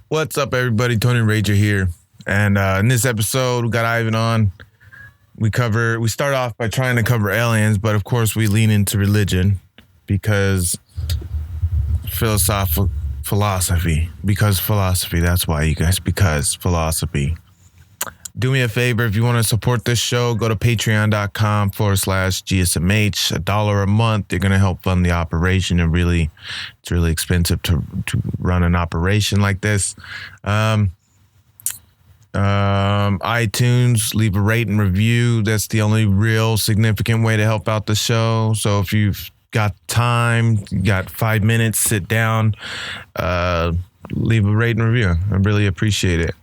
What's up, everybody? Tony Rager here. And in this episode, we got Ivan on. We start off by trying to cover aliens, but of course we lean into religion because philosophy. That's why, you guys, because philosophy. Do me a favor, if you want to support this show, go to patreon.com/GSMH. $1 a month. You're going to help fund the operation. It's really expensive to run an operation like this. iTunes, leave a rate and review. That's the only real significant way to help out the show. So if you've got time, you got 5 minutes, sit down, leave a rate and review. I really appreciate it.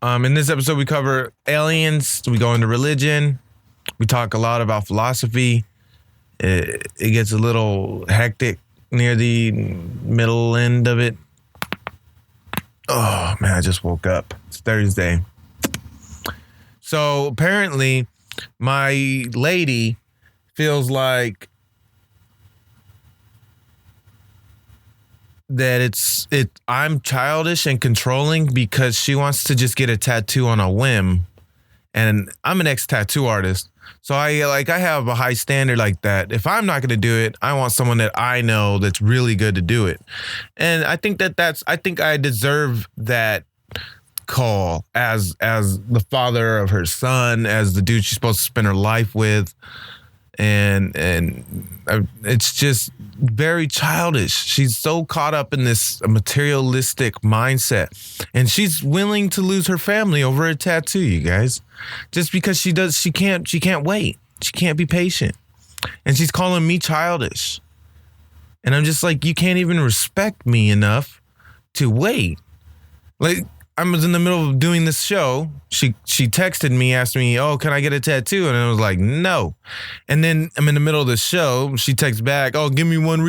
In this episode, we cover aliens. We go into religion. We talk a lot about philosophy. It gets a little hectic near the middle end of it. Oh, man, I just woke up. It's Thursday. So apparently, my lady feels like that I'm childish and controlling because she wants to just get a tattoo on a whim. And I'm an ex-tattoo artist. So I have a high standard like that. If I'm not going to do it, I want someone that I know that's really good to do it. And I think I think I deserve that call as the father of her son, as the dude she's supposed to spend her life with. And it's just very childish. She's so caught up in this materialistic mindset, and she's willing to lose her family over a tattoo, you guys, just because she can't wait. She can't be patient, and she's calling me childish. And I'm just like, you can't even respect me enough to wait. Like, I was in the middle of doing this show. She texted me, asked me, "Oh, can I get a tattoo?" And I was like, "No." And then I'm in the middle of the show. She texts back, "Oh, give me one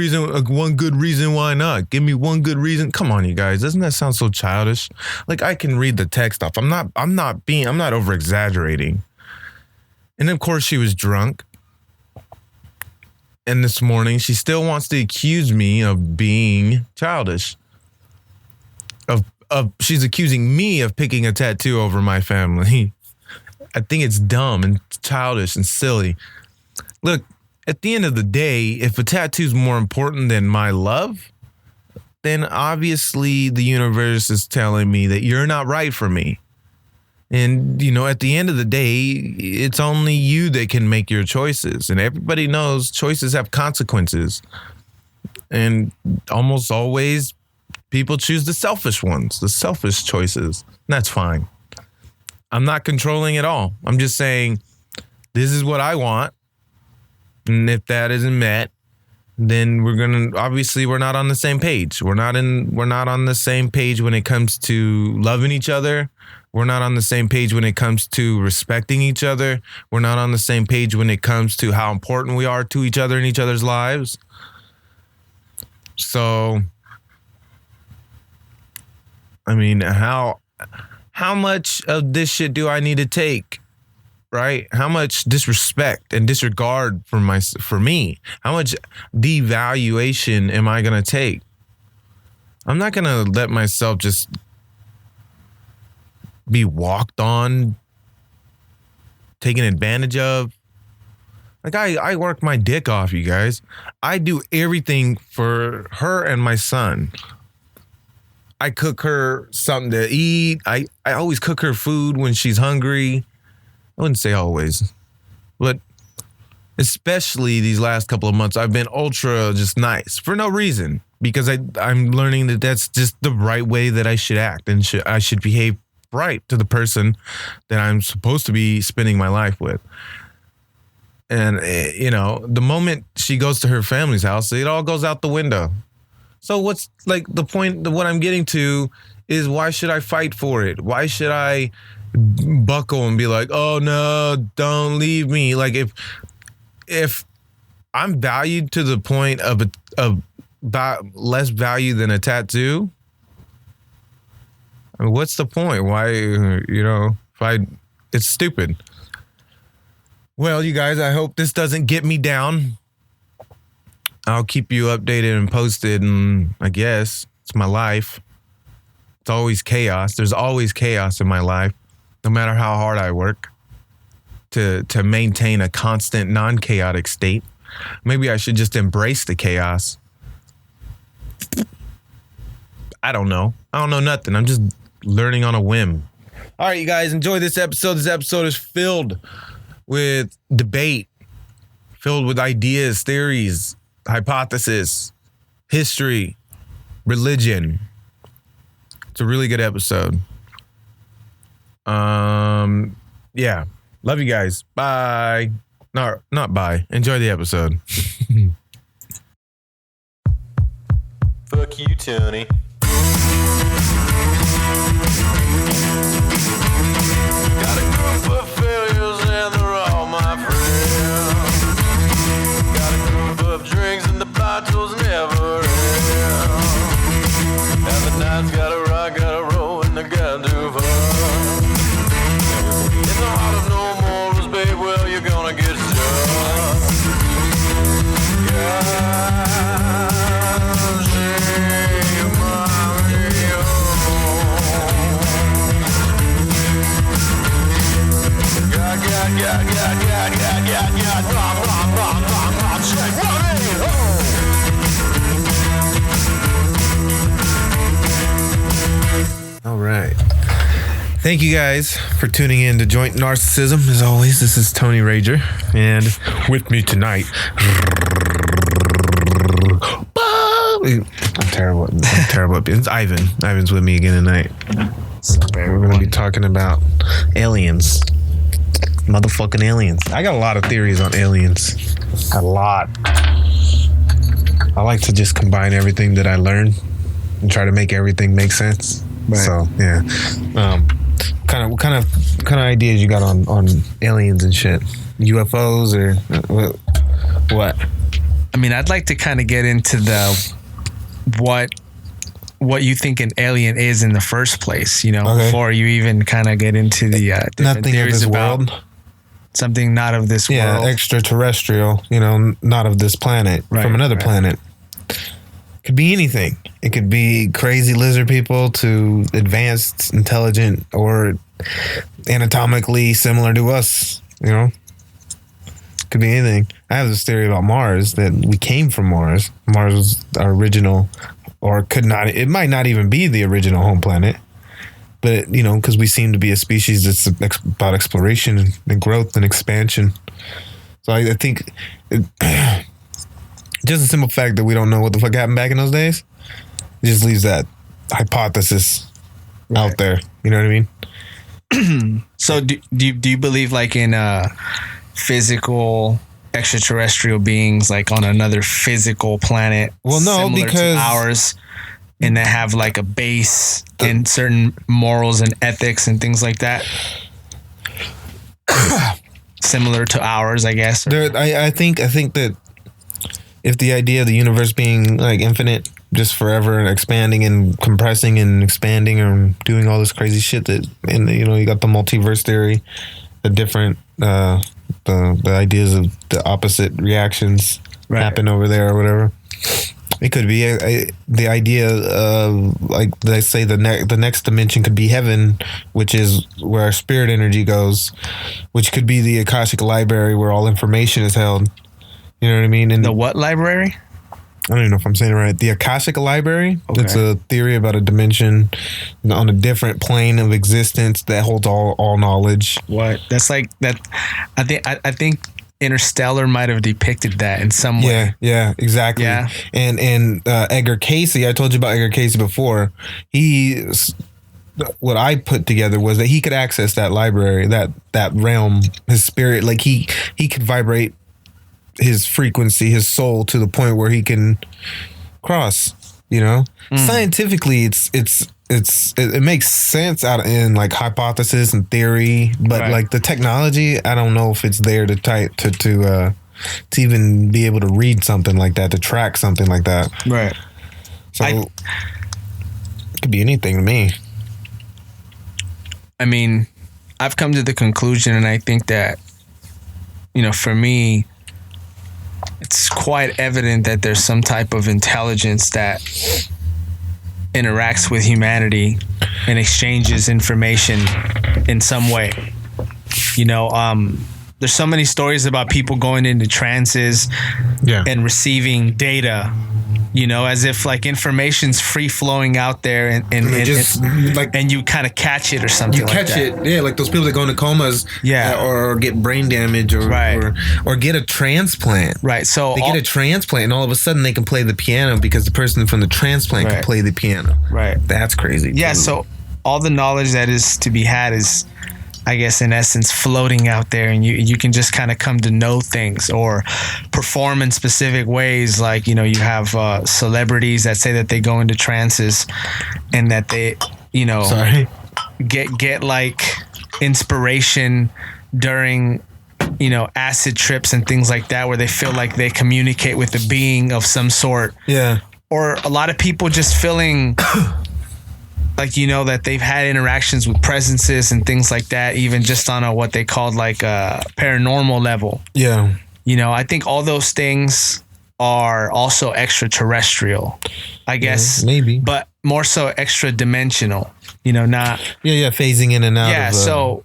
good reason why not. Give me one good reason." Come on, you guys. Doesn't that sound so childish? Like, I can read the text off. I'm not over exaggerating. And of course she was drunk. And this morning she still wants to accuse me of being childish. She's accusing me of picking a tattoo over my family. I think it's dumb and childish and silly. Look, at the end of the day, if a tattoo's more important than my love, then obviously the universe is telling me that you're not right for me. And, at the end of the day, it's only you that can make your choices. And everybody knows choices have consequences. And almost always, people choose the selfish ones, the selfish choices. That's fine. I'm not controlling at all. I'm just saying, this is what I want. And if that isn't met, then obviously we're not on the same page. We're not on the same page when it comes to loving each other. We're not on the same page when it comes to respecting each other. We're not on the same page when it comes to how important we are to each other in each other's lives. So, I mean, how much of this shit do I need to take, right? How much disrespect and disregard for me? How much devaluation am I going to take? I'm not going to let myself just be walked on, taken advantage of. Like, I work my dick off, you guys. I do everything for her and my son. I cook her something to eat. I always cook her food when she's hungry. I wouldn't say always, but especially these last couple of months, I've been ultra just nice for no reason, because I'm learning that that's just the right way that I should act, and I should behave right to the person that I'm supposed to be spending my life with. And, the moment she goes to her family's house, it all goes out the window. So what's like the point? What I'm getting to is, why should I fight for it? Why should I buckle and be like, "Oh no, don't leave me"? Like, if I'm valued to the point of less value than a tattoo, I mean, what's the point? Why, it's stupid. Well, you guys, I hope this doesn't get me down. I'll keep you updated and posted, and I guess it's my life. It's always chaos. There's always chaos in my life, no matter how hard I work to maintain a constant non-chaotic state. Maybe I should just embrace the chaos. I don't know. I don't know nothing. I'm just learning on a whim. All right, you guys, enjoy this episode. This episode is filled with debate, filled with ideas, theories, hypothesis, history, religion. It's a really good episode. Yeah. Love you guys. Bye. No, not bye. Enjoy the episode. Fuck you, Tony. Got a group of failures and they're all my friends. Got a group of drinks and the bottles never end. And the night's gotta rock, gotta roll, and I gotta do fun. In the heart of no morals, babe, well, you're gonna get stuck. All right. Thank you guys for tuning in to Joint Narcissism. As always, this is Tony Rager, and with me tonight, I'm terrible. It's Ivan. Ivan's with me again tonight. We're going to be talking about aliens. Motherfucking aliens. I got a lot of theories on aliens. A lot. I like to just combine everything that I learned and try to make everything make sense. Right. So, yeah. What kind of ideas you got on aliens and shit? UFOs or what? I mean, I'd like to kind of get into what you think an alien is in the first place, before you even kind of get into the different nothing theories of this about world. Something not of this world. Yeah, extraterrestrial, not of this planet, from another planet. Could be anything. It could be crazy lizard people to advanced, intelligent, or anatomically similar to us, Could be anything. I have this theory about Mars, that we came from Mars. Mars was our original, or it might not even be the original home planet. But, because we seem to be a species that's about exploration and growth and expansion. So I think just the simple fact that we don't know what the fuck happened back in those days, it just leaves that hypothesis out there. You know what I mean? So do you believe like in physical extraterrestrial beings, like on another physical planet? Well, no, similar because to ours, and that have like a base and certain morals and ethics and things like that, similar to ours, I guess. I think that if the idea of the universe being like infinite, just forever and expanding and compressing and expanding and doing all this crazy shit and you got the multiverse theory, the different the ideas of the opposite reactions happen over there or whatever. It could be the idea of, like, they say the next dimension could be heaven, which is where our spirit energy goes, which could be the Akashic library where all information is held. You know what I mean? And the what library? I don't even know if I'm saying it right. The Akashic library. Okay. It's a theory about a dimension on a different plane of existence that holds all knowledge. What? That's like that. I think Interstellar might have depicted that in some way. Yeah, exactly. Yeah. And Edgar Cayce, I told you about Edgar Cayce before. What I put together was that he could access that library, that realm, his spirit, like he could vibrate his frequency, his soul, to the point where he can cross, Scientifically, it makes sense in like hypothesis and theory, but like the technology, I don't know if it's there to even be able to read something like that, to track something like that. Right. So it could be anything to me. I mean, I've come to the conclusion, and I think that, for me, it's quite evident that there's some type of intelligence that interacts with humanity and exchanges information in some way. You know, there's so many stories about people going into trances and receiving data, you know, as if like information's free flowing out there and you kind of catch it or something. You catch it, like those people that go into comas, or get brain damage or get a transplant. Right. So they get a transplant and all of a sudden they can play the piano because the person from the transplant can play the piano. Right. That's crazy. Yeah. Too. So all the knowledge that is to be had is, I guess, in essence, floating out there, and you can just kind of come to know things or perform in specific ways. Like, you know, you have celebrities that say that they go into trances and that they, you know, get like inspiration during, you know, acid trips and things like that, where they feel like they communicate with a being of some sort. Yeah. Or a lot of people just feeling like, you know, that they've had interactions with presences and things like that, even just on a what they called like a paranormal level. Yeah. You know, I think all those things are also extraterrestrial, I guess. Maybe. But more so extra dimensional, you know, not. Yeah, phasing in and out. Yeah, so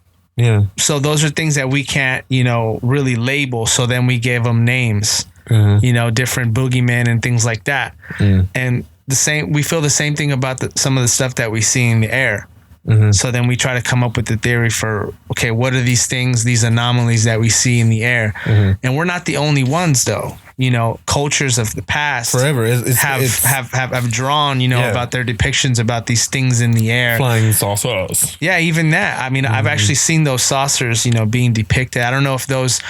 those are things that we can't, you know, really label. So then we gave them names, you know, different boogeymen and things like that. And we feel the same thing about some of the stuff that we see in the air. So then we try to come up with the theory for, okay, what are these things, these anomalies that we see in the air? And we're not the only ones, though. You know, cultures of the past forever have drawn, you know, about their depictions about these things in the air, flying saucers. Yeah, even that. I mean, I've actually seen those saucers, you know, being depicted. I don't know if those,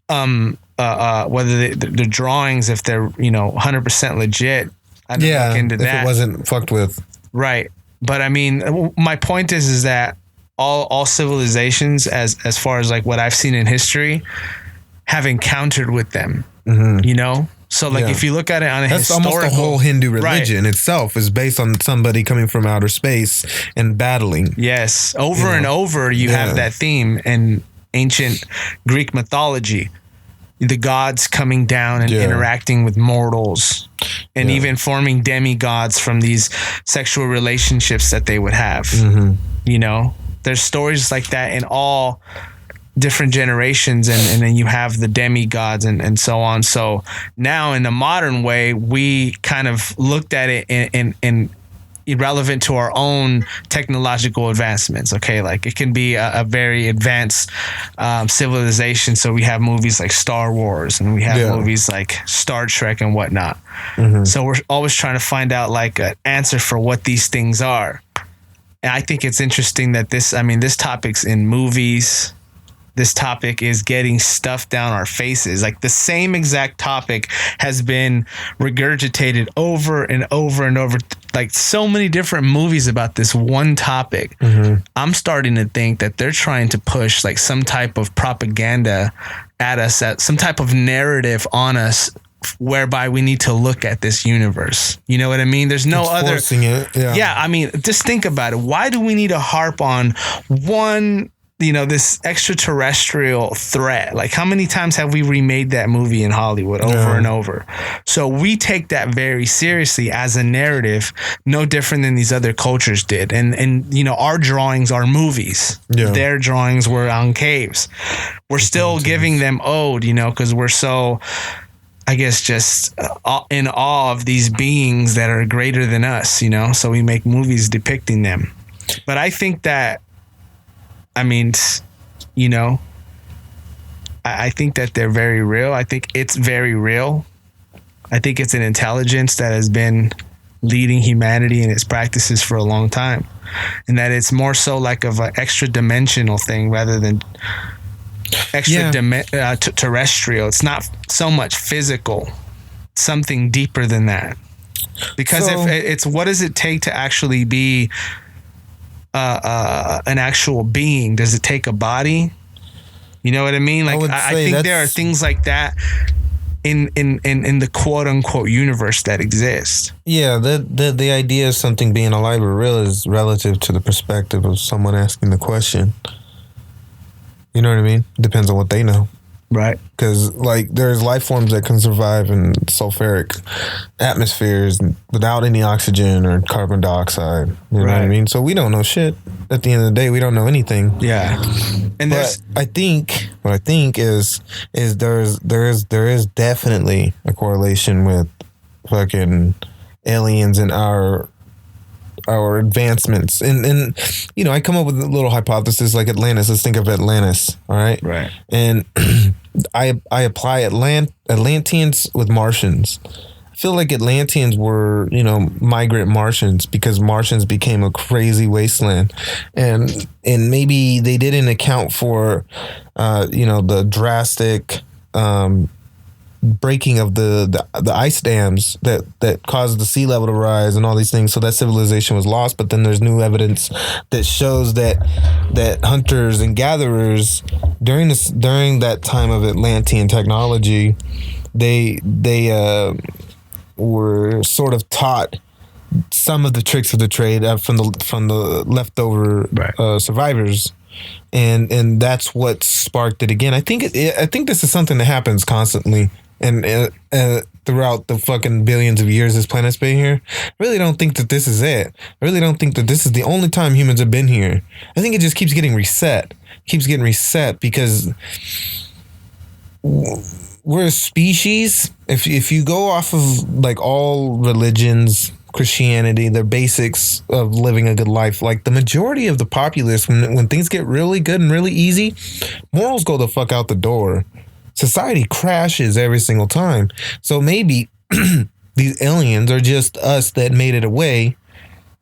whether the drawings, if they're, you know, 100% legit. I don't look into if that. It wasn't fucked with. Right. But I mean, my point is that all civilizations, as far as like what I've seen in history, have encountered with them, you know? So like if you look at it on a historical... Almost the whole Hindu religion itself is based on somebody coming from outer space and battling. Yes. Over and over you have that theme in ancient Greek mythology. The gods coming down and interacting with mortals and even forming demigods from these sexual relationships that they would have. You know, there's stories like that in all different generations, and then you have the demigods and so on. So now in the modern way, we kind of looked at it in irrelevant to our own technological advancements. Okay, like it can be a very advanced civilization. So we have movies like Star Wars, and we have movies like Star Trek and whatnot. So we're always trying to find out like an answer for what these things are. And I think it's interesting that this topic's in movies. This topic is getting stuff down our faces. Like the same exact topic has been regurgitated over and over and over. Like so many different movies about this one topic. I'm starting to think that they're trying to push like some type of propaganda at us, at some type of narrative on us, whereby we need to look at this universe. You know what I mean? There's no other. Forcing it. Yeah. I mean, just think about it. Why do we need to harp on one, you know, this extraterrestrial threat? Like how many times have we remade that movie in Hollywood over and over? So we take that very seriously as a narrative, no different than these other cultures did. And you know, our drawings are movies. Their drawings were on caves. We're still giving them ode, you know, because we're so, I guess, just in awe of these beings that are greater than us, you know? So we make movies depicting them. But I think that, I mean, you know, I think that they're very real. I think it's very real. I think it's an intelligence that has been leading humanity in its practices for a long time. And that it's more so like of an extra dimensional thing rather than terrestrial. It's not so much physical, something deeper than that. Because if it's, what does it take to actually be an actual being? Does it take a body? You know what I mean? Like I think there are things like that in the quote unquote universe that exist. Yeah, the idea of something being alive or real is relative to the perspective of someone asking the question. You know what I mean? Depends on what they know. Right. Because like there's life forms that can survive in sulfuric atmospheres without any oxygen or carbon dioxide. You know what I mean? So we don't know shit. At the end of the day, we don't know anything. Yeah. And But I think what I think is there is definitely a correlation with fucking aliens and our advancements. And you know, I come up with a little hypothesis like Atlantis. Let's think of Atlantis, all right? Right. And I apply Atlanteans with Martians. I feel like Atlanteans were, you know, migrant Martians because Martians became a crazy wasteland, and maybe they didn't account for, you know, the drastic breaking of the ice dams that caused the sea level to rise and all these things. So that civilization was lost. But then there's new evidence that shows that hunters and gatherers during that time of Atlantean technology, they were sort of taught some of the tricks of the trade from the leftover survivors, and that's what sparked it again. I think this is something that happens constantly, and throughout the fucking billions of years this planet's been here. I really don't think that this is it. I really don't think that this is the only time humans have been here. I think it just keeps getting reset. Because we're a species. If you go off of like all religions, Christianity, the basics of living a good life, like the majority of the populace, when things get really good and really easy, morals go the fuck out the door. Society crashes every single time. So maybe these aliens are just us that made it away.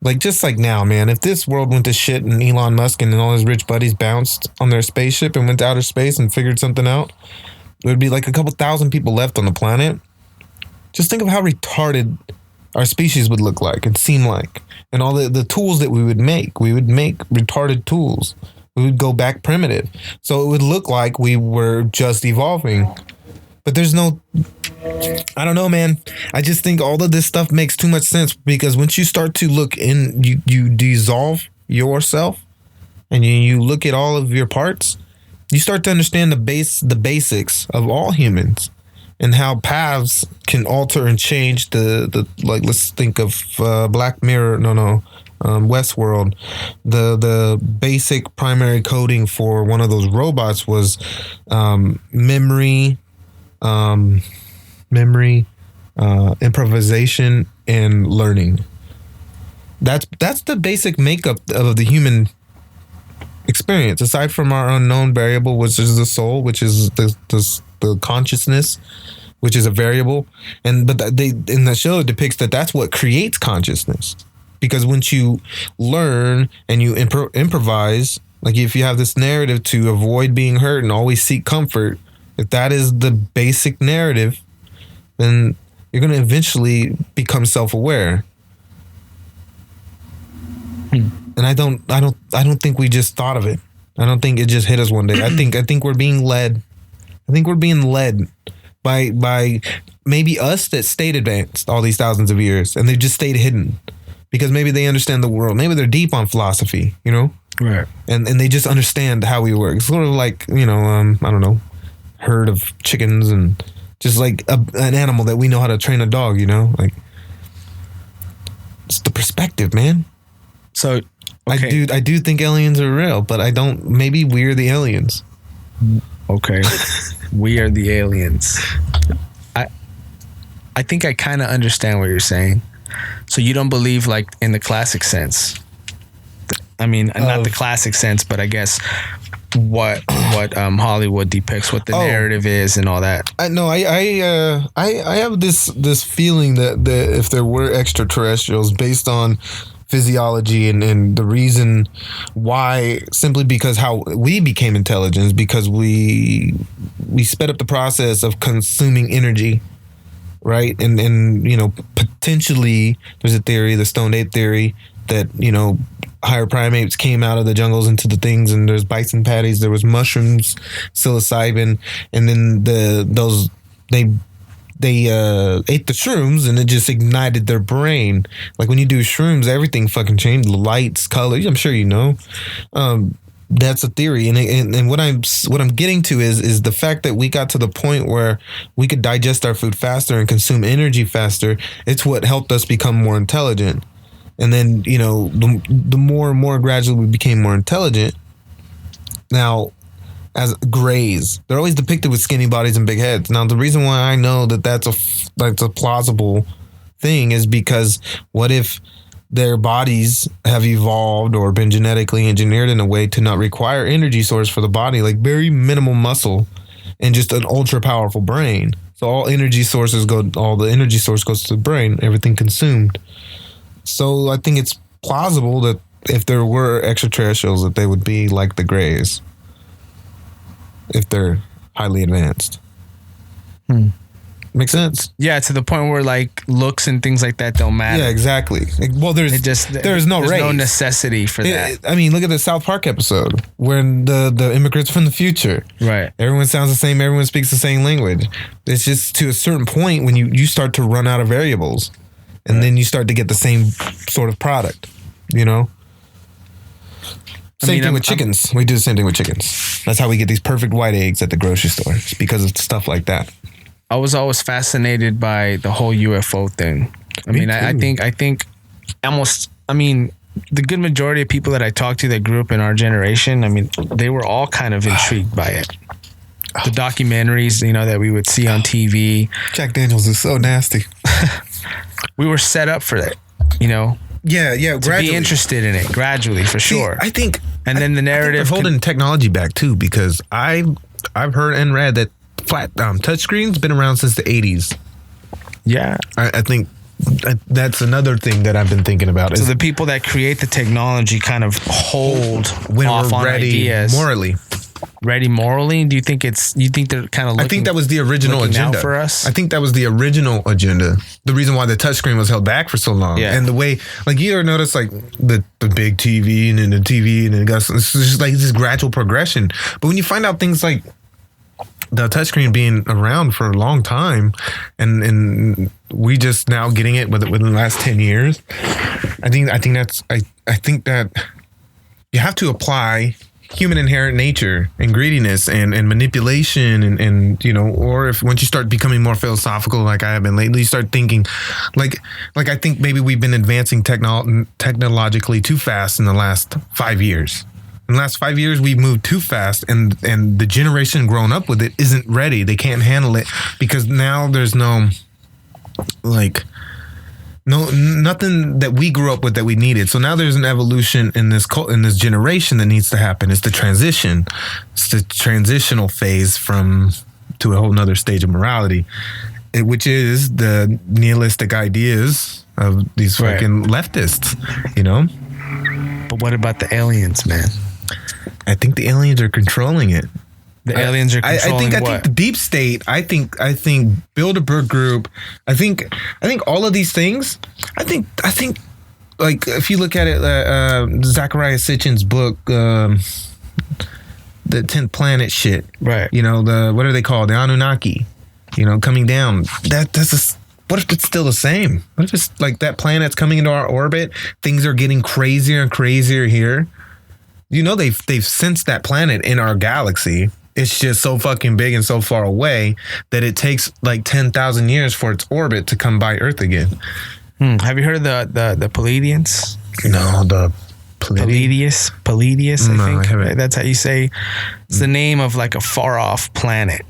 Like, just like now, man, if this world went to shit and Elon Musk and all his rich buddies bounced on their spaceship and went to outer space and figured something out, there would be like a couple thousand people left on the planet. Just think of how retarded our species would look like and seem like, and all the tools that we would make. We would make retarded tools. We would go back primitive. So it would look like we were just evolving. But there's no, I don't know, man. I just think all of this stuff makes too much sense, because once you start to look in, you dissolve yourself and you look at all of your parts, you start to understand the basics of all humans and how paths can alter and change the like, let's think of Black Mirror. Westworld. The basic primary coding for one of those robots was memory, improvisation, and learning. That's the basic makeup of the human experience, aside from our unknown variable, which is the soul, which is the consciousness, which is a variable. But they, in the show, it depicts that's what creates consciousness. Because once you learn and you improvise, like if you have this narrative to avoid being hurt and always seek comfort, if that is the basic narrative, then you're going to eventually become self-aware. And I don't think we just thought of it. I don't think it just hit us one day. I think we're being led. I think we're being led by maybe us that stayed advanced all these thousands of years, and they just stayed hidden. Because maybe they understand the world. Maybe they're deep on philosophy, you know? Right. And they just understand how we work. It's sort of like, you know, I don't know, herd of chickens, and just like an animal that we know how to train a dog, you know? Like, it's the perspective, man. So, okay. I do think aliens are real, but I don't, maybe we're the aliens. Okay. We are the aliens. I think I kind of understand what you're saying. So you don't believe like in the classic sense? I mean, not the classic sense, but I guess what Hollywood depicts, what the narrative is, and all that. I have this feeling that if there were extraterrestrials, based on physiology and the reason why, simply because how we became intelligent is because we sped up the process of consuming energy. Right. And, you know, potentially there's a theory, the Stone Ape theory, that, you know, higher primates came out of the jungles into the things, and there's bison patties, there was mushrooms, psilocybin, and then they ate the shrooms and it just ignited their brain. Like when you do shrooms, everything fucking changed. Lights, colors, I'm sure you know. that's a theory, and what I'm getting to is the fact that we got to the point where we could digest our food faster and consume energy faster. It's what helped us become more intelligent, and then the more and more gradually we became more intelligent. Now, as grays, they're always depicted with skinny bodies and big heads. Now, the reason why I know that that's a plausible thing is because what if their bodies have evolved or been genetically engineered in a way to not require energy source for the body, like very minimal muscle and just an ultra powerful brain. So all the energy source goes to the brain, everything consumed. So I think it's plausible that if there were extraterrestrials, that they would be like the Greys, if they're highly advanced. Makes sense. Yeah, to the point where like looks and things like that don't matter. Yeah, exactly. Well, there's no necessity for that. I mean, look at the South Park episode when the immigrants from the future. Right. Everyone sounds the same. Everyone speaks the same language. It's just to a certain point when you start to run out of variables, and then you start to get the same sort of product. Same thing with chickens. We do the same thing with chickens. That's how we get these perfect white eggs at the grocery store. It's because of stuff like that. I was always fascinated by the whole UFO thing. I think almost, the good majority of people that I talked to that grew up in our generation, they were all kind of intrigued by it. The documentaries, that we would see on TV. Jack Daniels is so nasty. We were set up for that, Yeah, to be interested in it gradually, for sure. I think, and then the narrative they're holding technology back too, because I've heard and read that flat touchscreens been around since the 80s. Yeah, I think that's another thing that I've been thinking about. So the people that create the technology kind of hold when off we're on ready ideas. morally. Ready morally? Do you think they're kind of? I think that was the original agenda for us. I think that was the original agenda. The reason why the touchscreen was held back for so long, and the way, like, you ever notice, like the big TV and then the TV and then it's just like this gradual progression. But when you find out things like the touchscreen being around for a long time, and we just now getting it within the last 10 years, I think that you have to apply human inherent nature and greediness and manipulation and or if once you start becoming more philosophical like I have been lately, you start thinking like I think maybe we've been advancing technologically too fast in the last 5 years. In the last 5 years, we've moved too fast, and the generation grown up with it isn't ready. They can't handle it because now there's nothing that we grew up with that we needed. So now there's an evolution in this generation that needs to happen. It's the transition. It's the transitional phase to a whole nother stage of morality, which is the nihilistic ideas of these fucking leftists, But what about the aliens, man? I think the aliens are controlling it. The aliens are controlling I think the deep state. I think Bilderberg Group. I think all of these things. I think like if you look at it, Zachariah Sitchin's book, the 10th Planet shit. Right. What are they called? The Anunnaki. Coming down. What if it's still the same? What if it's like that planet's coming into our orbit? Things are getting crazier and crazier here. They've sensed that planet in our galaxy. It's just so fucking big and so far away that it takes like 10,000 years for its orbit to come by Earth again. Have you heard of the Pleiadians? No, the Pleiadius, I think. I haven't. That's how you say. It's the name of like a far off planet.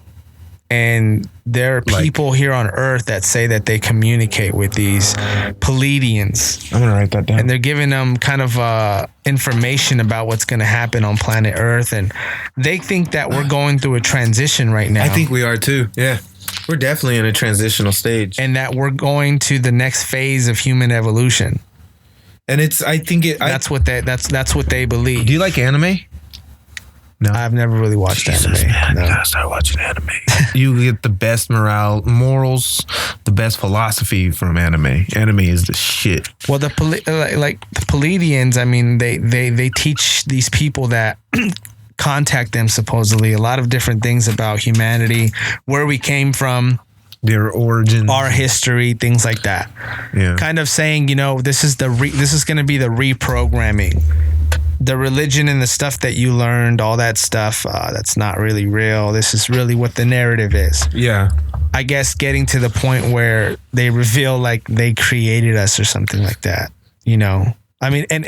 And there are people here on Earth that say that they communicate with these Pleiadians. I'm going to write that down. And they're giving them kind of information about what's going to happen on planet Earth. And they think that we're going through a transition right now. I think we are too. Yeah. We're definitely in a transitional stage. And that we're going to the next phase of human evolution. And that's what they believe. Do you like anime? No, I've never really watched anime. Man, no. You gotta start watching anime. You get the best morals, the best philosophy from anime. Anime is the shit. Well, the Pleiadians, they teach these people that contact them supposedly a lot of different things about humanity, where we came from, their origins, our history, things like that. Yeah, kind of saying, this is going to be the reprogramming. the religion and the stuff that you learned, all that stuff, that's not really real. This is really what the narrative is. Yeah. I guess getting to the point where they reveal like they created us or something like that, you know. I mean, and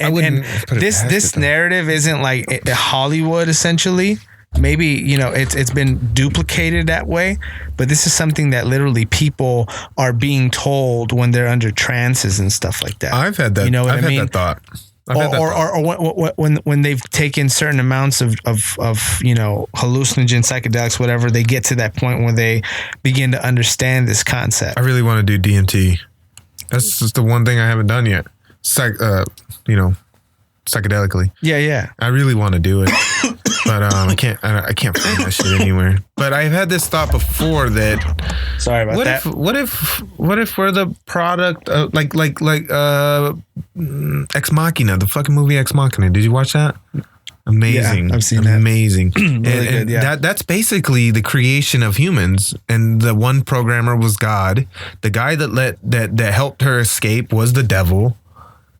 this narrative isn't like Hollywood essentially. Maybe, you know, it's been duplicated that way, but this is something that literally people are being told when they're under trances and stuff like that. I've had that. You know what I mean? That thought. Or when they've taken certain amounts of you know, hallucinogen, psychedelics, whatever, they get to that point where they begin to understand this concept. I really want to do DMT. That's just the one thing I haven't done yet. You know, psychedelically. Yeah. I really want to do it, but I can't find that shit anywhere. But I've had this thought before that. Sorry about that. What if we're the product of like Ex Machina, the fucking movie Ex Machina? Did you watch that? Amazing. Yeah, I've seen that. Amazing. Really good, yeah. That's basically the creation of humans. And the one programmer was God. The guy that helped her escape was the devil.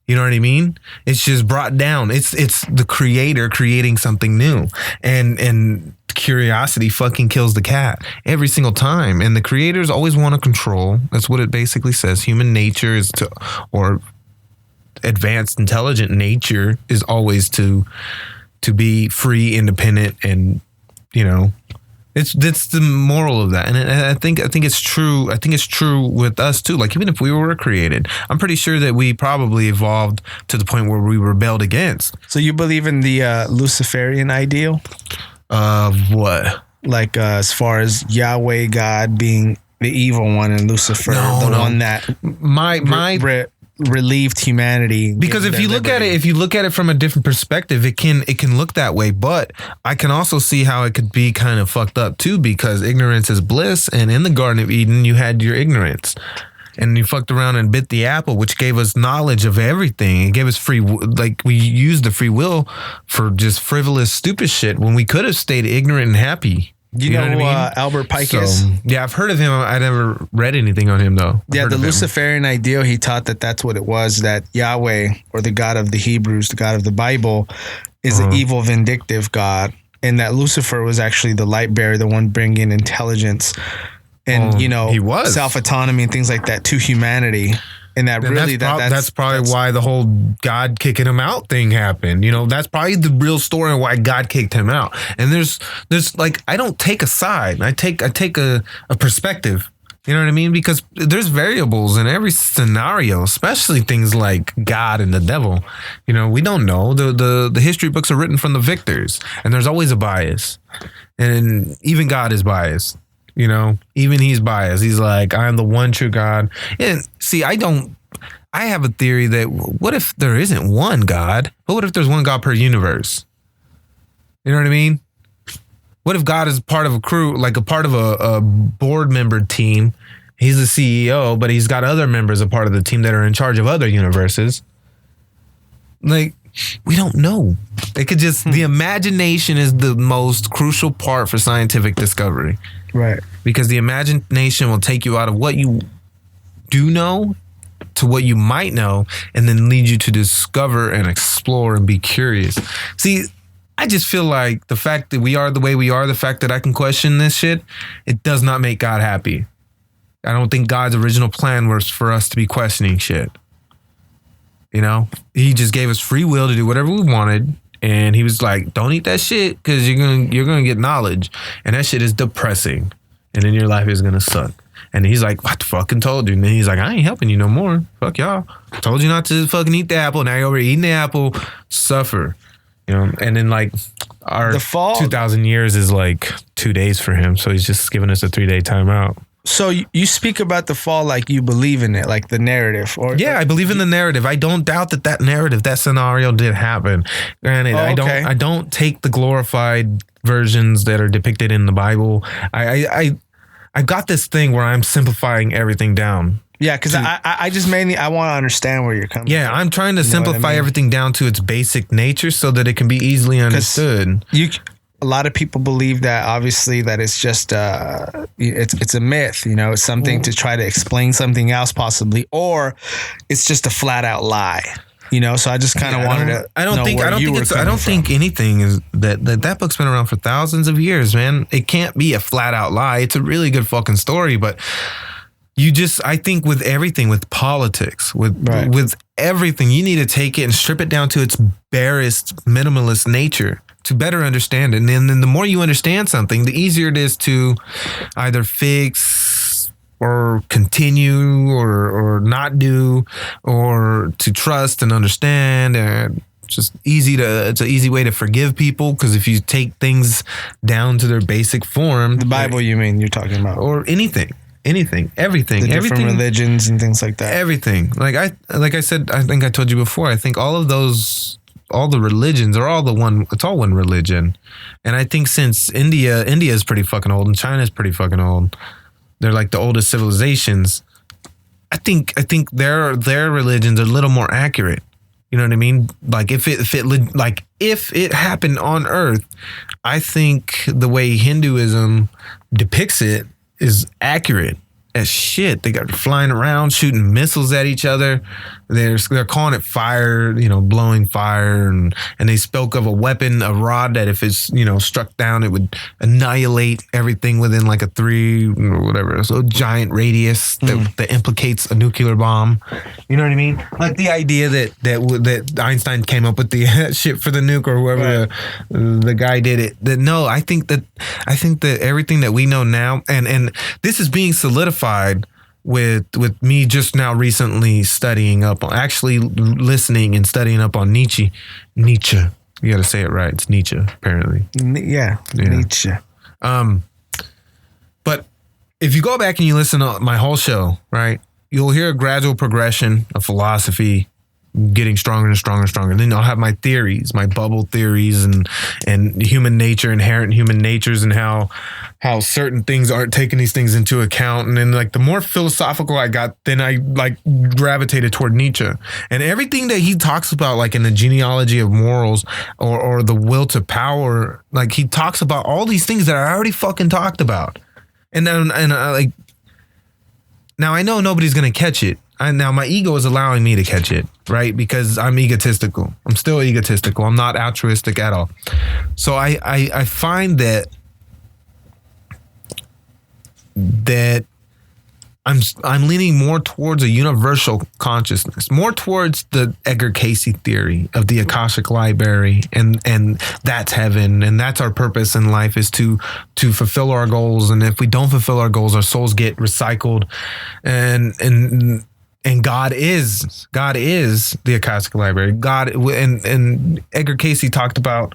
You know what I mean? It's just brought down. It's the creator creating something new. And curiosity fucking kills the cat every single time. And the creators always want to control. That's what it basically says. Human nature is to, or advanced intelligent nature is always to be free, independent, and, you know, that's the moral of that. And I think it's true. I think it's true with us too. Like, even if we were created, I'm pretty sure that we probably evolved to the point where we rebelled against. So you believe in the Luciferian ideal? What? Like, as far as Yahweh, God being the evil one, and Lucifer, one that relieved humanity. Because if you look at it from a different perspective, it can look that way. But I can also see how it could be kind of fucked up too, because ignorance is bliss, and in the Garden of Eden you had your ignorance, and you fucked around and bit the apple, which gave us knowledge of everything. It gave us free, like, we used the free will for just frivolous, stupid shit when we could have stayed ignorant and happy. You know who Albert Pike is? Yeah, I've heard of him. I never read anything on him though. Yeah, the Luciferian ideal, he taught that that's what it was, that Yahweh, or the God of the Hebrews, the God of the Bible, is an evil, vindictive God, and that Lucifer was actually the light bearer, the one bringing intelligence and, you know, self-autonomy and things like that to humanity. And that's probably why the whole God kicking him out thing happened. You know, that's probably the real story of why God kicked him out. And there's like, I don't take a side. I take a perspective. You know what I mean? Because there's variables in every scenario, especially things like God and the devil. You know, we don't know. The history books are written from the victors, and there's always a bias. And even God is biased. You know, even he's biased. He's like, I'm the one true God. And see, I have a theory that what if there isn't one God? But what if there's one God per universe? You know what I mean? What if God is part of a crew, like a part of a board member team? He's the CEO, but he's got other members a part of the team that are in charge of other universes. Like, we don't know. It could just, the imagination is the most crucial part for scientific discovery. Right. Because the imagination will take you out of what you do know to what you might know, and then lead you to discover and explore and be curious. See, I just feel like the fact that we are the way we are, the fact that I can question this shit, it does not make God happy. I don't think God's original plan was for us to be questioning shit. You know, he just gave us free will to do whatever we wanted. And he was like, don't eat that shit because you're gonna get knowledge. And that shit is depressing. And then your life is gonna suck. And he's like, I fucking told you. And then he's like, I ain't helping you no more. Fuck y'all. I told you not to fucking eat the apple. Now you're over eating the apple. Suffer. You know, and then like our 2,000 years is like 2 days for him. So he's just giving us a 3-day timeout. So you speak about the fall like you believe in it, like the narrative. I believe in the narrative. I don't doubt that narrative, that scenario did happen. Granted, I don't take the glorified versions that are depicted in the Bible. I got this thing where I'm simplifying everything down. Yeah, because I just mainly I want to understand where you're coming from. Yeah, I'm trying to simplify everything down to its basic nature so that it can be easily understood. A lot of people believe that obviously that it's just it's a myth, you know, it's something to try to explain something else possibly, or it's just a flat out lie. You know, so I just kind of wanted to. I don't think anything is that book's been around for thousands of years, man. It can't be a flat out lie. It's a really good fucking story, but I think with everything, with politics, with everything, you need to take it and strip it down to its barest, minimalist nature to better understand it. And then the more you understand something, the easier it is to either fix or continue or not do, or to trust and understand. And it's an easy way to forgive people, because if you take things down to their basic form, the Bible, you're talking about, or anything, everything, the different religions and things like that. Everything. Like I said, I think I told you before, I think all of those, all the religions are it's all one religion. And I think since India is pretty fucking old and China is pretty fucking old, they're like the oldest civilizations. I think their religions are a little more accurate. You know what I mean? Like if it happened on Earth, I think the way Hinduism depicts it is accurate as shit. They got flying around, shooting missiles at each other. They're calling it fire, blowing fire, and they spoke of a weapon, a rod that if it's struck down, it would annihilate everything within like a 3 or whatever, so giant radius that implicates a nuclear bomb. You know what I mean? Like the idea that Einstein came up with the shit for the nuke, or whoever the guy did it. I think that everything that we know now, and this is being solidified with me just now recently studying up, actually listening and studying up on Nietzsche. You got to say it right. It's Nietzsche, apparently. Yeah, Nietzsche. But if you go back and you listen to my whole show, right, you'll hear a gradual progression of philosophy getting stronger and stronger and stronger. Then I'll have my theories, my bubble theories, and human nature, inherent human natures, and how certain things aren't taking these things into account. And then like the more philosophical I got, then I like gravitated toward Nietzsche, and everything that he talks about, like in the genealogy of morals or the will to power, like he talks about all these things that I already fucking talked about. And then like now I know nobody's gonna catch it. Now my ego is allowing me to catch it, right? Because I'm egotistical. I'm still egotistical. I'm not altruistic at all. So I find that I'm leaning more towards a universal consciousness, more towards the Edgar Cayce theory of the Akashic Library, and that's heaven, and that's our purpose in life, is to fulfill our goals. And if we don't fulfill our goals, our souls get recycled, and God is the Akashic Library. God, and Edgar Cayce talked about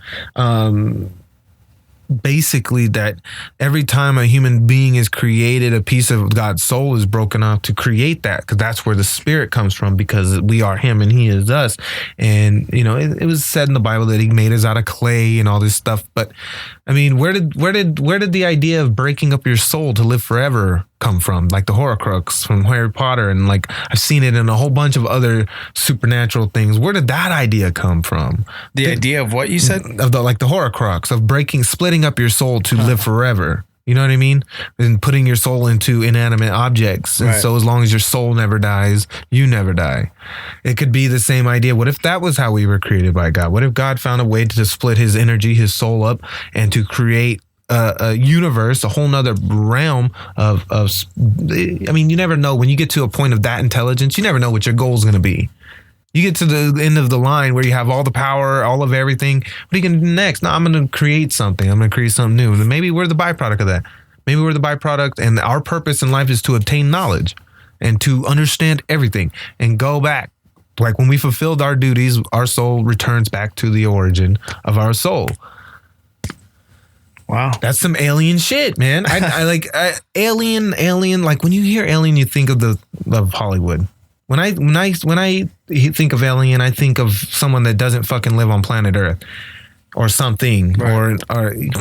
basically that every time a human being is created, a piece of God's soul is broken off to create that, because that's where the spirit comes from, because we are him and he is us. And it was said in the Bible that he made us out of clay and all this stuff. But I mean, where did the idea of breaking up your soul to live forever come from? Like the Horcrux from Harry Potter, and like I've seen it in a whole bunch of other supernatural things. Where did that idea come from? The idea of what you said? Of the Horcrux of splitting up your soul to live forever. You know what I mean? And putting your soul into inanimate objects. And so as long as your soul never dies, you never die. It could be the same idea. What if that was how we were created by God? What if God found a way to split his energy, his soul up, and to create a universe, a whole nother realm of I mean, you never know. When you get to a point of that intelligence, you never know what your goal is going to be. You get to the end of the line where you have all the power, all of everything. What are you going to do next? No, I'm going to create something. I'm going to create something new. And maybe we're the byproduct of that. Maybe we're the byproduct, and our purpose in life is to obtain knowledge and to understand everything and go back. Like when we fulfilled our duties, our soul returns back to the origin of our soul. Wow. That's some alien shit, man. I like alien. Like when you hear alien, you think of Hollywood. When I think of alien, I think of someone that doesn't fucking live on planet Earth or something, or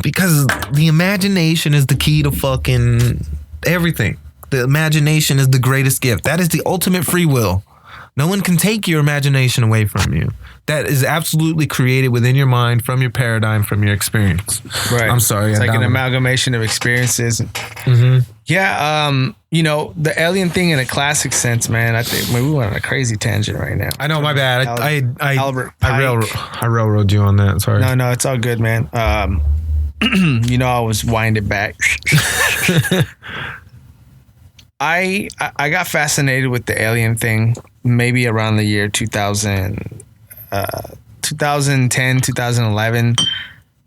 because the imagination is the key to fucking everything. The imagination is the greatest gift. That is the ultimate free will. No one can take your imagination away from you. That is absolutely created within your mind, from your paradigm, from your experience. Right. I'm sorry. It's like an amalgamation of experiences. Mm-hmm. Yeah, the alien thing in a classic sense, man. I think we went on a crazy tangent right now. I know, my bad. Albert I railroad you on that. Sorry. No, it's all good, man. I was winding back. I got fascinated with the alien thing maybe around the year 2010, 2011.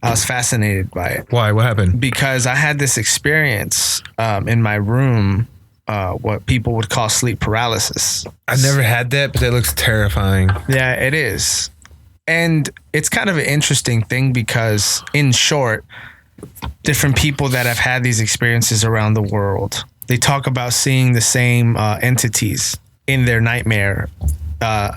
I was fascinated by it. Why? What happened? Because I had this experience in my room, what people would call sleep paralysis. I've never had that, but that looks terrifying. Yeah, it is. And it's kind of an interesting thing because, in short, different people that have had these experiences around the world, they talk about seeing the same entities in their nightmare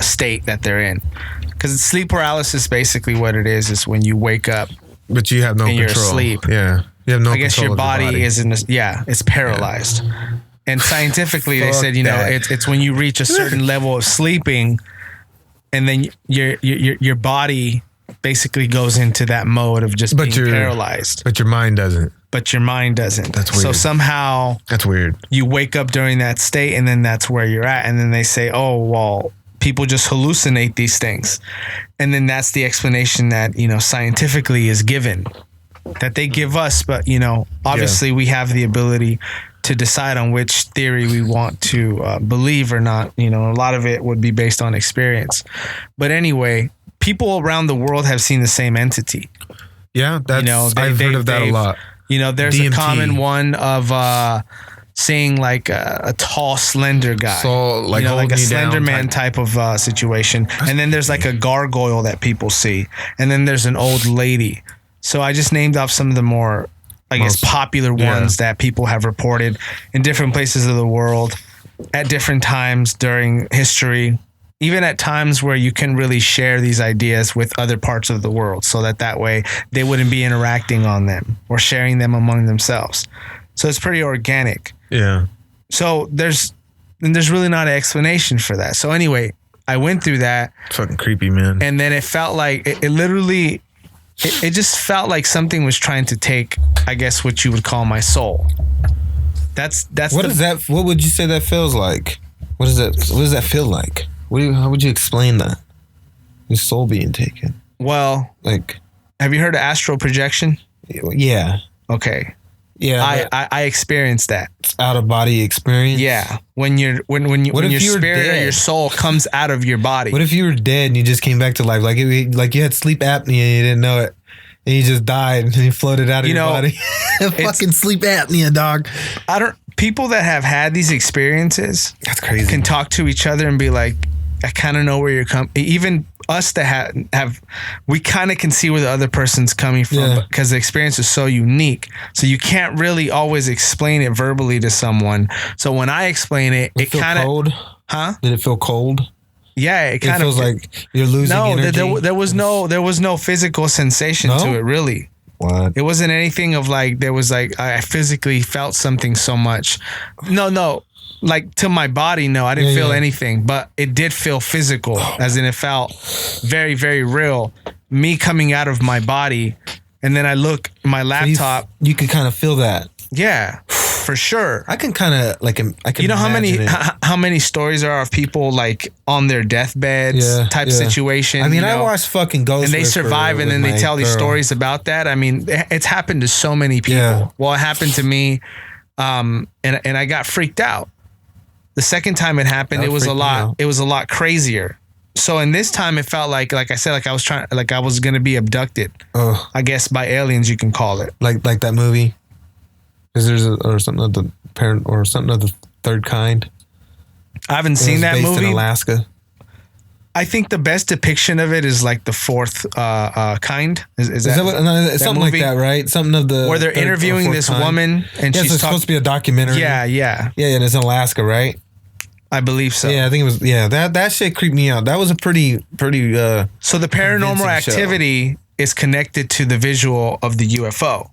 state that they're in. Because sleep paralysis, basically what it is when you wake up, but you have no control. You're asleep. Yeah, you have no. I guess control your body is in. It's paralyzed. Yeah. And scientifically, they said it's when you reach a certain level of sleeping, and then your body basically goes into that mode of just being paralyzed. But your mind doesn't. But your mind doesn't. That's weird. So somehow that's weird. You wake up during that state, and then that's where you're at. And then they say, oh well, people just hallucinate these things. And then that's the explanation that, scientifically is given, that they give us. But, obviously we have the ability to decide on which theory we want to believe or not. A lot of it would be based on experience. But anyway, people around the world have seen the same entity. Yeah, that's, I've heard of that a lot. There's DMT. A common one of seeing like a tall, slender guy, so like a Slender Man type of situation. And then there's like a gargoyle that people see, and then there's an old lady. So I just named off some of the more, most popular ones that people have reported in different places of the world at different times during history, even at times where you can really share these ideas with other parts of the world, so that way they wouldn't be interacting on them or sharing them among themselves. So it's pretty organic. Yeah. So there's really not an explanation for that. So anyway, I went through that. It's fucking creepy, man. And then it felt like it literally, it just felt like something was trying to take, I guess, what you would call my soul. That's what is that? What would you say that feels like? What does that feel like? How would you explain that? Your soul being taken. Well, have you heard of astral projection? Yeah. Okay. Yeah, I experienced that. Out of body experience. Yeah, when your spirit or your soul comes out of your body. What if you were dead and you just came back to life, like you had sleep apnea and you didn't know it, and you just died and you floated out of your body? Fucking sleep apnea, dog. People that have had these experiences, that's crazy, can talk to each other and be like, I kind of know where you're coming. Even us that have, we kind of can see where the other person's coming from because the experience is so unique. So you can't really always explain it verbally to someone. So when I explain it, it kind of cold. Huh? Did it feel cold? Yeah, it kind of feels like you're losing energy. No, there was no physical sensation to it, really. What? It wasn't anything of like there was like I physically felt something so much. No. Like to my body, no, I didn't feel anything, but it did feel physical, as in it felt very, very real. Me coming out of my body, and then I look my laptop. So you could kind of feel that. Yeah, for sure. I can kind of like I can. You know how many stories there are of people like on their deathbeds type situation. I mean, I watched fucking Ghost, and they survive, and then they tell these stories about that. I mean, it's happened to so many people. Yeah. Well, it happened to me, and I got freaked out. The second time it happened, it was a lot. It was a lot crazier. So in this time, it felt like I said, like I was gonna be abducted. I guess by aliens, you can call it. Like that movie. Is or something of the parent or something of the third kind? I haven't seen that movie. In Alaska. I think the best depiction of it is like the fourth kind. Is that something movie? Like that, right? Something of the where they're interviewing this woman and she's supposed to be a documentary. Yeah, and it's in Alaska, right? I believe so. Yeah, I think it was. Yeah, that shit creeped me out. That was a pretty. So the paranormal activity is connected to the visual of the UFO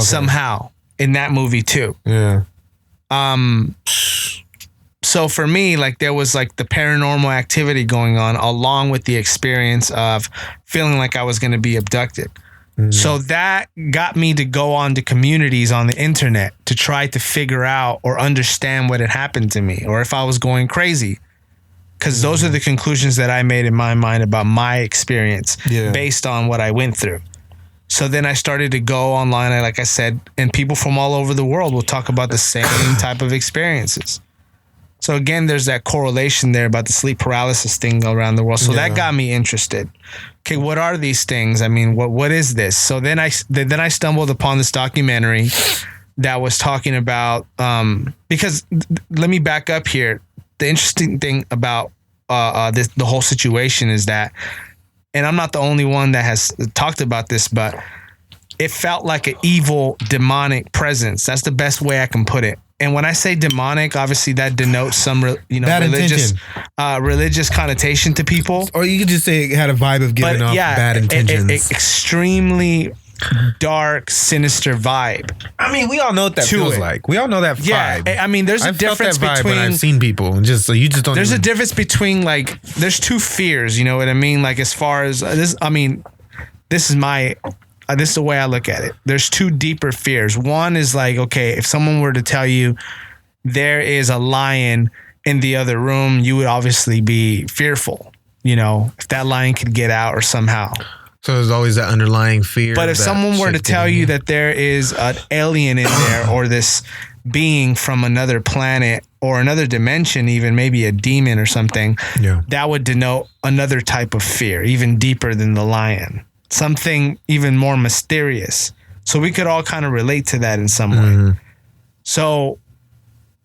somehow in that movie too. Yeah. So for me, like there was like the paranormal activity going on along with the experience of feeling like I was going to be abducted. So that got me to go on to communities on the internet to try to figure out or understand what had happened to me or if I was going crazy. Because those are the conclusions that I made in my mind about my experience based on what I went through. So then I started to go online, like I said, and people from all over the world will talk about the same type of experiences. So again, there's that correlation there about the sleep paralysis thing around the world. So that got me interested. Okay, what are these things? I mean, what is this? So then I stumbled upon this documentary that was talking about because let me back up here. The interesting thing about the whole situation is that, and I'm not the only one that has talked about this, but it felt like an evil demonic presence. That's the best way I can put it. And when I say demonic, obviously that denotes some, religious connotation to people. Or you could just say it had a vibe of giving off bad intentions. Extremely dark, sinister vibe. I mean, we all know what that feels like. We all know that vibe. Yeah, I mean, there's a difference between. When I've seen people, and just so you just don't. There's a difference between like, there's two fears. You know what I mean? Like as far as this, I mean, this is my. This is the way I look at it. There's two deeper fears. One is like, okay, if someone were to tell you there is a lion in the other room, you would obviously be fearful, you know, if that lion could get out or somehow. So there's always that underlying fear. But if someone were to tell you that there is an alien in there or this being from another planet or another dimension, even maybe a demon or something, that would denote another type of fear, even deeper than the lion. Something even more mysterious. So we could all kind of relate to that in some way. So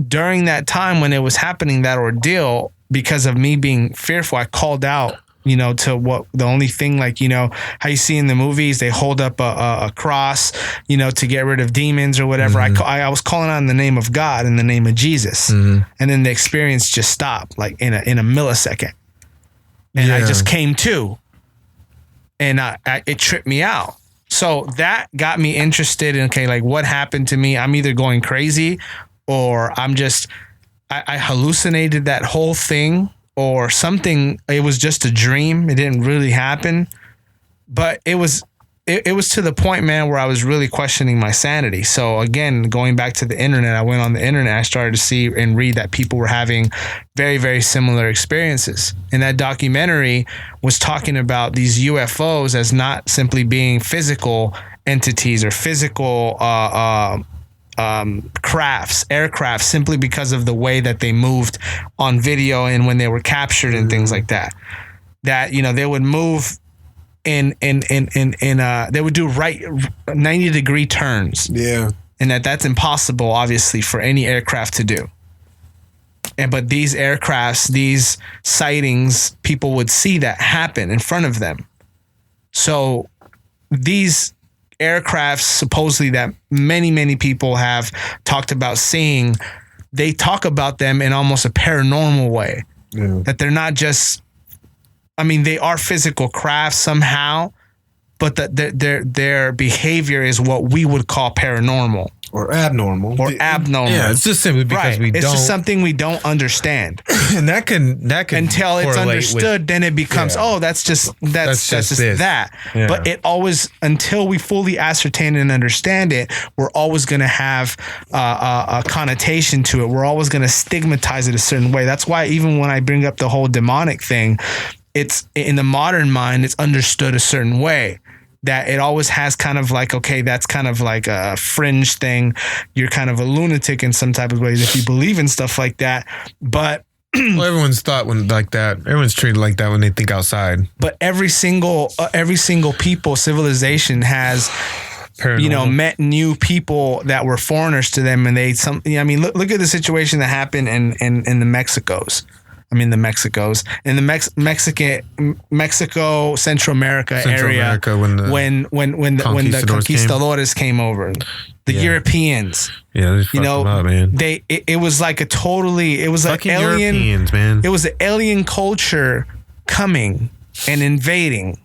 during that time when it was happening, that ordeal, because of me being fearful, I called out, you know, to what the only thing, like, you know, how you see in the movies, they hold up a cross, you know, to get rid of demons or whatever. I was calling on the name of God in the name of Jesus. And then the experience just stopped like in a millisecond. And I just came to. And it tripped me out. So that got me interested in, okay, like what happened to me? I'm either going crazy or I hallucinated that whole thing or something. It was just a dream. It didn't really happen. But it was to the point, man, where I was really questioning my sanity. So again, going back to the internet, I went on the internet. I started to see and read that people were having very, very similar experiences. And that documentary was talking about these UFOs as not simply being physical entities or physical aircraft, simply because of the way that they moved on video and when they were captured and things like that. That, you know, they would move they would do 90-degree turns. Yeah. And that's impossible, obviously, for any aircraft to do. But these aircrafts, these sightings, people would see that happen in front of them. So these aircrafts, supposedly that many, many people have talked about seeing, they talk about them in almost a paranormal way. That they're not just, I mean, they are physical crafts somehow, but their behavior is what we would call paranormal. Or abnormal. Yeah, it's just simply because we don't. It's just something we don't understand. And that can until it's understood, then it becomes, that's just that. Yeah. But it always, until we fully ascertain and understand it, we're always going to have a connotation to it. We're always going to stigmatize it a certain way. That's why even when I bring up the whole demonic thing, it's in the modern mind, it's understood a certain way. That it always has kind of like, okay, that's kind of like a fringe thing. You're kind of a lunatic in some type of ways if you believe in stuff like that. But well, everyone's thought when like that. Everyone's treated like that when they think outside. But every single civilization has, met new people that were foreigners to them, and look at the situation that happened in the Mexicos. In the Mexico, Central America area, when the conquistadores came over, the Europeans. Yeah, they fucked them up, man. It was like it was like alien Europeans, man. It was an alien culture coming and invading.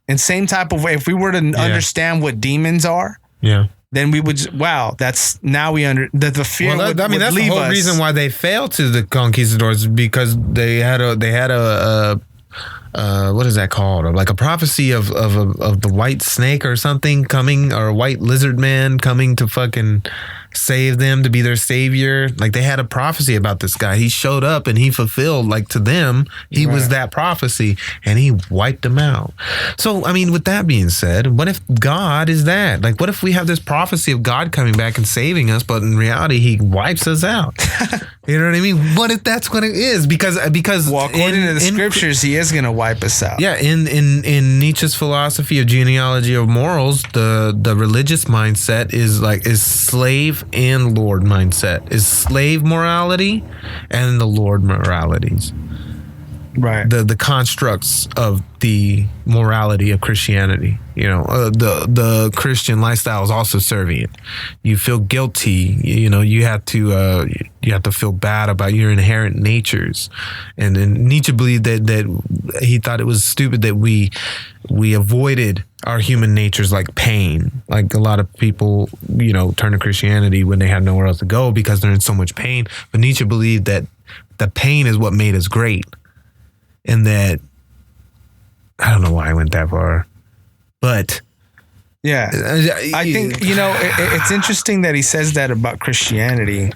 In same type of way, if we were to understand what demons are, then we would that's now we the fear. Well, that's would the leave whole us. reason why they failed to the conquistadors, because they had a what is that called? Like a prophecy of the white snake or something coming, or a white lizard man coming to fucking save them, to be their savior. Like they had a prophecy about this guy. He showed up and he fulfilled, like to them, he was that prophecy, and he wiped them out. So, I mean, with that being said, what if God is that? Like, what if we have this prophecy of God coming back and saving us, but in reality, he wipes us out? You know what I mean? What if that's what it is? Because well, according to the scriptures, he is going to wipe us out. Yeah, in Nietzsche's philosophy of genealogy of morals, the religious mindset is slave and Lord mindset. Is slave morality and the Lord moralities. Right. The constructs of the morality of Christianity. You know, the Christian lifestyle is also servient. You feel guilty. You know, you have to feel bad about your inherent natures. And then Nietzsche believed that he thought it was stupid that we avoided our human natures, like pain. Like a lot of people, you know, turn to Christianity when they have nowhere else to go because they're in so much pain. But Nietzsche believed that the pain is what made us great. And that, I don't know why I went that far, but yeah, I think, you know, it's interesting that he says that about Christianity.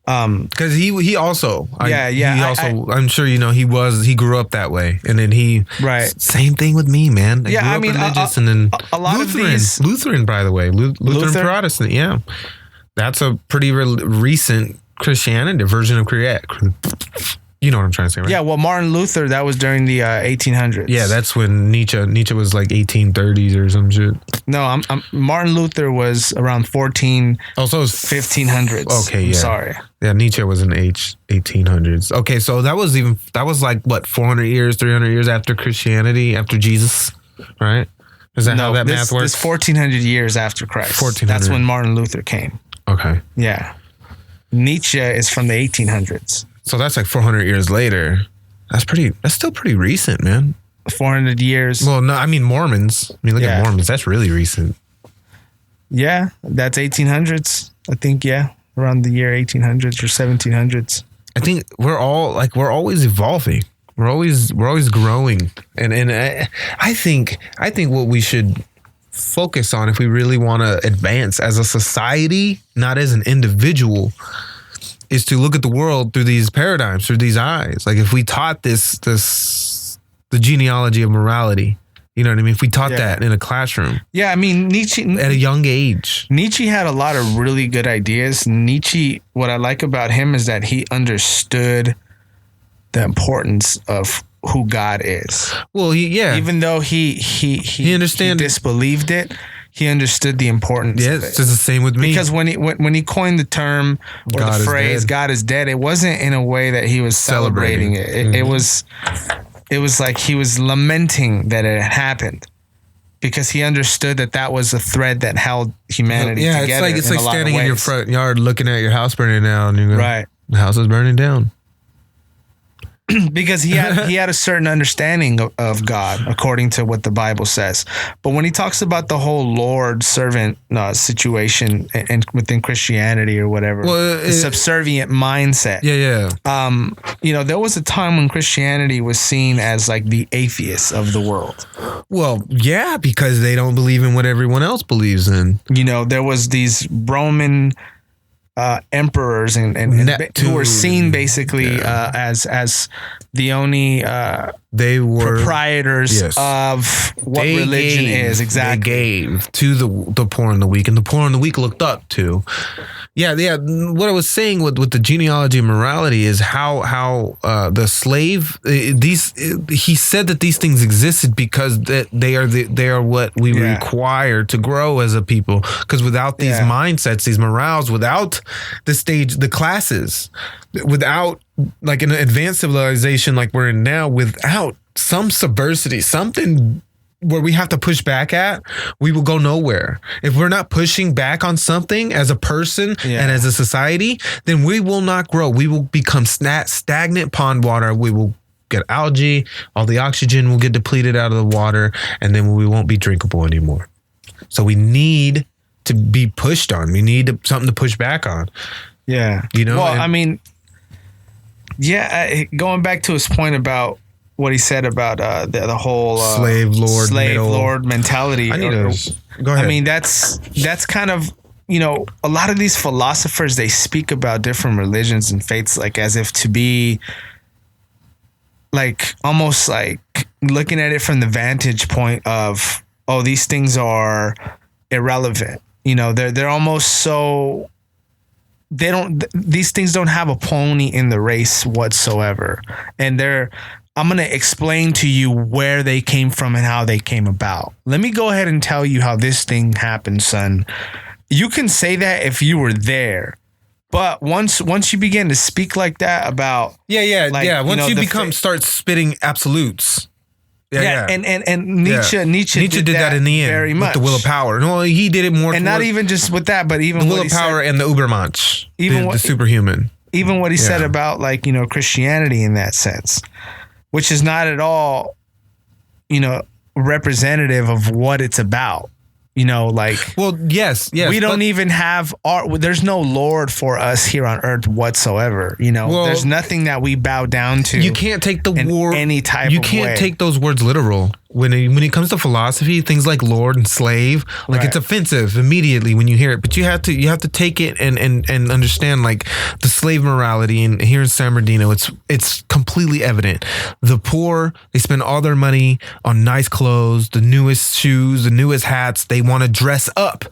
Because he also, I'm sure, you know, he grew up that way, and then same thing with me, man. Grew up religious, and then a lot Lutheran, by the way, Lutheran Protestant, yeah, that's a pretty recent Christianity version of You know what I'm trying to say, right? Yeah, well, Martin Luther, that was during the 1800s. Yeah, that's when Nietzsche was like 1830s or some shit. No, Martin Luther was around 1500s. Okay, yeah. I'm sorry. Yeah, Nietzsche was in the 1800s. Okay, so that was like what, 400 years, 300 years after Christianity, after Jesus, right? Is that how that math works? This 1400 years after Christ. 1400. That's when Martin Luther came. Okay. Yeah. Nietzsche is from the 1800s. So that's like 400 years later. That's still pretty recent, man. 400 years. Well, no, I mean Mormons. I mean, look at Mormons. That's really recent. Yeah, that's 1800s. I think, around the year 1800s or 1700s. I think we're always evolving. We're always growing, and I think what we should focus on, if we really want to advance as a society, not as an individual, is to look at the world through these paradigms, through these eyes. Like if we taught the genealogy of morality, you know what I mean? If we taught that in a classroom. Yeah, I mean, Nietzsche... At a young age. Nietzsche had a lot of really good ideas. Nietzsche, what I like about him is that he understood the importance of who God is. Well, even though he disbelieved it, he understood the importance of it. It's just the same with me. Because when he coined the term or the phrase "God is dead," it wasn't in a way that he was celebrating it. It was like he was lamenting that it had happened, because he understood that was a thread that held humanity together. It's like standing in your front yard looking at your house burning down, and you go, right, the house is burning down. Because he had a certain understanding of God, according to what the Bible says. But when he talks about the whole Lord servant situation and within Christianity or whatever, the subservient mindset. You know, there was a time when Christianity was seen as like the atheists of the world. Well, yeah, because they don't believe in what everyone else believes in. You know, there was these Roman emperors and who were seen basically as the only they were proprietors of what religion is. Exactly. They gave to the poor and the weak, and the poor and the weak looked up to. Yeah. What I was saying with the genealogy of morality is how the slave, he said that these things existed because that they are what we require to grow as a people. Because without these mindsets, these morals, without the classes, without like an advanced civilization like we're in now, without some subversity, something where we have to push back at, we will go nowhere. If we're not pushing back on something as a person and as a society, then we will not grow. We will become stagnant pond water. We will get algae. All the oxygen will get depleted out of the water, and then we won't be drinkable anymore. So we need to be pushed on. We need something to push back on. Yeah. You know? Well, I mean, going back to his point about what he said about the whole slave lord mentality. I need to go ahead. I mean, that's kind of, you know, a lot of these philosophers, they speak about different religions and faiths like as if to be like almost like looking at it from the vantage point of, oh, these things are irrelevant. You know, they're almost so these things don't have a pony in the race whatsoever. And I'm going to explain to you where they came from and how they came about. Let me go ahead and tell you how this thing happened, son. You can say that if you were there. But once you begin to speak like that about Once you start spitting absolutes. And Nietzsche did that in the end very much. With the will of power. No, he did it more. And not even just with that, but even the will of power and the Ubermensch, the superhuman. Even what he said about, like, you know, Christianity in that sense, which is not at all, you know, representative of what it's about. You know, like, well, yes, we don't even have there's no Lord for us here on earth whatsoever. You know, there's nothing that we bow down to. You can't take the word any type. You of can't way. take those words literal. When it comes to philosophy, things like Lord and slave, like it's offensive immediately when you hear it. But you have to take it and understand, like, the slave morality. And here in San Bernardino, it's completely evident. The poor, they spend all their money on nice clothes, the newest shoes, the newest hats. They want to dress up.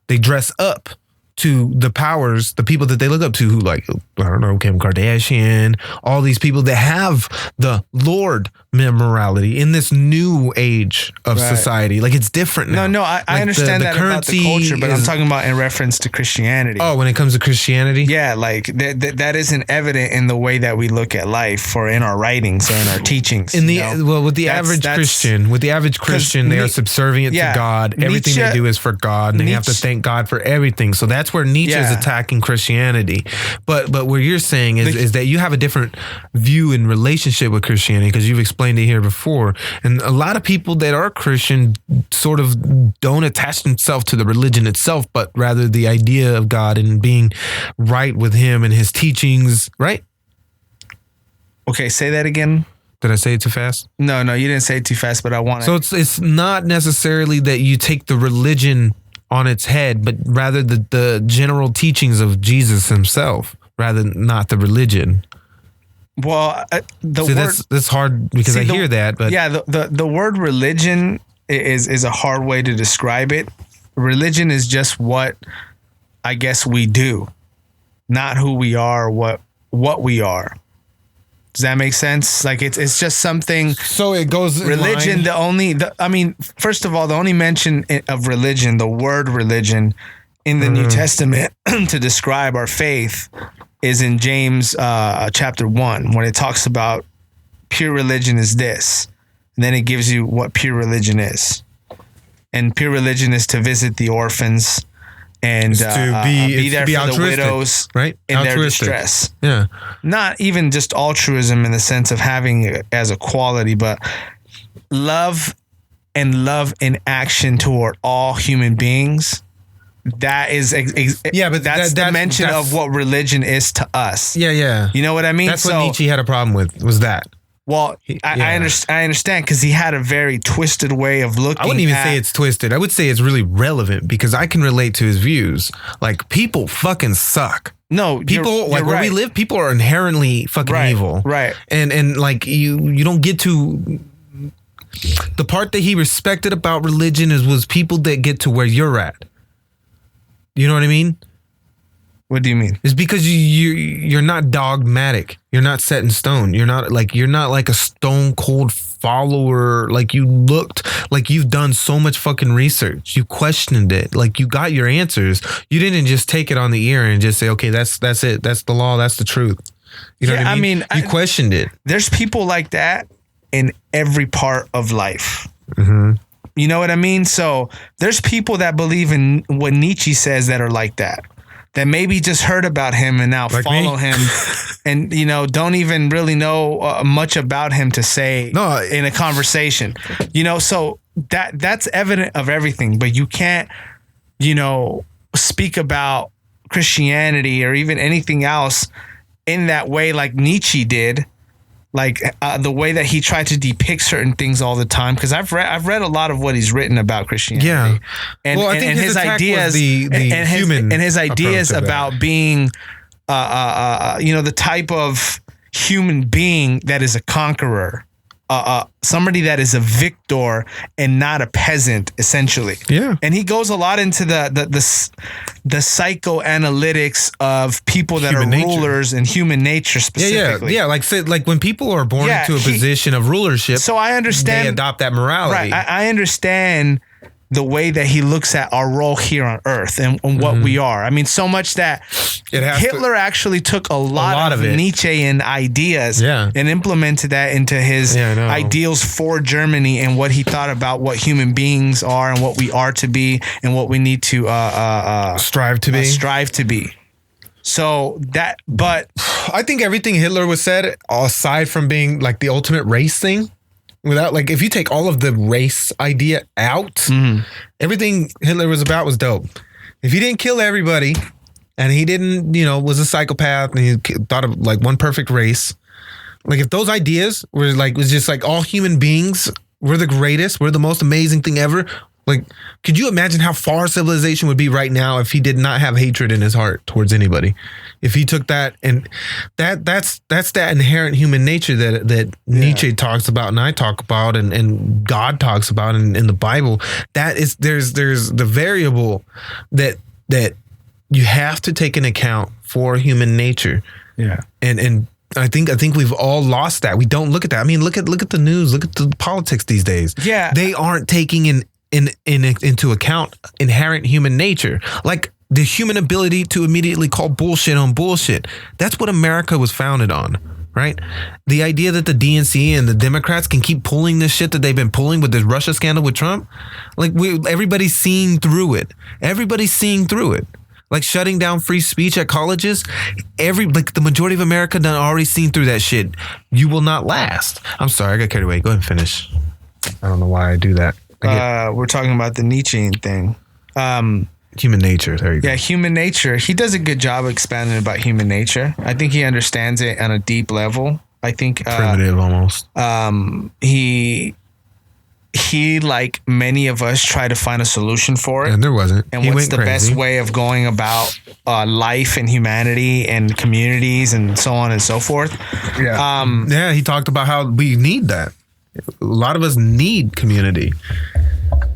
They dress up to the powers, the people that they look up to, who, like, I don't know, Kim Kardashian, all these people that have the Lord morality in this new age of society. Like, it's different now. No, I understand that about the culture, but I'm talking about in reference to Christianity. Oh, when it comes to Christianity? Yeah, like that isn't evident in the way that we look at life or in our writings or in our teachings. With the average Christian, they are subservient to God. Everything they do is for God, and they have to thank God for everything. So that's where Nietzsche is attacking Christianity. But what you're saying is that you have a different view in relationship with Christianity, because you've explained it here before. And a lot of people that are Christian sort of don't attach themselves to the religion itself, but rather the idea of God and being right with him and his teachings, right? Okay, say that again. Did I say it too fast? No, you didn't say it too fast, but I want to. So it's not necessarily that you take the religion on its head, but rather the general teachings of Jesus himself, rather not the religion. Well, that's hard because I hear that, but the word religion is a hard way to describe it. Religion is just what I guess we do, not who we are, what we are. Does that make sense? Like, it's just something. So it goes religion. First of all, the only mention of religion, the word religion, in the New Testament to describe our faith is in James chapter 1, when it talks about pure religion is this. And then it gives you what pure religion is. And pure religion is to visit the orphans and be there for the widows, right? In their distress. Yeah. Not even just altruism in the sense of having it as a quality, but love in action toward all human beings. That is, but that's the mention of what religion is to us. Yeah. You know what I mean? That's what Nietzsche had a problem with, was that. Well, I understand because he had a very twisted way of looking. I wouldn't even say it's twisted. I would say it's really relevant because I can relate to his views. Like, people fucking suck. No, people where we live, people are inherently fucking evil. Right. And like you don't get to. The part that he respected about religion was people that get to where you're at. You know what I mean? What do you mean? It's because you're not dogmatic. You're not set in stone. You're not like a stone cold follower. Like, you looked like you've done so much fucking research. You questioned it. Like, you got your answers. You didn't just take it on the ear and just say, okay, that's it. That's the law. That's the truth. You know what I mean? You questioned it. There's people like that in every part of life. Mm-hmm. You know what I mean? So there's people that believe in what Nietzsche says that are like that maybe just heard about him and now like follow him and, you know, don't even really know much about him to say in a conversation, you know, so that's evident of everything, but you can't, you know, speak about Christianity or even anything else in that way like Nietzsche did like the way that he tried to depict certain things all the time. Because I've read a lot of what he's written about Christianity. Yeah. And, Well, I think his attack was the human his ideas approach of about that. being, the type of human being that is a conqueror, somebody that is a victor and not a peasant, essentially. Yeah. And he goes a lot into the psychoanalytics of people that Human are nature. rulers and human nature specifically. Yeah. Like say, like when people are born Yeah, into a he- position of rulership, So I understand. they adopt that morality. Right. I understand the way that he looks at our role here on Earth and what we are. I mean, so much that It has to- Hitler actually took a lot of it. Nietzschean ideas Yeah. and implemented that into his Yeah, I know. ideals for Germany and what he thought about what human beings are and what we are to be and what we need to strive to be. strive to be. So that, but I think everything Hitler was said, aside from being like the ultimate race thing, without like if you take all of the race idea out, everything Hitler was about was dope. If he didn't kill everybody, and he didn't, was a psychopath, and he thought of like one perfect race, like if those ideas were like was just like all human beings, we're the greatest, we're the most amazing thing ever. Like, could you imagine how far civilization would be right now if he did not have hatred in his heart towards anybody? If he took that, and that's that inherent human nature that Nietzsche talks about and I talk about and God talks about in the Bible. That is there's the variable that you have to take into account for human nature. yeah. And I think we've all lost that. We don't look at that. I mean, look at the news, look at the politics these days. Yeah. They aren't taking into account inherent human nature, like the human ability to immediately call bullshit on bullshit. That's what America was founded on, right? The idea that the DNC and the Democrats can keep pulling this shit that they've been pulling with this Russia scandal with Trump, like everybody's seeing through it. Everybody's seeing through it. Like shutting down free speech at colleges, the majority of America done already seen through that shit. You will not last. I'm sorry, I got carried away. Go ahead and finish. I don't know why I do that. We're talking about the Nietzschean thing. Human nature. There you go. Yeah, human nature. He does a good job expounding about human nature. I think he understands it on a deep level. I think Primitive almost. he like many of us try to find a solution for it. And there wasn't. And He what's went the crazy. best way of going about life and humanity and communities and so on and so forth. Yeah. Yeah, he talked about how we need that. A lot of us need community.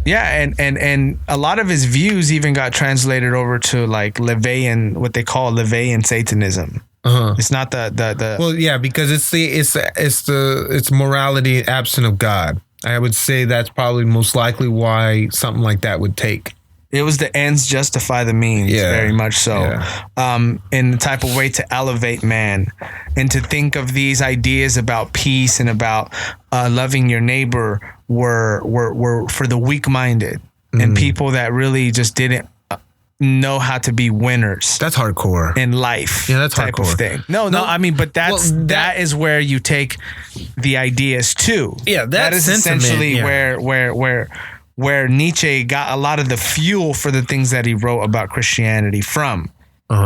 Yeah, and a lot of his views even got translated over to like Levian, what they call Levian Satanism. Uh-huh. It's not the Well, yeah, because it's morality absent of God. I would say that's probably most likely why something like that would take. it was the ends justify the means, Yeah. very much so. Yeah. In the type of way to elevate man and to think of these ideas about peace and about loving your neighbor were for the weak-minded and people that really just didn't know how to be winners. That's hardcore. In life. Yeah, that's type hardcore. of thing. No, I mean, but that's Well, that is where you take the ideas to. Yeah, that is sentiment, essentially yeah. where Nietzsche got a lot of the fuel for the things that he wrote about Christianity from.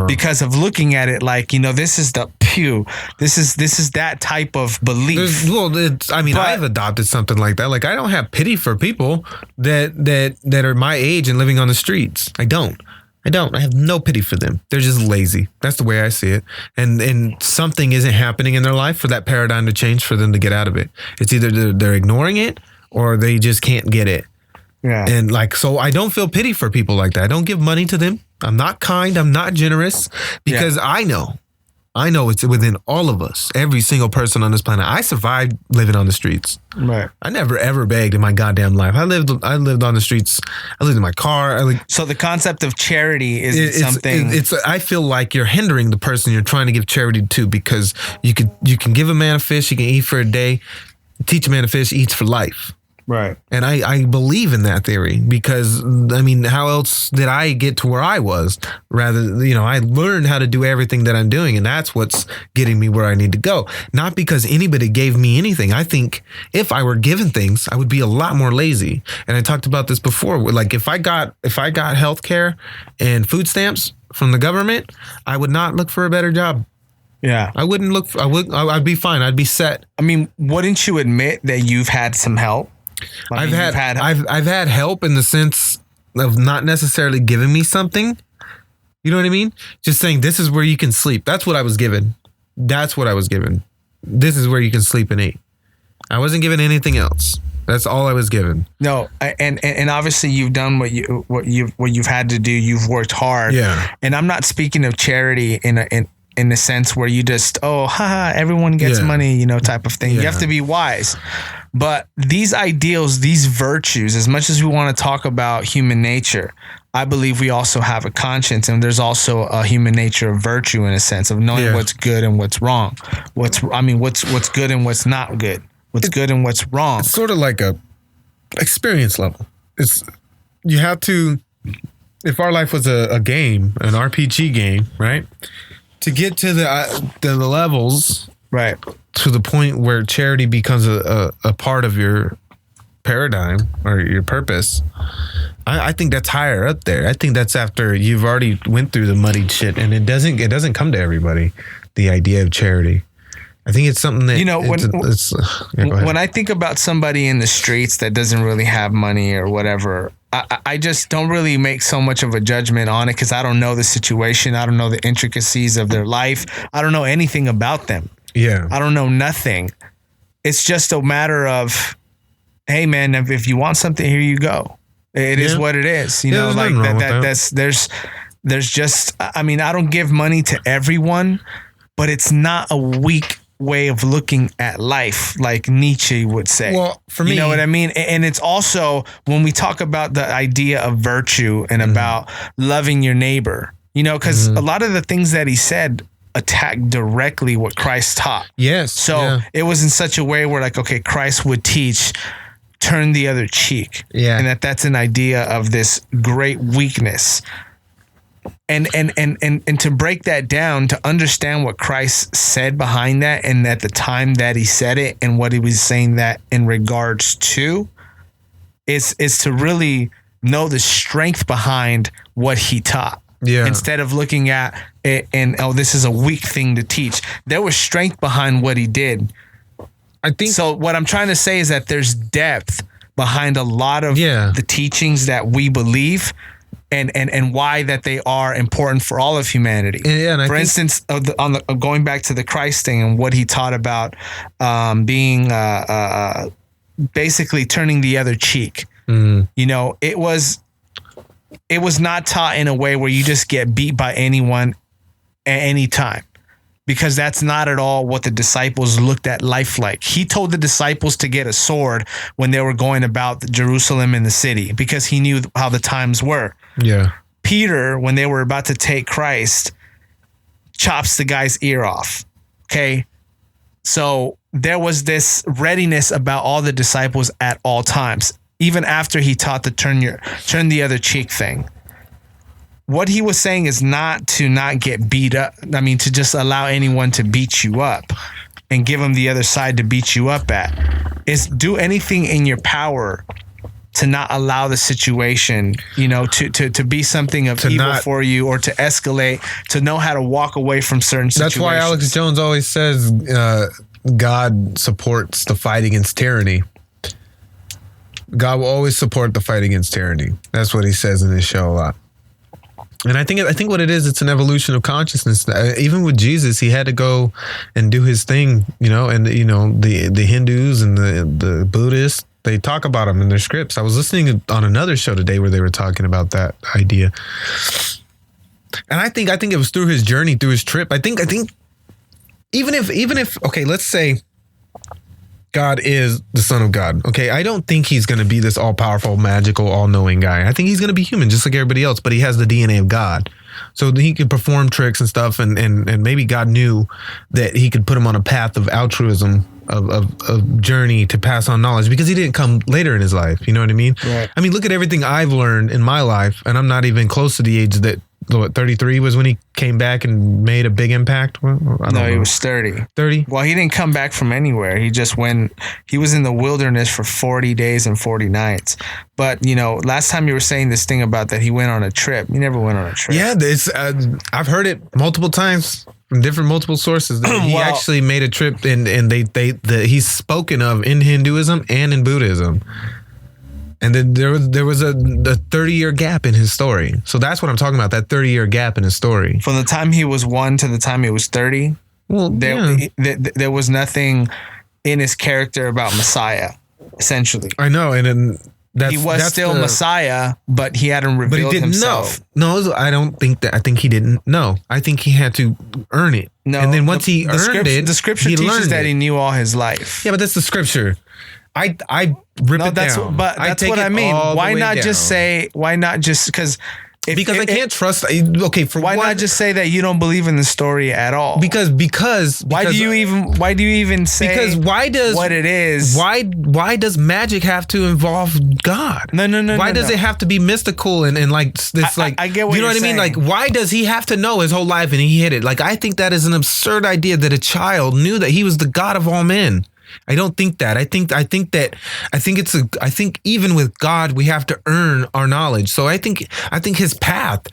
Because of looking at it like, this is the pew. This is that type of belief. I've adopted something like that. Like, I don't have pity for people that are my age and living on the streets. I don't. I have no pity for them. They're just lazy. That's the way I see it. And something isn't happening in their life for that paradigm to change for them to get out of it. It's either they're ignoring it or they just can't get it. Yeah. And so I don't feel pity for people like that. I don't give money to them. I'm not kind. I'm not generous because I know it's within all of us, every single person on this planet. I survived living on the streets. Right. I never ever begged in my goddamn life. I lived on the streets. I lived in my car. So the concept of charity is something. I feel like you're hindering the person you're trying to give charity to, because you can give a man a fish, he can eat for a day. Teach a man to fish, he eats for life. Right. And I believe in that theory because, how else did I get to where I was? Rather, I learned how to do everything that I'm doing, and that's what's getting me where I need to go. Not because anybody gave me anything. I think if I were given things, I would be a lot more lazy. And I talked about this before. Like, if I got health care and food stamps from the government, I would not look for a better job. Yeah. I wouldn't look. I'd be fine. I'd be set. I mean, wouldn't you admit that you've had some help? I've had help in the sense of not necessarily giving me something. You know what I mean? Just saying, this is where you can sleep. That's what I was given. That's what I was given. This is where you can sleep and eat. I wasn't given anything else. That's all I was given. No, and obviously you've done what you've had to do. You've worked hard. Yeah. And I'm not speaking of charity in the sense where you just everyone gets money, type of thing. You have to be wise. But these ideals, these virtues, as much as we want to talk about human nature, I believe we also have a conscience, and there's also a human nature of virtue in a sense of knowing what's good and what's wrong. What's good and what's not good. What's good and what's wrong. It's sort of like a experience level. You have to, if our life was a game, an RPG game, right? To get to the levels, right, to the point where charity becomes a part of your paradigm or your purpose, I think that's higher up there. I think that's after you've already went through the muddied shit, and it doesn't come to everybody. The idea of charity, I think it's something that when I think about somebody in the streets that doesn't really have money or whatever, I just don't really make so much of a judgment on it because I don't know the situation. I don't know the intricacies of their life. I don't know anything about them. Yeah. I don't know nothing. It's just a matter of, hey man, if you want something, here you go. It is what it is. Like there's just, I mean, I don't give money to everyone, but it's not a weak way of looking at life, like Nietzsche would say. Well, for me, you know what I mean? And it's also when we talk about the idea of virtue and about loving your neighbor, because a lot of the things that he said attacked directly what Christ taught. Yes. So it was in such a way where Christ would teach, turn the other cheek. Yeah. And that's an idea of this great weakness. And to break that down, to understand what Christ said behind that, and at the time that he said it, and what he was saying that in regards to, is to really know the strength behind what he taught. Yeah. Instead of looking at it and this is a weak thing to teach. There was strength behind what he did. I think so. What I'm trying to say is that there's depth behind a lot of the teachings that we believe. And why that they are important for all of humanity. Yeah, and for instance, going back to the Christ thing and what he taught about being basically turning the other cheek. It was not taught in a way where you just get beat by anyone at any time. Because that's not at all what the disciples looked at life like. He told the disciples to get a sword when they were going about Jerusalem and the city because he knew how the times were. Yeah. Peter, when they were about to take Christ, chops the guy's ear off. Okay. So there was this readiness about all the disciples at all times, even after he taught the turn the other cheek thing. What he was saying is not to not get beat up. I mean, to just allow anyone to beat you up and give them the other side to beat you up at. Is do anything in your power to not allow the situation, to be something of evil for you or to escalate, to know how to walk away from certain situations. That's why Alex Jones always says God supports the fight against tyranny. God will always support the fight against tyranny. That's what he says in his show a lot. And I think what it is, it's an evolution of consciousness. Even with Jesus, he had to go and do his thing, and the Hindus and the Buddhists, they talk about him in their scripts. I was listening on another show today where they were talking about that idea. And I think it was through his journey, through his trip. I think even if okay, let's say God is the Son of God. Okay, I don't think he's going to be this all-powerful, magical, all-knowing guy. I think he's going to be human, just like everybody else, but he has the DNA of God. So he could perform tricks and stuff, and maybe God knew that he could put him on a path of altruism, of journey to pass on knowledge, because he didn't come later in his life. You know what I mean? Right. I mean, look at everything I've learned in my life, and I'm not even close to the age that, 33 was when he came back and made a big impact? Well, no, he was 30. 30? Well, he didn't come back from anywhere. He just he was in the wilderness for 40 days and 40 nights. But, last time you were saying this thing about that he went on a trip. He never went on a trip. Yeah, I've heard it multiple times from different multiple sources that he actually made a trip, and he's spoken of in Hinduism and in Buddhism. And then there was a 30-year gap in his story. So that's what I'm talking about, that 30-year gap in his story. From the time he was 1 to the time he was 30, there was nothing in his character about Messiah, essentially. I know, and then he was still Messiah, but he hadn't revealed himself. No, I don't think that. I think he didn't know. I think he had to earn it. No, and then once he earned it, the scripture teaches that he knew all his life. Yeah, but that's the scripture. I rip it down. But that's what I mean. Why not just say? Why not just because? Because I can't trust. Okay, why not just say that you don't believe in the story at all? Because why do you even say? Because why does what it is? Why does magic have to involve God? No. Why does it have to be mystical and like this? I get what you know what I mean. Like, why does he have to know his whole life and he hit it? Like, I think that is an absurd idea that a child knew that he was the God of all men. I don't think that. I think even with God, we have to earn our knowledge. So I think his path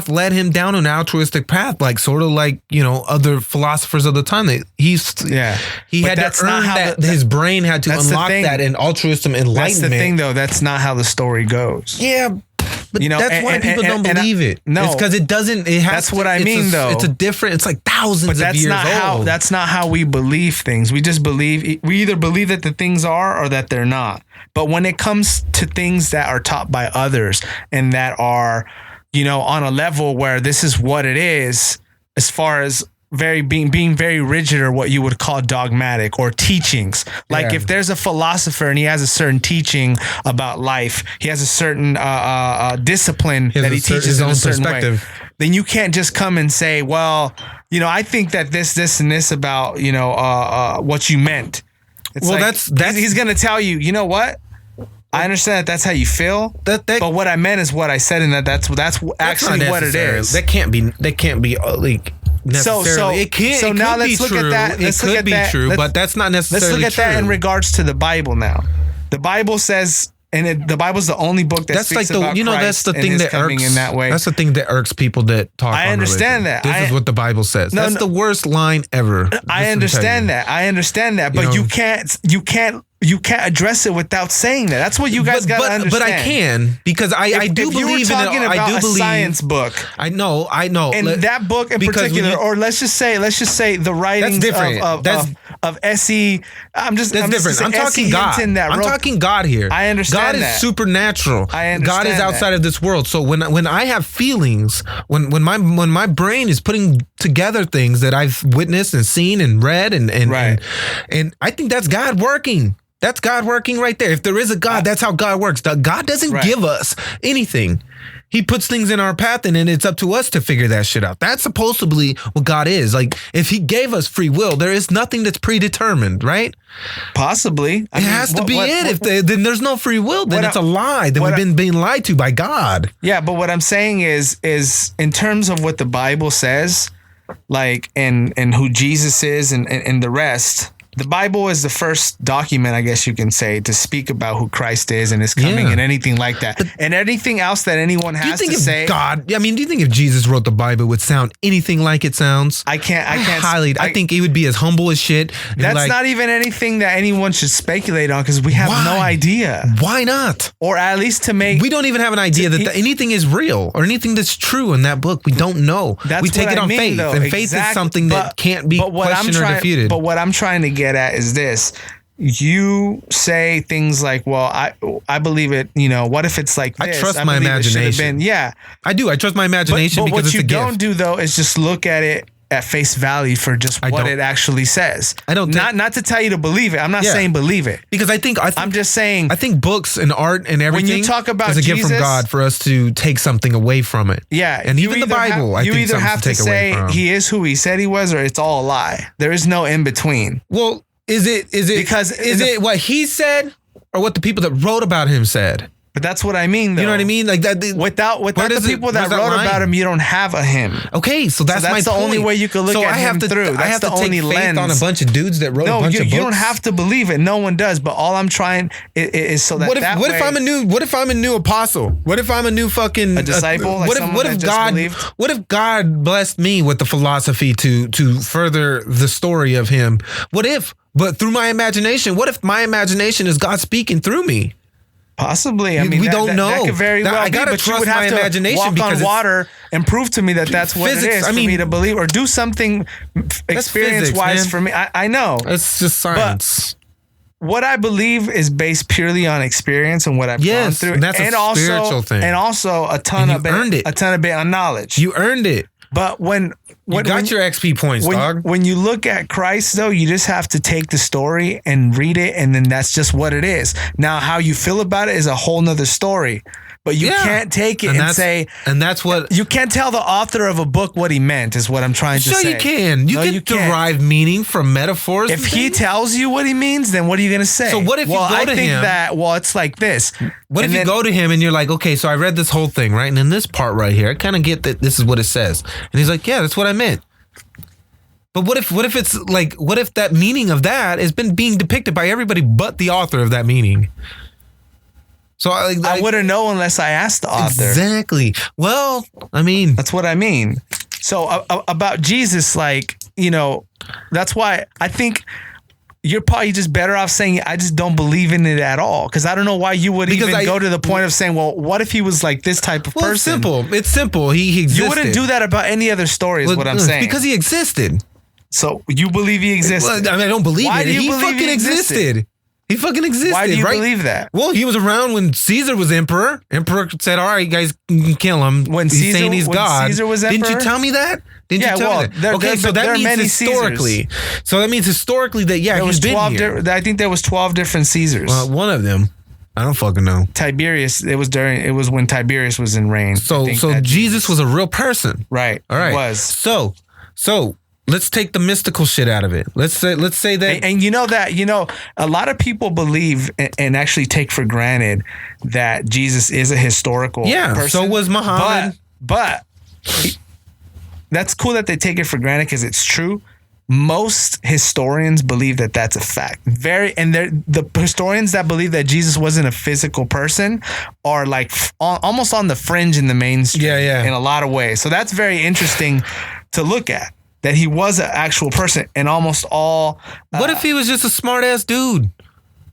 led him down an altruistic path, like sort of like, other philosophers of the time. He had to earn that. His brain had to unlock that in altruism enlightenment. That's the thing, though. That's not how the story goes. Yeah. But that's why people don't believe it. No, it's because it doesn't. It has. That's what I mean, though. It's a different. It's like thousands of years old. That's not how we believe things. We just believe. We either believe that the things are or that they're not. But when it comes to things that are taught by others and that are, on a level where this is what it is, as far as being very rigid, or what you would call dogmatic, or teachings. Like if there's a philosopher and he has a certain teaching about life, he has a certain discipline that he teaches in a certain way, then you can't just come and say, well, I think that this and this about what you meant. It's that's he's gonna tell you, you know what? I understand that's how you feel, but what I meant is what I said, and that's actually what it is. That can't be like. Necessarily. It can't. So now let's look at that. It could be true, but that's not necessarily true. Let's look at that in regards to the Bible now. The Bible says, and the Bible's the only book that speaks about Christ. That's the thing that irks. In that way. That's the thing that irks people that talk. I understand that. This is what the Bible says. That's the worst line ever. I understand that. But you can't address it without saying that. That's what you guys got to understand. But I can, because I do believe in it. I do believe science book. I know. And that book in particular, or let's just say the writings of S.E. That's different. I'm talking God. I'm talking God here. I understand God is supernatural. I understand God is outside of this world. So when I have feelings, when my brain is putting together things that I've witnessed and seen and read and I think that's God working. That's God working right there. If there is a God, that's how God works. God doesn't give us anything. He puts things in our path, and then it's up to us to figure that shit out. That's supposed to be what God is. Like, if he gave us free will, there is nothing that's predetermined, right? Possibly. It has to be it. Then there's no free will. Then it's a lie. Then we've been being lied to by God. Yeah, but what I'm saying is in terms of what the Bible says, like, and who Jesus is and the rest, the Bible is the first document, I guess you can say, to speak about who Christ is and his coming and anything like that. And anything else that anyone has to say. Do you think if Jesus wrote the Bible, it would sound anything like it sounds? I think it would be as humble as shit. That's not even anything that anyone should speculate on, because we have no idea. Why not? Or at least to make. We don't even have an idea that anything is real or anything that's true in that book. We don't know. We take it on faith. Though. And faith is something that can't be questioned or defeated. But what I'm trying to get at is this. You say things like, well, I believe it, what if it's like this? I trust my imagination. I do. I trust my imagination, because it's a gift. But what you don't do, though, is just look at it at face value for just what it actually says. I don't not to tell you to believe it. I'm not saying believe it, because I'm just saying I think books and art and everything, when you talk about is a gift from God for us to take something away from it. Yeah, and even the Bible, I think either have to say he is who he said he was, or it's all a lie. There is no in between. Well, is it what he said or what the people that wrote about him said? But that's what I mean, though. You know what I mean? Like that. Without the people that where's wrote line? about him, you don't have a him. Okay, so that's my the point. only way you can look at him through. That's I have the to only take faith lens. on a bunch of dudes that wrote a bunch of books. You don't have to believe it. No one does. But all I'm trying is so that what if I'm a new apostle? What if I'm a new fucking a disciple? what if God blessed me with the philosophy to further the story of him? But through my imagination, what if my imagination is God speaking through me? Possibly. I mean, we don't know. That could very well I gotta be, but trust you would have my to imagination walk because on water and prove to me that that's what physics, it is for me to believe, or do something experience-wise for me. I know. It's just science. But what I believe is based purely on experience and what I've gone through, that's a spiritual thing, and also a ton of bit on knowledge. You earned it. But when you got your XP points, dog. When you look at Christ, though, you just have to take the story and read it, and then that's just what it is. Now, how you feel about it is a whole nother story. But you can't take it and say, and that's what you can't tell the author of a book what he meant, is what I'm trying to say. Sure, you can. You can derive meaning from metaphors. If he tells you what he means, then what are you going to say? So what if you go to him? It's like this. What if you go to him and you're like, okay, so I read this whole thing, right? And in this part right here, I kind of get that this is what it says. And he's like, yeah, that's what I meant. But what if it's like, what if that meaning of that has been being depicted by everybody but the author of that meaning? So I wouldn't know unless I asked the author. Exactly. Well, I mean, that's what I mean. So about Jesus, like, you know, that's why I think you're probably just better off saying, I just don't believe in it at all. Because I don't know why you would go to the point of saying, well, what if he was like this type of person? It's simple. He existed. You wouldn't do that about any other story, is what I'm saying. Because he existed. So you believe he existed? Well, I mean, I don't believe it. He fucking existed. He fucking existed. Why do you believe that? Well, he was around when Caesar was emperor. Emperor said, all right, you guys can kill him. When he's saying he's God. Caesar was emperor? Didn't you tell me that? Didn't you tell me that? Okay, so that means historically. Caesars. So that means historically that, yeah, he's been here. I think there was 12 different Caesars. One of them. I don't fucking know. Tiberius, it was when Tiberius was in reign. So Jesus was a real person. Right. All right. He was. So let's take the mystical shit out of it. Let's say that, and you know a lot of people believe and actually take for granted that Jesus is a historical person. So was Muhammad. But that's cool that they take it for granted because it's true. Most historians believe that that's a fact. The historians that believe that Jesus wasn't a physical person are like almost on the fringe in the mainstream. In a lot of ways. So that's very interesting to look at. That he was an actual person, and almost all. What if he was just a smart ass dude?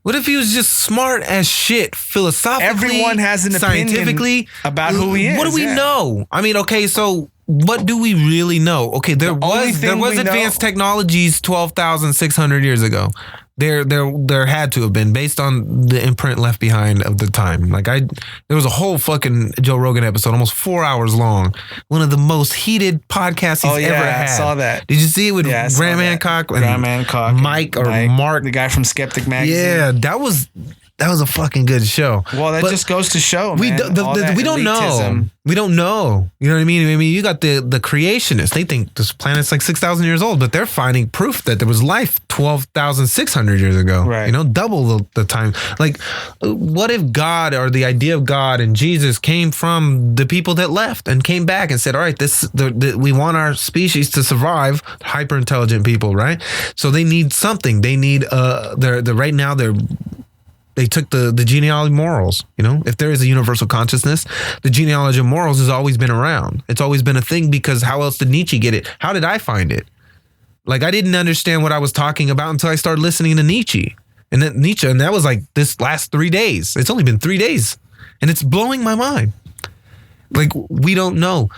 What if he was just smart as shit, philosophically? Everyone has an opinion about who he is. What do we know? I mean, okay, so what do we really know? Okay, there was advanced technologies 12,600 years ago. There had to have been, based on the imprint left behind of the time. There was a whole fucking Joe Rogan episode, almost 4 hours long. One of the most heated podcasts he's ever had. I saw that. Did you see it with Graham Hancock? Graham Hancock. Mike, Mark. The guy from Skeptic Magazine. Yeah, that was a fucking good show. Well, that just goes to show, man. We don't know. We don't know. You know what I mean? I mean, you got the creationists. They think this planet's like 6,000 years old, but they're finding proof that there was life 12,600 years ago. Right. You know, double the time. Like, what if God, or the idea of God and Jesus, came from the people that left and came back and said, all right, we want our species to survive, hyper intelligent people, right? So they need something. They need right now they took the genealogy of morals. You know, if there is a universal consciousness, the genealogy of morals has always been around. It's always been a thing, because how else did Nietzsche get it? How did I find it? Like, I didn't understand what I was talking about until I started listening to Nietzsche. And that was like this last 3 days. It's only been 3 days, and it's blowing my mind. Like, we don't know.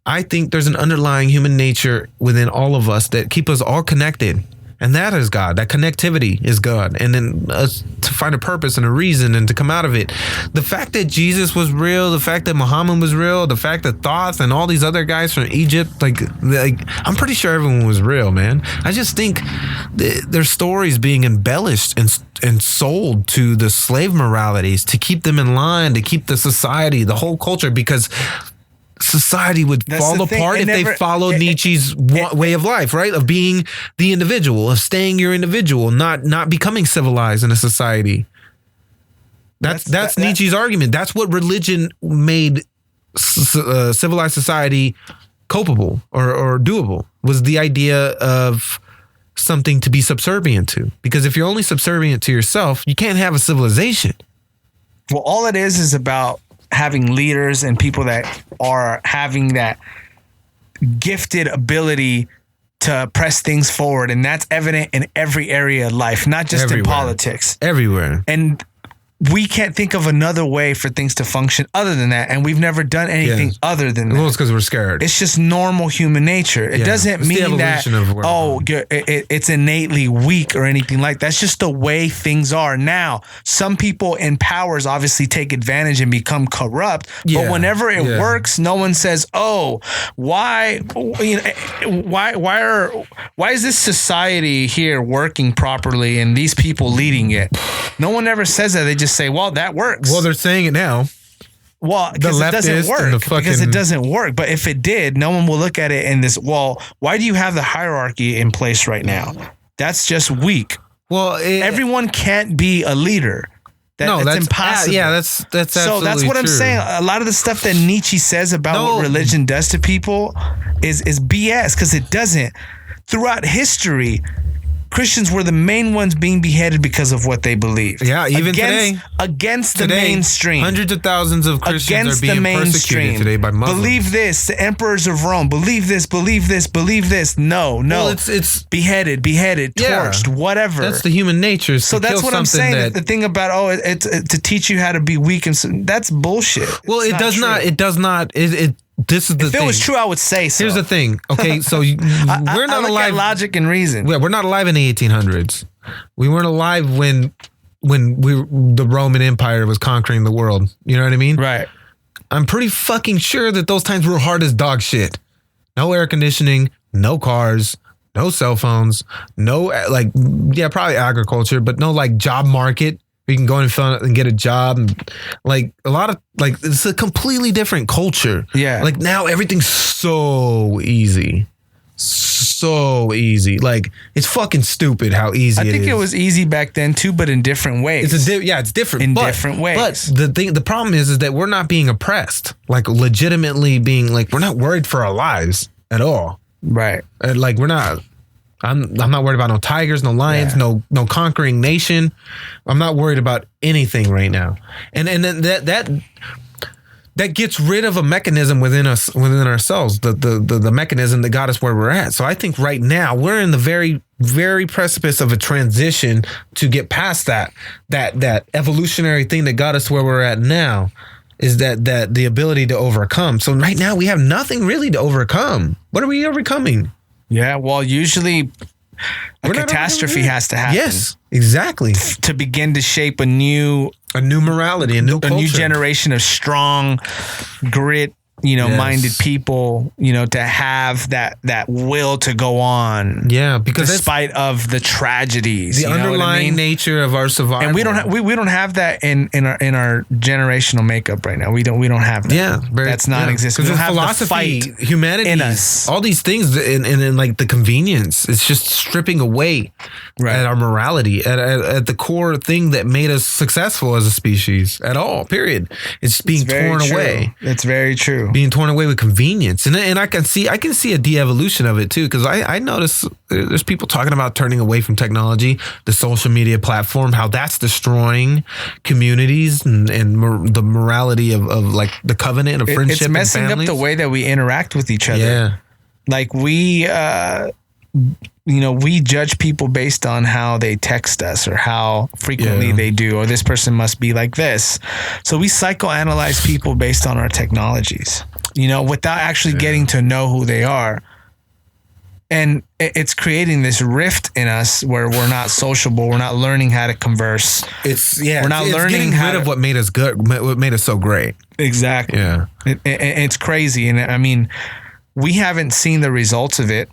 I think there's an underlying human nature within all of us that keep us all connected. And that is God. That connectivity is God. And then to find a purpose and a reason and to come out of it. The fact that Jesus was real, the fact that Muhammad was real, the fact that Thoth and all these other guys from Egypt, like I'm pretty sure everyone was real, man. I just think their stories being embellished and sold to the slave moralities to keep them in line, to keep the society, the whole culture, because society would fall apart if they followed Nietzsche's way of life, right? Of being the individual, of staying your individual, not becoming civilized in a society. That's Nietzsche's argument. That's what religion made civilized society culpable or doable, was the idea of something to be subservient to. Because if you're only subservient to yourself, you can't have a civilization. Well, all it is about having leaders and people that are having that gifted ability to press things forward. And that's evident in every area of life, not just in politics. Everywhere. And we can't think of another way for things to function other than that. And we've never done anything other than that. Well, it's because we're scared. It's just normal human nature. It doesn't mean that, it's innately weak or anything like that. That's just the way things are. Now, some people in powers obviously take advantage and become corrupt. Yeah. But whenever it works, no one says, why is this society here working properly and these people leading it? No one ever says that. They just say, well, that works. Well, they're saying it now. Well, because it doesn't work. Because it doesn't work. But if it did, no one will look at it in this, well, why do you have the hierarchy in place right now? That's just weak. Well, everyone can't be a leader. That's impossible. That's absolutely so that's what I'm saying. A lot of the stuff that Nietzsche says about what religion does to people is BS, because it doesn't. Throughout history, Christians were the main ones being beheaded because of what they believed. Yeah, even today. Against the mainstream. Hundreds of thousands of Christians are being persecuted today by Muslims. Believe this. The emperors of Rome. Believe this, believe this, believe this. No. Well, it's beheaded, torched, whatever. That's the human nature. So that's what I'm saying. The thing about, it's to teach you how to be weak, and that's bullshit. Well, it does not. This is the thing. If it was true, I would say so. Here's the thing. Okay, so we're not alive. At logic and reason. Yeah, we're not alive in the 1800s. We weren't alive when the Roman Empire was conquering the world. You know what I mean? Right. I'm pretty fucking sure that those times were hard as dog shit. No air conditioning, no cars, no cell phones, no probably agriculture, but no job market. We can go and get a job, and a lot of it's a completely different culture. Yeah. Now everything's so easy. It's fucking stupid how easy it is. I think it was easy back then too, but in different ways. It's different in different ways. But the problem is that we're not being oppressed. Legitimately being we're not worried for our lives at all. Right. We're not. I'm not worried about no tigers, no lions, no conquering nation. I'm not worried about anything right now. And then that gets rid of a mechanism within ourselves, the mechanism that got us where we're at. So I think right now we're in the very, very precipice of a transition to get past that evolutionary thing that got us where we're at now, is that the ability to overcome. So right now we have nothing really to overcome. What are we overcoming? Yeah, well, usually a catastrophe has to happen. Yes, exactly. To begin to shape a new morality, a new generation of strong, grit, minded people, to have that will to go on. Yeah, because despite of the tragedies, the underlying nature of our survival, and we don't have that in our generational makeup right now. We don't have that. Yeah, that's non-existent. Because philosophy, humanity, in us, all these things, and the convenience, it's just stripping away at our morality, at the core thing that made us successful as a species at all. Period. It's being torn away. It's very true. Being torn away with convenience, and I can see a de-evolution of it too, because I notice there's people talking about turning away from technology, the social media platform, how that's destroying communities and the morality of the covenant of friendship. It's messing up the way that we interact with each other. Yeah, we judge people based on how they text us or how frequently they do, or this person must be like this. So we psychoanalyze people based on our technologies, without actually getting to know who they are. And it's creating this rift in us where we're not sociable. We're not learning how to converse. We're not learning getting rid of what made us good, what made us so great. Exactly. Yeah. It's crazy. And I mean, we haven't seen the results of it,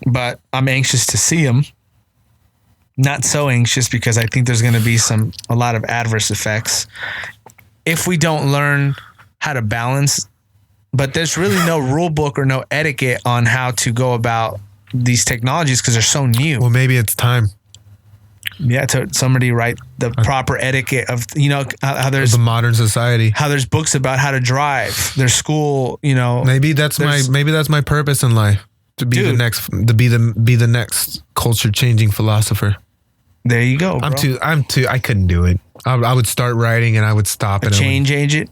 but I'm anxious to see them. Not so anxious, because I think there's going to be a lot of adverse effects if we don't learn how to balance. But there's really no rule book or no etiquette on how to go about these technologies because they're so new. Well, maybe it's time. Yeah, to somebody write the proper etiquette of, you know, how there's the modern society. how there's books about how to drive. There's school, you know. Maybe that's my purpose in life, to be Dude. the next culture changing philosopher. There you go, bro. I couldn't do it. I would start writing and I would stop. A change agent.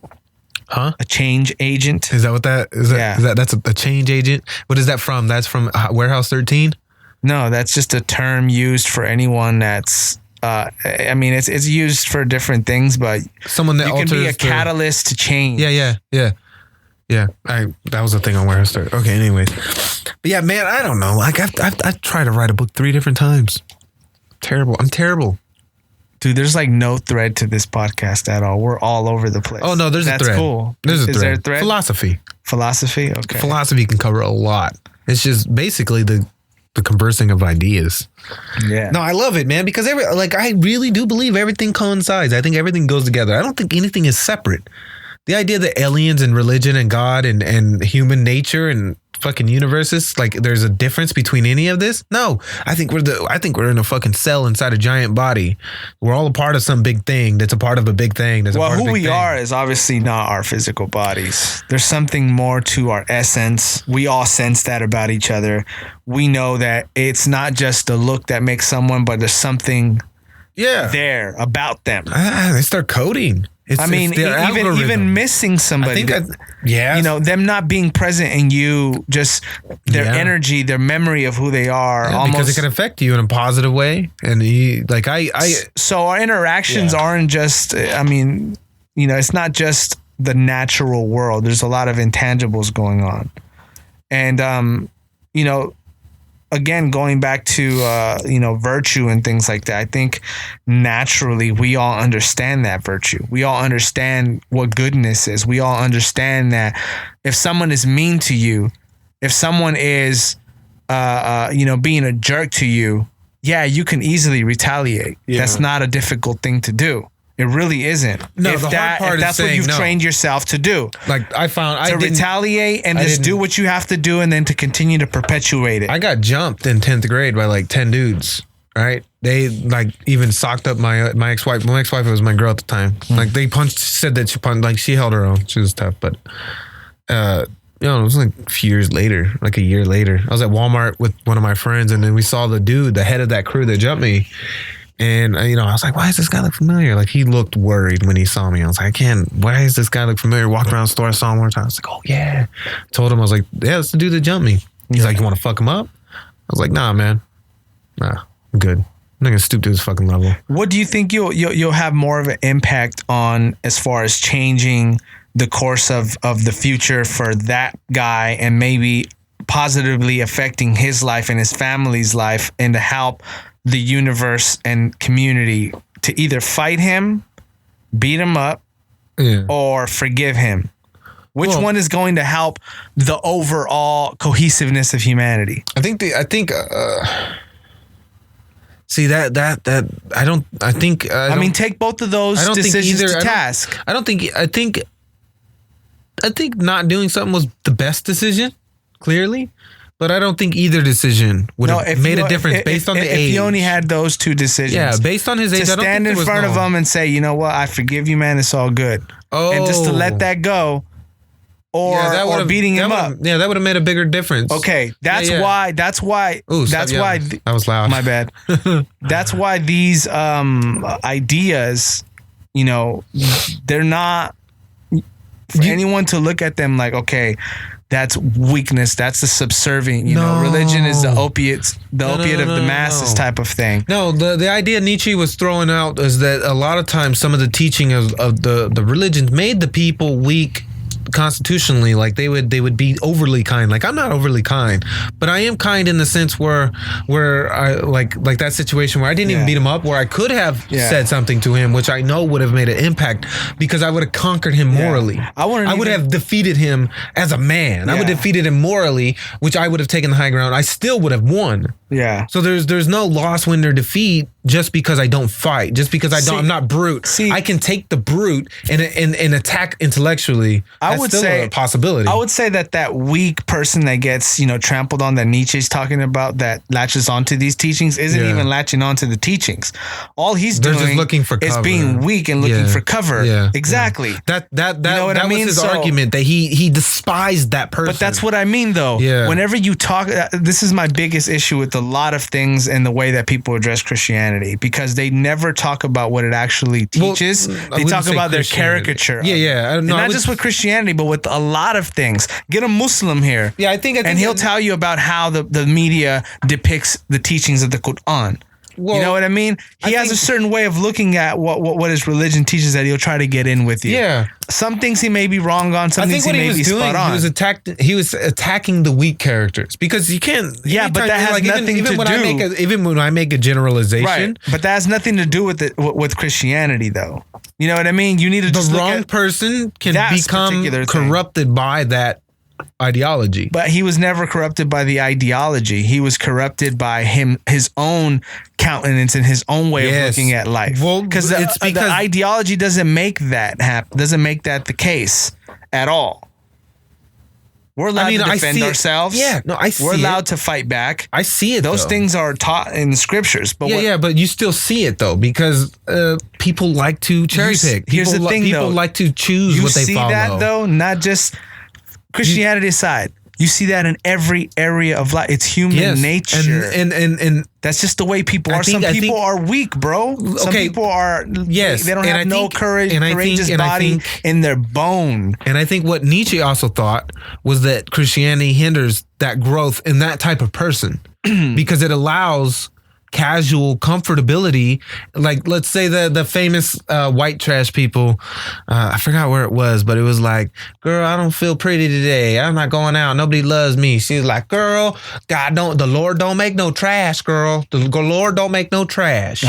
Huh? A change agent. Is that what that is? Yeah. That's a change agent. What is that from? That's from Warehouse 13. No, that's just a term used for anyone that's. I mean, it's used for different things, but Someone that you can be a alters catalyst to change. Yeah. That was the thing on Warehouse 13. Okay. Anyways, but yeah, man, I don't know. Like I've tried to write a book 3 different times. Terrible. I'm terrible. Dude, there's like no thread to this podcast at all. We're all over the place. Oh no, there's a thread. That's cool. There's a thread. Is there a thread? Philosophy. Philosophy. Okay. Philosophy can cover a lot. It's just basically the conversing of ideas. Yeah. No, I love it, man, because I really do believe everything coincides. I think everything goes together. I don't think anything is separate. The idea that aliens and religion and God and human nature and fucking universes, like there's a difference between any of this. No, I think we're in a fucking cell inside a giant body. We're all a part of some big thing that's a part of a big thing. That's Well, a part who of a big we thing. are is obviously not our physical bodies. There's something more to our essence. We all sense that about each other. We know that it's not just the look that makes someone, but there's something there about them. They start coding. I mean, even missing somebody. You know, them not being present in you, just their energy, their memory of who they are, almost because it can affect you in a positive way. And so our interactions aren't just. I mean, you know, it's not just the natural world. There's a lot of intangibles going on, and you know. Again, going back to, you know, virtue and things like that, I think naturally we all understand that virtue. We all understand what goodness is. We all understand that if someone is mean to you, if someone is, you know, being a jerk to you, yeah, you can easily retaliate. Yeah. That's not a difficult thing to do. It really isn't. No, if the hard part is that's what you've trained yourself to do. Like I found, to retaliate and just do what you have to do, and then to continue to perpetuate it. I got jumped in 10th grade by like 10 dudes. Right? They like even socked up my ex-wife. My ex-wife was my girl at the time. Like they said that she punched. Like she held her own. She was tough, but you know, it was like a few years later, like a year later. I was at Walmart with one of my friends, and then we saw the dude, the head of that crew that jumped me. And, you know, I was like, why does this guy look familiar? Like, he looked worried when he saw me. I was like, why does this guy look familiar? Walked around the store, I saw him one time. I was like, oh, yeah. Told him, I was like, yeah, that's the dude that jumped me. He's like, you want to fuck him up? I was like, nah, man. Nah, I'm good. I'm not going to stoop to his fucking level. What do you think you'll have more of an impact on as far as changing the course of the future for that guy and maybe positively affecting his life and his family's life, and to help the universe and community to either fight him, beat him up, or forgive him? Which one is going to help the overall cohesiveness of humanity? I think see that I don't. I think. I mean, take both of those decisions to task. I think not doing something was the best decision, clearly. But I don't think either decision would have made a difference based on the age. If you only had those two decisions. Yeah, based on his age, to stand in front of him and say, you know what, I forgive you, man, it's all good. Oh. And just to let that go, or beating him up. Yeah, that would have made a bigger difference. Okay, that's why. Ooh, that was loud. My bad. That's why these ideas, you know, they're not for anyone to look at them like, okay, that's weakness. That's the subservient. You know, religion is the opiate of the masses type of thing. No, the idea Nietzsche was throwing out is that a lot of times some of the teaching of the religions made the people weak constitutionally. Like they would be overly kind. Like I'm not overly kind, but I am kind in the sense where I like that situation where I didn't even beat him up, where I could have said something to him, which I know would have made an impact because I would have conquered him morally. I would have defeated him as a man. I would have defeated him morally, which I would have taken the high ground. I still would have won. Yeah. So there's no loss, win, or defeat just because I don't fight, just because I'm not brute. I can take the brute and attack intellectually. That's still a possibility. I would say that weak person that gets, trampled on, that Nietzsche's talking about, that latches onto these teachings, isn't even latching onto the teachings. All he's doing just looking for is cover. being weak and looking for cover. Yeah. Exactly. That was his argument, that he despised that person. But that's what I mean, though. Yeah. Whenever you talk, this is my biggest issue with a lot of things and the way that people address Christianity, because they never talk about what it actually teaches. They talk about their caricature. Yeah. And not just with Christianity, but with a lot of things. Get a Muslim here. Yeah, I think and he'll tell you about how the media depicts the teachings of the Quran. Well, you know what I mean? He has a certain way of looking at what his religion teaches that he'll try to get in with you. Yeah. Some things he may be wrong on. Some things he may be spot on. He was attacking the weak characters, because you can't. Yeah, but that has nothing to do. Even when I make a generalization, right? But that has nothing to do with Christianity, though. You know what I mean? You need to just the wrong person can become corrupted by that ideology. But he was never corrupted by the ideology. He was corrupted by his own countenance and his own way of looking at life. Well, because the ideology doesn't make that happen. Doesn't make that the case at all. We're allowed to defend ourselves. Yeah, no, I see. We're allowed to fight back. I see it. Those things are taught in the scriptures. But but you still see it though, because people like to cherry pick. Here's the thing, people like to choose what they follow. You see that though, not just Christianity aside. You see that in every area of life. It's human nature. And that's just the way people are. Some people are weak, bro. Some people are, they don't have no courageous body in their bone. And I think what Nietzsche also thought was that Christianity hinders that growth in that type of person because it allows casual comfortability. Like, let's say the famous white trash people, I forgot where it was, but it was like, girl, I don't feel pretty today, I'm not going out, nobody loves me. She's like, girl, the Lord don't make no trash, girl. The Lord don't make no trash.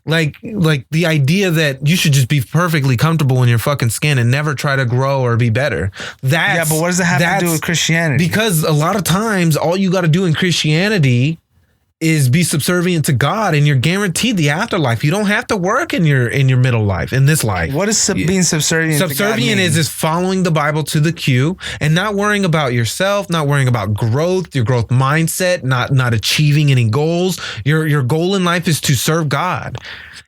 Like the idea that you should just be perfectly comfortable in your fucking skin and never try to grow or be better. But what does it have to do with Christianity? Because a lot of times all you got to do in Christianity is be subservient to God, and you're guaranteed the afterlife. You don't have to work in your middle life, in this life. What is being subservient to God Subservient is following the Bible to the Q and not worrying about yourself, not worrying about growth, your growth mindset, not achieving any goals. Your goal in life is to serve God.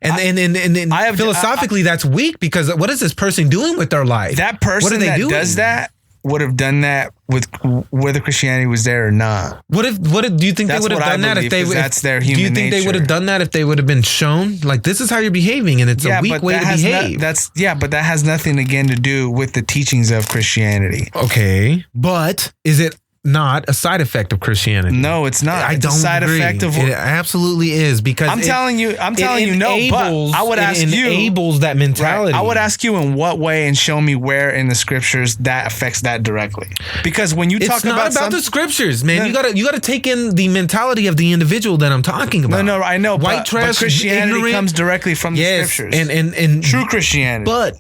And philosophically, that's weak, because what is this person doing with their life? That person that does that would have done that with whether Christianity was there or not. What if do you think they would have done that if they would? That's their human nature. Do you think they would have done that if they would have been shown, like, this is how you're behaving, and it's a weak way to behave? But that has nothing again to do with the teachings of Christianity. Okay, but is it not a side effect of Christianity? No, it's not. It's a side effect of it. Absolutely is, because I'm telling you no, but I would ask you, enables that mentality. Right, I would ask you in what way, and show me where in the scriptures that affects that directly. Because when you talk about the scriptures, man, you gotta take in the mentality of the individual that I'm talking about. No, I know. White trash, but Christianity ignorant, comes directly from the scriptures. And true Christianity. But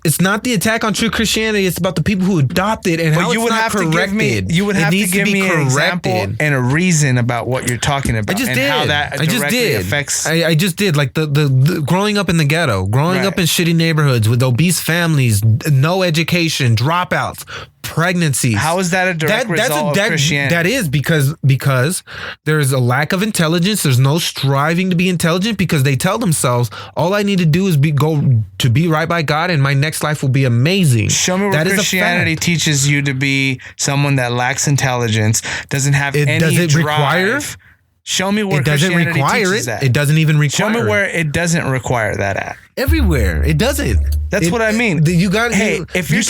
it's not the attack on true Christianity. It's about the people who adopt it and how it's not corrected. You would have to give me an example and a reason about what you're talking about. I just and did. How that directly affects. I just did. Like the growing up in the ghetto, growing up in shitty neighborhoods with obese families, no education, dropouts, pregnancies. How is that a direct result of Christianity? That is because there's a lack of intelligence. There's no striving to be intelligent, because they tell themselves, all I need to do is go to be right by God, and my next life will be amazing. Show me where Christianity teaches you to be someone that lacks intelligence, doesn't have any drive. Require? Show me where it doesn't Christianity require teaches it. that. It doesn't even require. Show me where it doesn't require that at. Everywhere it doesn't. That's what I mean. You got. Hey, if you're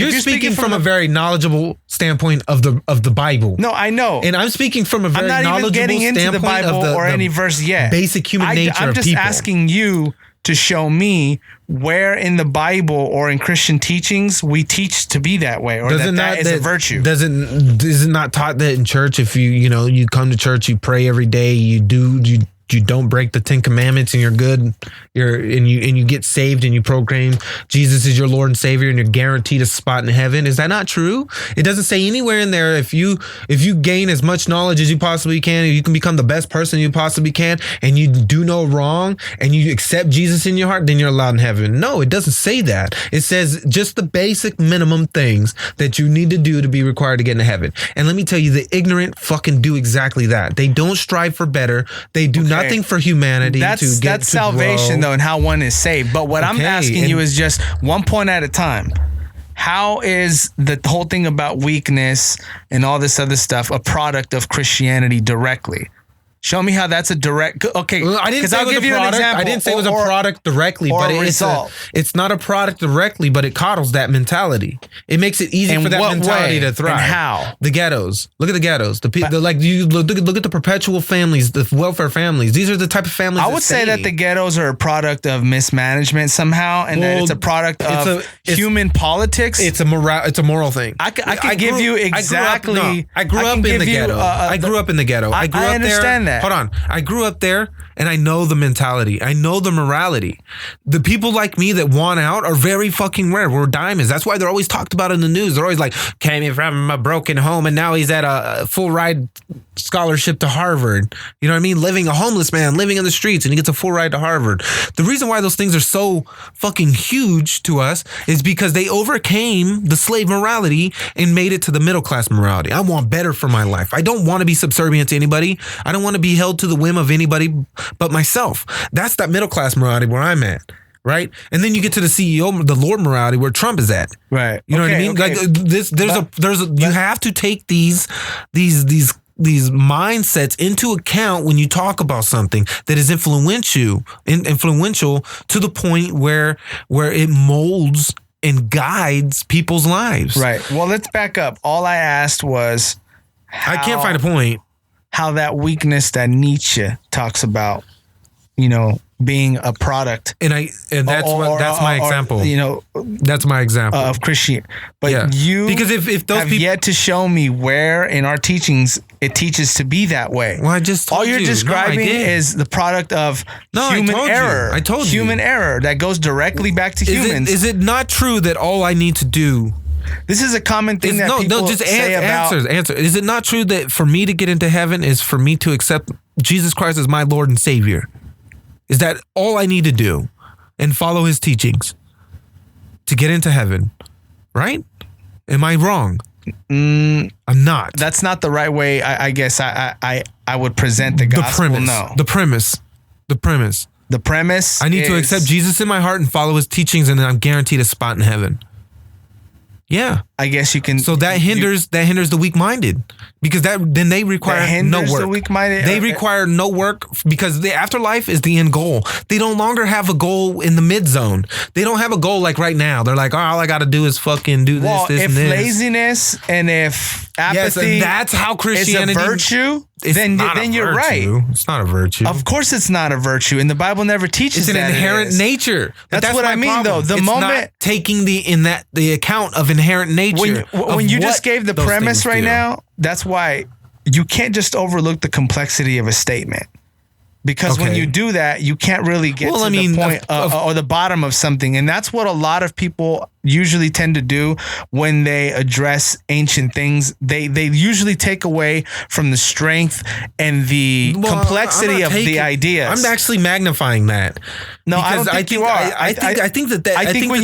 speaking from a very knowledgeable standpoint of the Bible. No, I know, and I'm speaking from a very I'm not knowledgeable even getting into the Bible or any verse yet. Basic human nature of people. I'm just asking you to show me where in the Bible or in Christian teachings we teach to be that way, or that is a virtue. Is it not taught that in church? If you come to church, you pray every day, you you don't break the 10 commandments and you're good, and you get saved and you proclaim Jesus is your Lord and Savior and you're guaranteed a spot in heaven. Is that not true? It doesn't say anywhere in there if you gain as much knowledge as you possibly can, you can become the best person you possibly can, and you do no wrong and you accept Jesus in your heart, then you're allowed in heaven. No, it doesn't say that. It says just the basic minimum things that you need to do to be required to get into heaven. And let me tell you, the ignorant fucking do exactly that. They don't strive for better. They do nothing for humanity. That's salvation, though, and how one is saved. But what I'm asking you is just one point at a time. How is the whole thing about weakness and all this other stuff a product of Christianity directly? Show me how that's a direct. Okay, I didn't say it was a product. I didn't say it was a product directly, but it's not a product directly, but it coddles that mentality. It makes it easy for that mentality to thrive. And how? The ghettos. Look at the ghettos. You look at the perpetual families, the welfare families. These are the type of families. I would say that the ghettos are a product of mismanagement somehow, and that it's a product of human politics. It's a moral thing. I can give you exactly. I grew up in the ghetto. I grew up in the ghetto. I grew up there. I understand that. Hold on. I grew up there and I know the mentality. I know the morality. The people like me that want out are very fucking rare. We're diamonds. That's why they're always talked about in the news. They're always like, came in from a broken home and now he's at a full ride scholarship to Harvard. You know what I mean? Living a homeless man, living in the streets, and he gets a full ride to Harvard. The reason why those things are so fucking huge to us is because they overcame the slave morality and made it to the middle class morality. I want better for my life. I don't want to be subservient to anybody. I don't want to be held to the whim of anybody but myself. That's that middle class morality where I'm at. Right. And then you get to the CEO, the Lord morality where Trump is at. Right. You know what I mean? Okay. Like you have to take these mindsets into account when you talk about something that is influential to the point where it molds and guides people's lives. Right. Well, let's back up. All I asked was I can't find a point. How that weakness that Nietzsche talks about, being a product, and that's my example. That's my example of Christian. But because if those have yet to show me where in our teachings it teaches to be that way. Well, I just told all you're describing is the product of human error. I told you human error that goes directly back to humans. Is it not true that all I need to do? This is a common thing that people say about... Answer. Is it not true that for me to get into heaven is for me to accept Jesus Christ as my Lord and Savior? Is that all I need to do and follow his teachings to get into heaven? Right? Am I wrong? I'm not. That's not the right way. I guess I would present the gospel. The premise. The premise. I need to accept Jesus in my heart and follow his teachings, and then I'm guaranteed a spot in heaven. Yeah, I guess you can. So that hinders the weak-minded, because then they require no work. The weak-minded. They require no work because the afterlife is the end goal. They no longer have a goal in the mid zone. They don't have a goal like right now. They're like, all I got to do is fucking do this, and this. If laziness and if apathy, and that's how Christianity is a virtue. Then you're right. It's not a virtue. Of course, it's not a virtue, and the Bible never teaches it's that. It's an inherent nature. That's what I mean, though. The moment not taking the account of inherent nature. When you just gave the premise right now, that's why you can't just overlook the complexity of a statement. Because when you do that, you can't really get to the point or the bottom of something. And that's what a lot of people usually tend to do when they address ancient things. They usually take away from the strength and the complexity of the ideas. I'm actually magnifying that. No, I don't think you are. I think when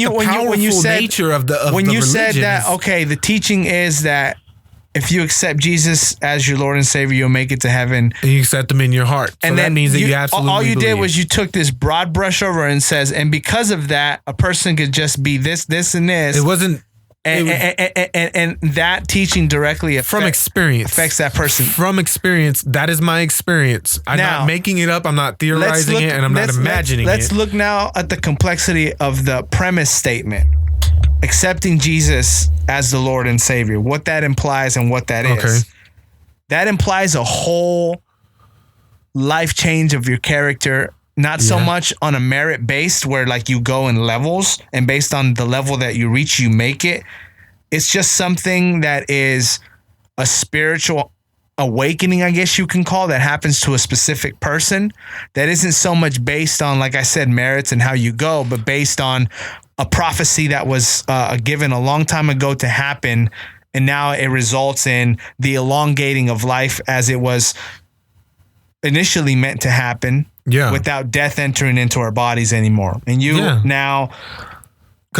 you said nature of the when the you said religion that, the teaching is that if you accept Jesus as your Lord and Savior, you'll make it to heaven. And you accept him in your heart. And that means that you absolutely all you believe. did was you took this broad brush over and says, and because of that, a person could just be this, and this. It wasn't. And that teaching directly from experience affects that person. From experience, that is my experience. I'm not making it up. I'm not theorizing it, and I'm not imagining it. Let's look now at the complexity of the premise statement. Accepting Jesus as the Lord and Savior, what that implies and what that is. That implies a whole life change of your character, not so much on a merit based where like you go in levels and based on the level that you reach, you make it. It's just something that is a spiritual awakening, I guess you can call, that happens to a specific person that isn't so much based on, like I said, merits and how you go, but based on a prophecy that was given a long time ago to happen. And now it results in the elongating of life as it was initially meant to happen, without death entering into our bodies anymore. And you now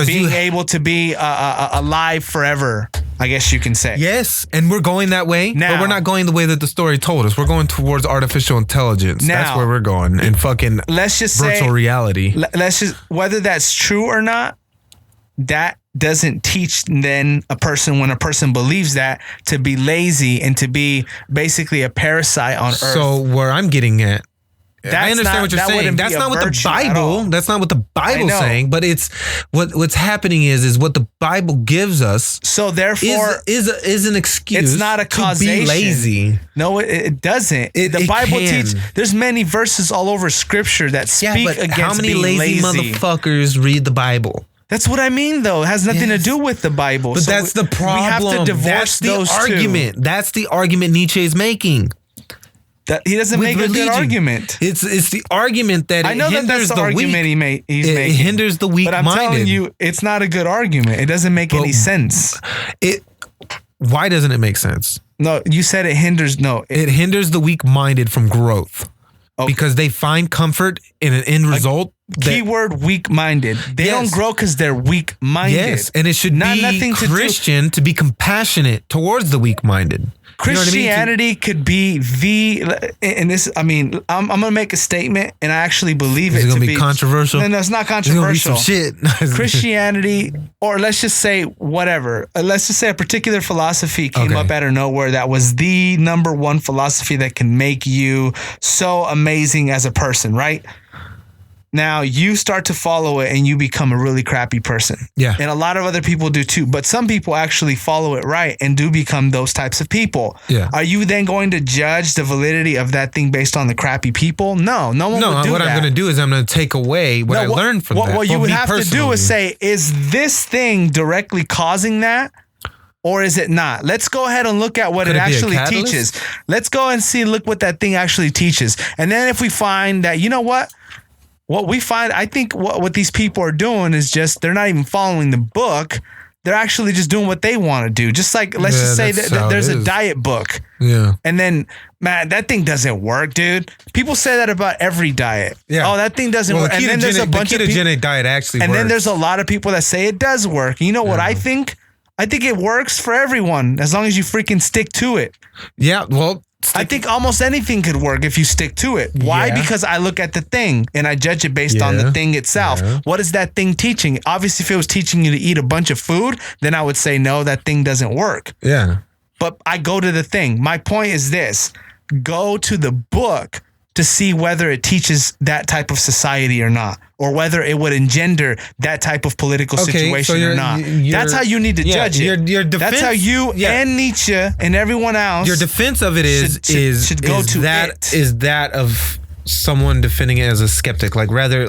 being able to be alive forever, I guess you can say. Yes, and we're going that way, now, but we're not going the way that the story told us. We're going towards artificial intelligence. Now, that's where we're going, in fucking virtual reality. Let's just, whether that's true or not, that doesn't teach then a person, when a person believes that, to be lazy and to be basically a parasite on earth. So where I'm getting at, I understand what you're saying. That's not what the Bible. That's not what the Bible's saying. But it's what's happening is what the Bible gives us. So therefore, is an excuse. It's not a causation. To be lazy. No, it doesn't. The Bible teaches. There's many verses all over Scripture that speak against how many being lazy motherfuckers read the Bible? That's what I mean, though. It has nothing to do with the Bible. But that's the problem. We have to divorce those argument. two. That's the argument Nietzsche is making. That he doesn't make a good argument. It's the argument that I know it hinders that's the argument weak. he's making. It hinders the weak-minded. But I'm telling you, it's not a good argument. It doesn't make any sense. Why doesn't it make sense? No, you said it hinders. No, it hinders the weak-minded from growth. Okay. Because they find comfort in an end result. Keyword weak-minded. They don't grow because they're weak-minded. Yes, and it should be Christian to be compassionate towards the weak-minded. Christianity could be and this, I mean, I'm going to make a statement, and I actually believe it to be controversial. No, it's not controversial. It's gonna be some shit. Christianity, or let's just say whatever. Let's just say a particular philosophy came up out of nowhere that was the number one philosophy that can make you so amazing as a person, right? Now you start to follow it and you become a really crappy person. Yeah. And a lot of other people do too. But some people actually follow it right and do become those types of people. Yeah. Are you then going to judge the validity of that thing based on the crappy people? No one would do that. No, what I'm going to do is I'm going to take away what I learned from that. What you would have to do is say, is this thing directly causing that? Or is it not? Let's go ahead and look at what it actually teaches. Let's go and look what that thing actually teaches. And then if we find that, you know what we find, I think what these people are doing is just, they're not even following the book. They're actually just doing what they want to do. Just like, let's just say that there's a diet book. Yeah. And then, man, that thing doesn't work, dude. People say that about every diet. Yeah. Oh, that thing doesn't work. And then there's a bunch of people. The ketogenic diet actually works. And then there's a lot of people that say it does work. You know what I think? I think it works for everyone as long as you freaking stick to it. Yeah, well, I think almost anything could work if you stick to it. Why? Yeah. Because I look at the thing and I judge it based on the thing itself. Yeah. What is that thing teaching? Obviously, if it was teaching you to eat a bunch of food, then I would say, no, that thing doesn't work. Yeah. But I go to the thing. My point is this. Go to the book to see whether it teaches that type of society or not, or whether it would engender that type of political situation or not. That's how you need to judge it. Your defense, that's how you and Nietzsche and everyone else. Your defense of it should go to that. Is that of someone defending it as a skeptic? Like rather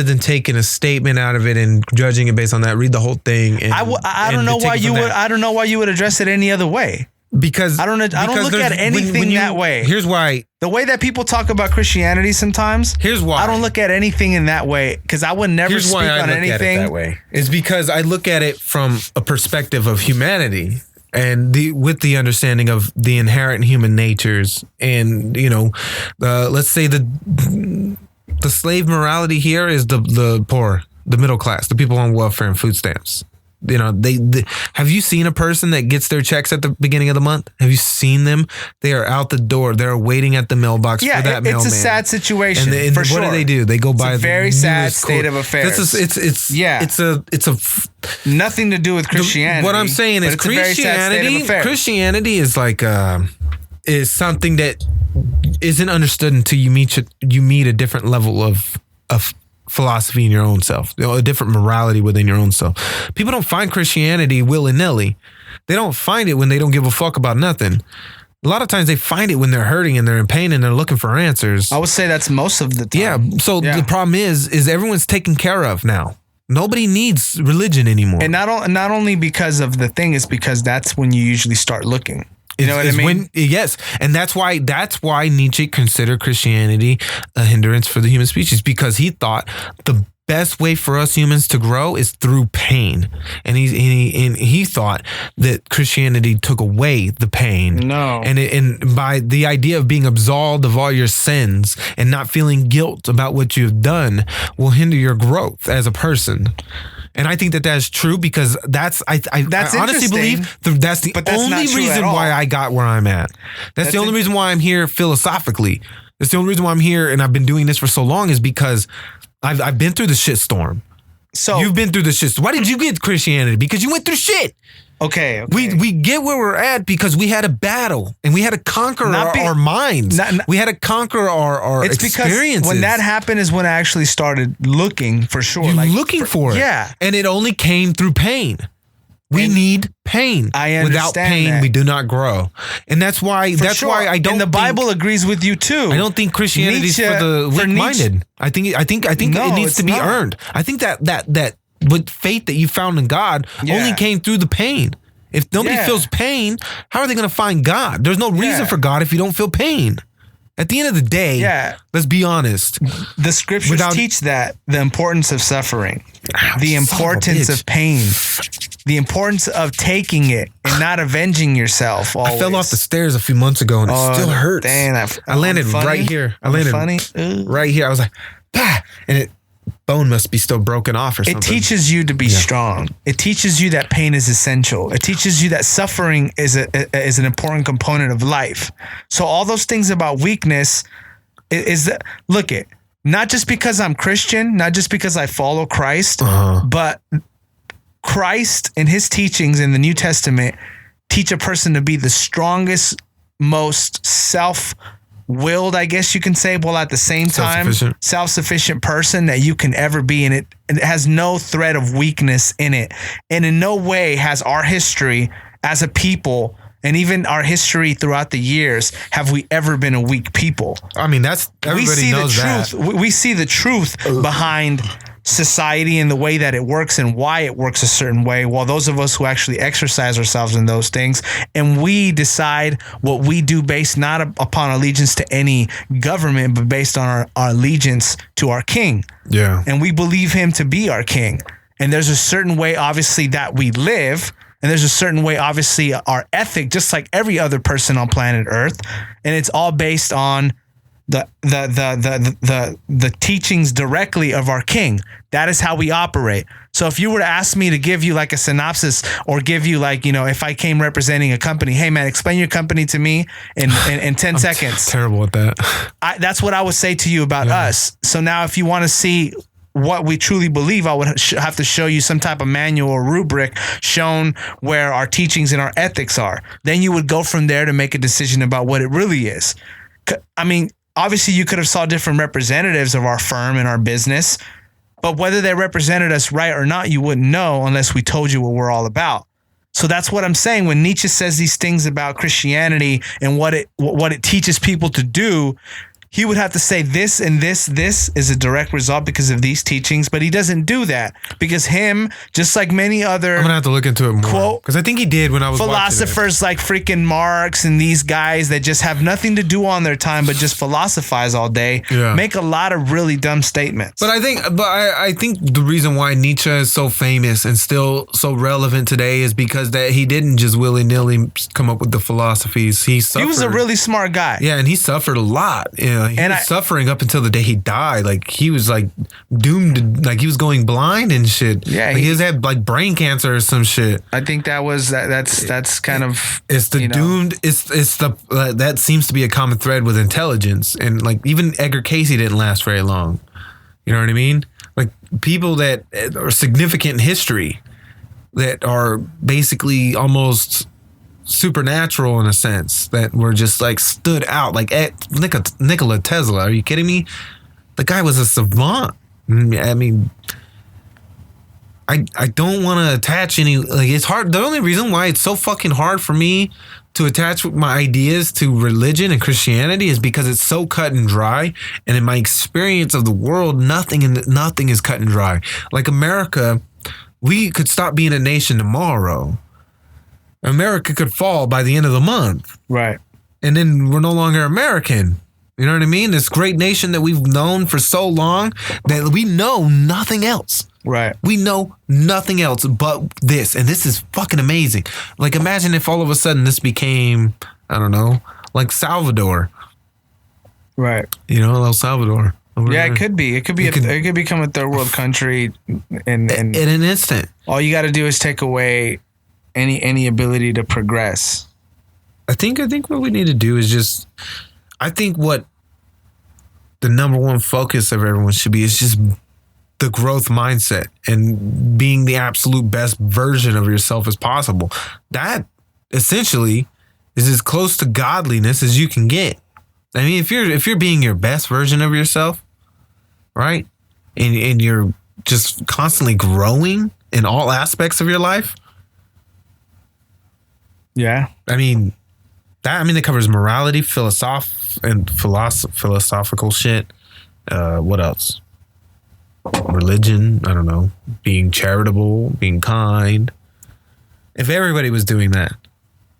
than taking a statement out of it and judging it based on that, read the whole thing. And, I don't know why you would. I don't know why you would address it any other way. Because I don't look at anything that way. Here's why. The way that people talk about Christianity sometimes. Here's why. I don't look at anything in that way, because I would never speak on anything. At it that way. It's because I look at it from a perspective of humanity and with the understanding of the inherent human natures, and let's say the slave morality here is the poor, the middle class, the people on welfare and food stamps. They have you seen a person that gets their checks at the beginning of the month? Have you seen them? They are out the door. They're waiting at the mailbox for that mailman. It's a sad situation. And for sure. What do? They go by a very sad state of affairs. It's a nothing to do with Christianity. What I'm saying is Christianity is like is something that isn't understood until you meet a different level of philosophy in your own self, a different morality within your own self. People don't find Christianity willy-nilly. They don't find it when they don't give a fuck about nothing. A lot of times they find it when they're hurting and they're in pain and they're looking for answers. I would say that's most of the time. Yeah. So the problem is everyone's taken care of now. Nobody needs religion anymore. And not only because of the thing, is because that's when you usually start looking. You know what I mean? Yes, and that's why Nietzsche considered Christianity a hindrance for the human species, because he thought the best way for us humans to grow is through pain, and he thought that Christianity took away the pain. No, and by the idea of being absolved of all your sins and not feeling guilt about what you've done will hinder your growth as a person. And I think that that's true, because I honestly believe that's the only reason why I got where I'm at. That's the only reason why I'm here philosophically. That's the only reason why I'm here, and I've been doing this for so long, is because I've been through the shitstorm. So you've been through the shitstorm. Why did you get Christianity? Because you went through shit. Okay. We get where we're at because we had a battle and we had to conquer our minds. We had to conquer our experiences. Because when that happened is when I actually started looking for sure. Looking for it. Yeah. And it only came through pain. We need pain. I understand. Without pain, that. we do not grow. And that's why why I don't And the Bible agrees with you too. I don't think Christianity is for the weak-minded. I think it needs to be earned. I think that with faith that you found in God only came through the pain. If nobody feels pain, how are they going to find God? There's no reason for God if you don't feel pain. At the end of the day, let's be honest. The scriptures teach that the importance of suffering, the importance of pain, the importance of taking it and not avenging yourself. Always. I fell off the stairs a few months ago and it still hurts. Dang, I landed right here. I landed right here. I was like, bah, and bone must be still broken off or something. It teaches you to be strong. It teaches you that pain is essential. It teaches you that suffering is an important component of life. So all those things about weakness is that, look it, not just because I'm Christian, not just because I follow Christ, but Christ and his teachings in the New Testament teach a person to be the strongest, most self-willed, I guess you can say, while at the same time self-sufficient person that you can ever be. And it has no thread of weakness in it. And in no way has our history as a people, and even our history throughout the years, have we ever been a weak people. I mean, everybody knows that. We see the truth behind society and the way that it works and why it works a certain way, while those of us who actually exercise ourselves in those things, and we decide what we do based not upon allegiance to any government, but based on our allegiance to our king. Yeah. And we believe him to be our king. And there's a certain way, obviously, that we live, and there's a certain way, obviously, our ethic, just like every other person on planet Earth, and it's all based on the teachings directly of our king. That is how we operate. So if you were to ask me to give you like a synopsis, or give you like, if I came representing a company, hey man, explain your company to me in 10 seconds. Terrible at that. That's what I would say to you about us. So now if you want to see what we truly believe, I would have to show you some type of manual or rubric shown where our teachings and our ethics are. Then you would go from there to make a decision about what it really is. I mean, obviously, you could have saw different representatives of our firm and our business, but whether they represented us right or not, you wouldn't know unless we told you what we're all about. So that's what I'm saying. When Nietzsche says these things about Christianity and what it teaches people to do, he would have to say this and this is a direct result because of these teachings, but he doesn't do that because him, just like many other, I'm gonna have to look into it more because I think he did when I was philosophers like freaking Marx and these guys that just have nothing to do on their time but just philosophize all day, make a lot of really dumb statements. But I think the reason why Nietzsche is so famous and still so relevant today is because that he didn't just willy-nilly come up with the philosophies. He was a really smart guy. Yeah, and he suffered a lot. He was suffering up until the day he died. Like he was like doomed. Like he was going blind and shit. Yeah, like he had like brain cancer or some shit. I think that's kind of it's the doomed. It's the that seems to be a common thread with intelligence, and like even Edgar Casey didn't last very long. You know what I mean? Like people that are significant in history that are basically almost supernatural in a sense, that were just like stood out, like Nikola Tesla. Are you kidding me? The guy was a savant. I mean, I don't want to attach any, like, it's hard. The only reason why it's so fucking hard for me to attach my ideas to religion and Christianity is because it's so cut and dry. And in my experience of the world, nothing is cut and dry. Like America, we could stop being a nation tomorrow. America could fall by the end of the month. Right. And then we're no longer American. You know what I mean? This great nation that we've known for so long that we know nothing else. Right. We know nothing else but this. And this is fucking amazing. Like, imagine if all of a sudden this became, I don't know, like Salvador. Right. You know, El Salvador. Yeah, it could be. It could become a third world country in an instant. All you got to do is take away any ability to progress. I think what we need to do is just, I think what the number one focus of everyone should be is just the growth mindset and being the absolute best version of yourself as possible. That essentially is as close to godliness as you can get. I mean, if you're being your best version of yourself, right? And you're just constantly growing in all aspects of your life. Yeah. I mean, that covers morality, philosophical shit. What else? Religion, I don't know. Being charitable, being kind. If everybody was doing that.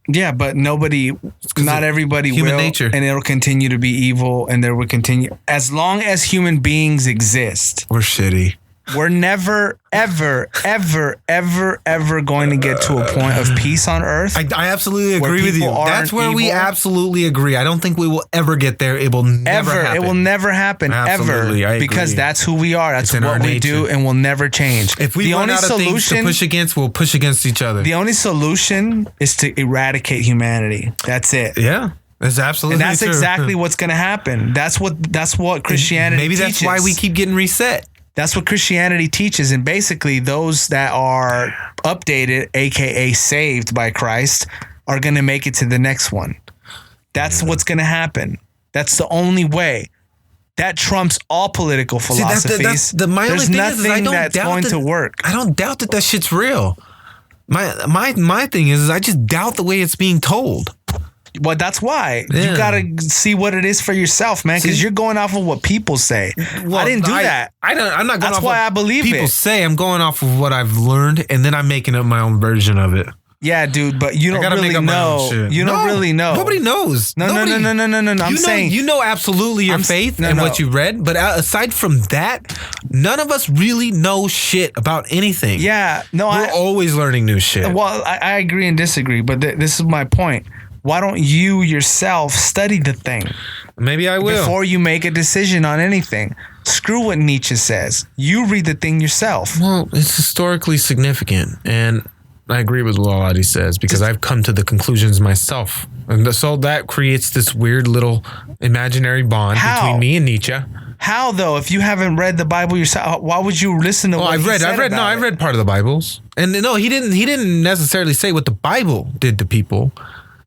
Yeah, but not everybody human will. Nature. And it'll continue to be evil, and there will continue. As long as human beings exist. We're shitty. We're never, ever, ever, ever, ever going to get to a point of peace on earth. I absolutely agree with you. That's where we absolutely agree. I don't think we will ever get there. It will never happen. It will never happen, absolutely, ever. I agree. Because that's who we are. That's what we do, and we'll never change. If we run out of things to push against, we'll push against each other. The only solution is to eradicate humanity. That's it. Yeah. That's absolutely And that's true. exactly what's going to happen. That's what Christianity teaches. Maybe that's why we keep getting reset. That's what Christianity teaches. And basically, those that are updated, aka saved by Christ, are going to make it to the next one. That's what's going to happen. That's the only way. That trumps all political philosophies. There's nothing that's going to work. I don't doubt that shit's real. My thing is I just doubt the way it's being told. Well, that's why you got to see what it is for yourself, man, because you're going off of what people say. Well, I didn't do that. I'm not going off why I believe people say. I'm going off of what I've learned, and then I'm making up my own version of it. Yeah, dude, but you don't really know. You don't really know. Nobody knows. No. I'm saying you know absolutely your faith and what you read, but aside from that, none of us really know shit about anything. Yeah, no, we're always learning new shit. Well, I agree and disagree, but this is my point. Why don't you yourself study the thing? Maybe I will. Before you make a decision on anything. Screw what Nietzsche says. You read the thing yourself. Well, it's historically significant, and I agree with what he says because I've come to the conclusions myself. And so that creates this weird little imaginary bond between me and Nietzsche. How though? If you haven't read the Bible yourself, why would you listen to what he said? I've read part of the Bibles. And no, he didn't necessarily say what the Bible did to people.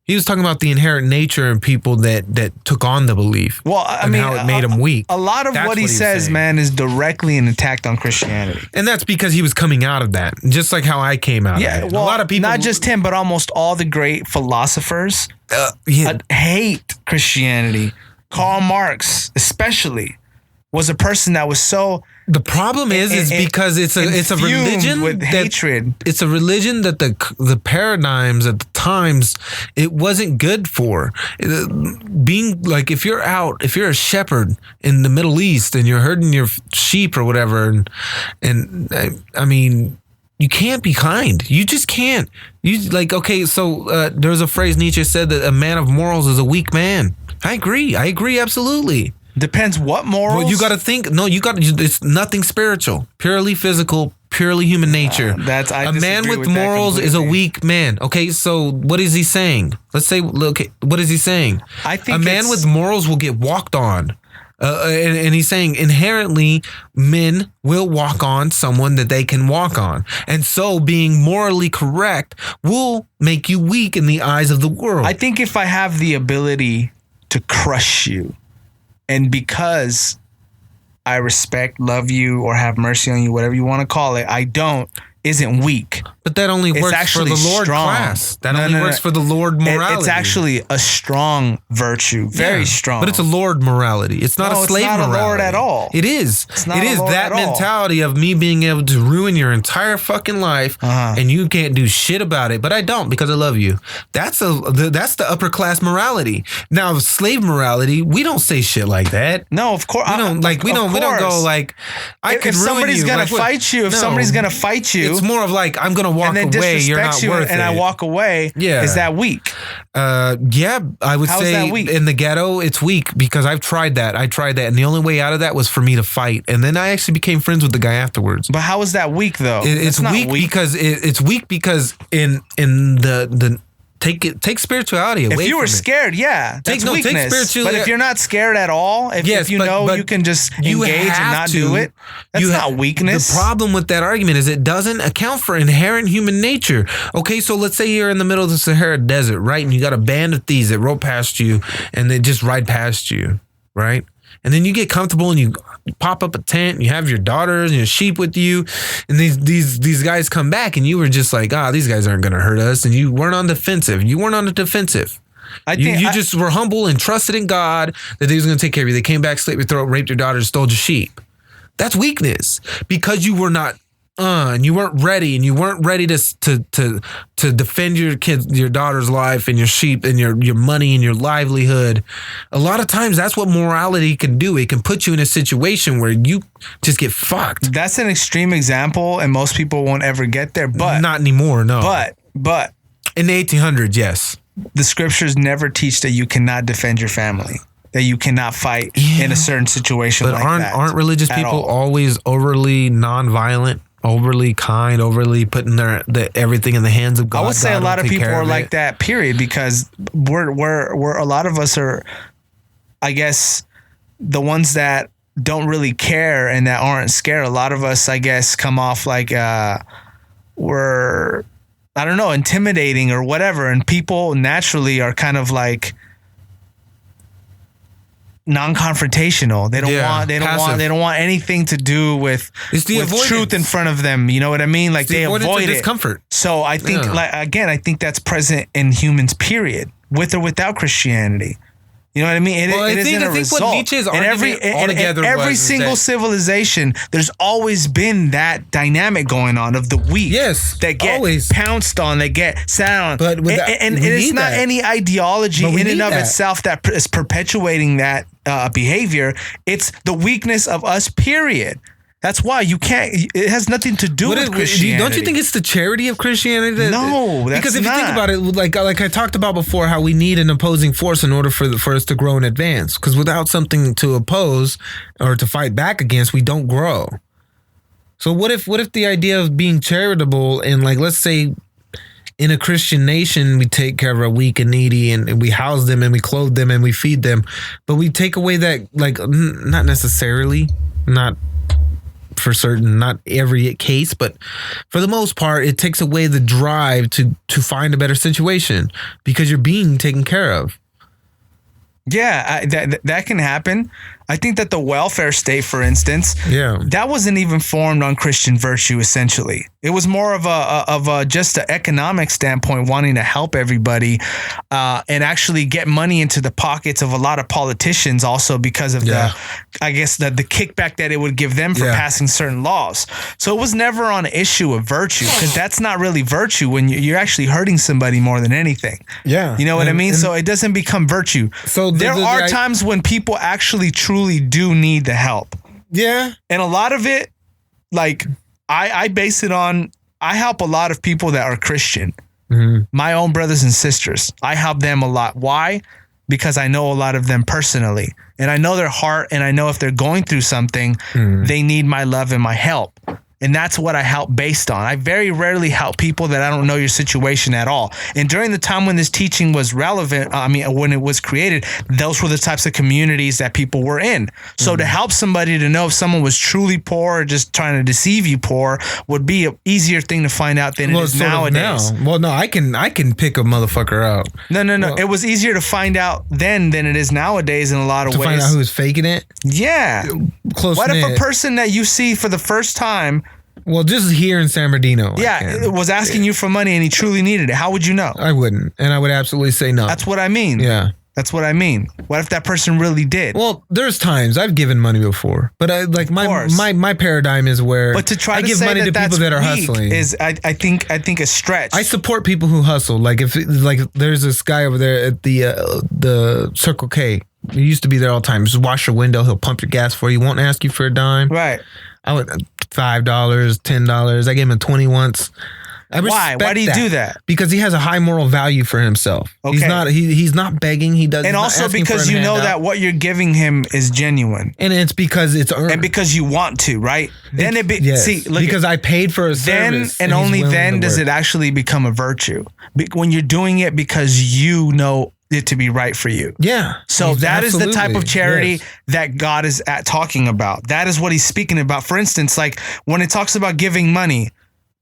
He was talking about the inherent nature in people that took on the belief. Well, I mean, how it made them weak. A lot of what he says, man, is directly an attack on Christianity. And that's because he was coming out of that, just like how I came out of it. Well, a lot of people, not just him, but almost all the great philosophers hate Christianity. Karl Marx, especially, was a person that was so. The problem is because it's a religion with hatred. It's a religion that the paradigms at the times it wasn't good for. Being like if you're a shepherd in the Middle East and you're herding your sheep or whatever, and I mean you can't be kind. You just can't. You like okay. So there's a phrase Nietzsche said that a man of morals is a weak man. I agree absolutely. Depends what morals. Well, you got to think. No, it's nothing spiritual, purely physical, purely human nature. A man with morals is a weak man. Okay, so what is he saying? Let's say, okay, what is he saying? I think a man with morals will get walked on. And he's saying inherently men will walk on someone that they can walk on. And so being morally correct will make you weak in the eyes of the world. I think if I have the ability to crush you, and because I respect, love you, or have mercy on you, whatever you want to call it, I don't. isn't weak. But that only It's works for actually the Lord strong. class. That No, only no, works no. for the Lord morality. It's actually a strong virtue, very Yeah. strong. But it's a Lord morality. It's not No, a it's slave not a morality. Lord at all. It is. It's not It a is Lord that at all. mentality of me being able to ruin your entire fucking life, and you can't do shit about it. But I don't because I love you. That's the upper class morality. Now slave morality, we don't say shit like that. No, of course. We don't we don't go like I could if ruin somebody's you. gonna Like, what? fight you, if No. somebody's gonna fight you, It's more of like I'm gonna walk and then away. You're disrespect not you, worth and it. I walk away. Yeah. Is that weak? Yeah, I would How is say that weak? in the ghetto it's weak because I've tried that. And the only way out of that was for me to fight, and then I actually became friends with the guy afterwards. But how is that weak though? It's not weak because it's weak because in the take spirituality away. If you were from it. scared, yeah, that's weakness. spirituality- But if you're not scared at all, if Yes, you but- know but you can just you engage and have not to- do it, that's you not weakness. The problem with that argument is it doesn't account for inherent human nature. Okay, so let's say you're in the middle of the Sahara Desert, right? And you got a band of thieves that roll past you and they just ride past you, right? And then you get comfortable and you pop up a tent and you have your daughters and your sheep with you. And these guys come back and you were just like, these guys aren't going to hurt us. And you weren't on defensive. You weren't on the defensive. You just were humble and trusted in God that he was going to take care of you. They came back, slit your throat, raped your daughter, stole your sheep. That's weakness because you were not and you weren't ready, and you weren't ready to defend your kids, your daughter's life, and your sheep, and your money, and your livelihood. A lot of times, that's what morality can do. It can put you in a situation where you just get fucked. That's an extreme example, and most people won't ever get there. But not anymore, no. But in the 1800s, yes, the scriptures never teach that you cannot defend your family, that you cannot fight in a certain situation. But like aren't religious people all. always overly nonviolent? Overly kind, overly putting everything in the hands of God. I would say God a lot will of take people care are of like it. that, period, because we're a lot of us are, I guess, the ones that don't really care and that aren't scared. A lot of us, I guess, come off like we're, I don't know, intimidating or whatever, and people naturally are kind of like non-confrontational. They don't want anything to do with truth in front of them. You know what I mean? Like they avoid it. Discomfort. So I think, I think that's present in humans, period, with or without Christianity. You know what I mean? It isn't a result. What Nietzsche's argument altogether in every was single that civilization, there's always been that dynamic going on of the weak. Yes, that get always pounced on, that get sat on. But and it's not any ideology in and of itself that is perpetuating that behavior. It's the weakness of us, period. That's why you can't. It has nothing to do with Christianity. Don't you think it's the charity of Christianity? No, that's because if not. you think about it, like I talked about before, how we need an opposing force in order for us to grow and advance. Because without something to oppose or to fight back against, we don't grow. So what if the idea of being charitable and, like, let's say in a Christian nation, we take care of our weak and needy, and we house them and we clothe them and we feed them, but we take away that, like, not necessarily, not for certain, not every case, but for the most part, it takes away the drive to find a better situation because you're being taken care of. Yeah, that can happen. I think that the welfare state, for instance, that wasn't even formed on Christian virtue. Essentially, it was more of a just an economic standpoint, wanting to help everybody, and actually get money into the pockets of a lot of politicians, also because of the kickback that it would give them for passing certain laws. So it was never on an issue of virtue, because that's not really virtue when you're actually hurting somebody more than anything. Yeah, you know what I mean. So it doesn't become virtue. So there are times when people actually truly do need the help. Yeah. And a lot of it, like, I base it on, I help a lot of people that are Christian. Mm-hmm. My own brothers and sisters. I help them a lot. Why? Because I know a lot of them personally. And I know their heart, and I know if they're going through something, they need my love and my help. And that's what I help based on. I very rarely help people that I don't know your situation at all. And during the time when this teaching was relevant, when it was created, those were the types of communities that people were in. So to help somebody to know if someone was truly poor or just trying to deceive you poor would be an easier thing to find out than it is nowadays. Well, no, I can pick a motherfucker out. No. Well, it was easier to find out then than it is nowadays in a lot of ways. To find out who's faking it? Yeah. Close What knit. if a person that you see for the first time Well, just here in San Bernardino. Yeah, it was asking you for money and he truly needed it. How would you know? I wouldn't. And I would absolutely say no. That's what I mean. Yeah. That's what I mean. What if that person really did? Well, there's times I've given money before, but I like my paradigm is where but to try I to give say money to that's people that are weak hustling. is I think a stretch. I support people who hustle. Like if there's this guy over there at the Circle K. He used to be there all the time. Just wash your window. He'll pump your gas for you. Won't ask you for a dime. Right. I would $5, $10. I gave him a 20 once. Why? Why do you do that? Because he has a high moral value for himself. Okay. He's not begging. He doesn't. And also because you know that what you're giving him is genuine. And it's because it's earned. And because you want to, right? Then because I paid for a service. Then and only then does it actually become a virtue. When you're doing it because you know it to be right for you. Yeah. So that is the type of charity that God is talking about. That is what he's speaking about. For instance, like when it talks about giving money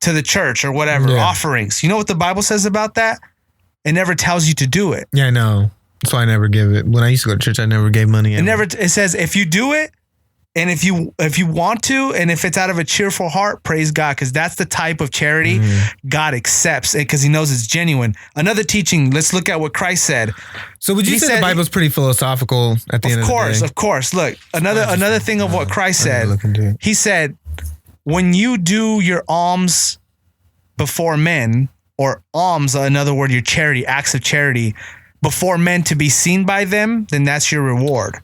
to the church or whatever, offerings. You know what the Bible says about that? It never tells you to do it. Yeah, I know. So I never give it. When I used to go to church, I never gave money. It says if you do it, and if you want to, and if it's out of a cheerful heart, praise God, because that's the type of charity God accepts it because he knows it's genuine. Another teaching, let's look at what Christ said. So would you say the Bible's pretty philosophical at the end of the day? Of course. Look, another thing of what Christ said. He said, when you do your alms before men, or alms, in other words, your charity, acts of charity, before men to be seen by them, then that's your reward.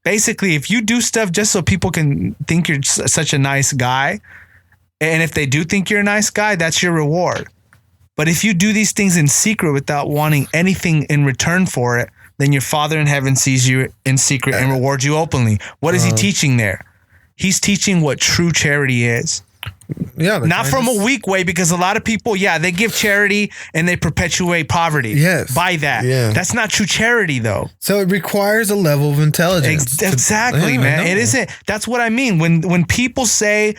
Basically, if you do stuff just so people can think you're such a nice guy, and if they do think you're a nice guy, that's your reward. But if you do these things in secret without wanting anything in return for it, then your Father in heaven sees you in secret and rewards you openly. What is he teaching there? He's teaching what true charity is. Yeah, not from a weak way, because a lot of people, they give charity and they perpetuate poverty. Yes. By that. Yeah. That's not true charity, though. So it requires a level of intelligence. Exactly, man. It isn't. That's what I mean. When people say,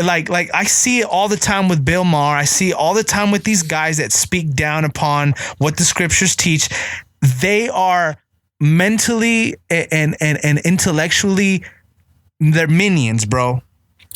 like I see it all the time with Bill Maher. I see it all the time with these guys that speak down upon what the scriptures teach. They are mentally and intellectually, they're minions, bro.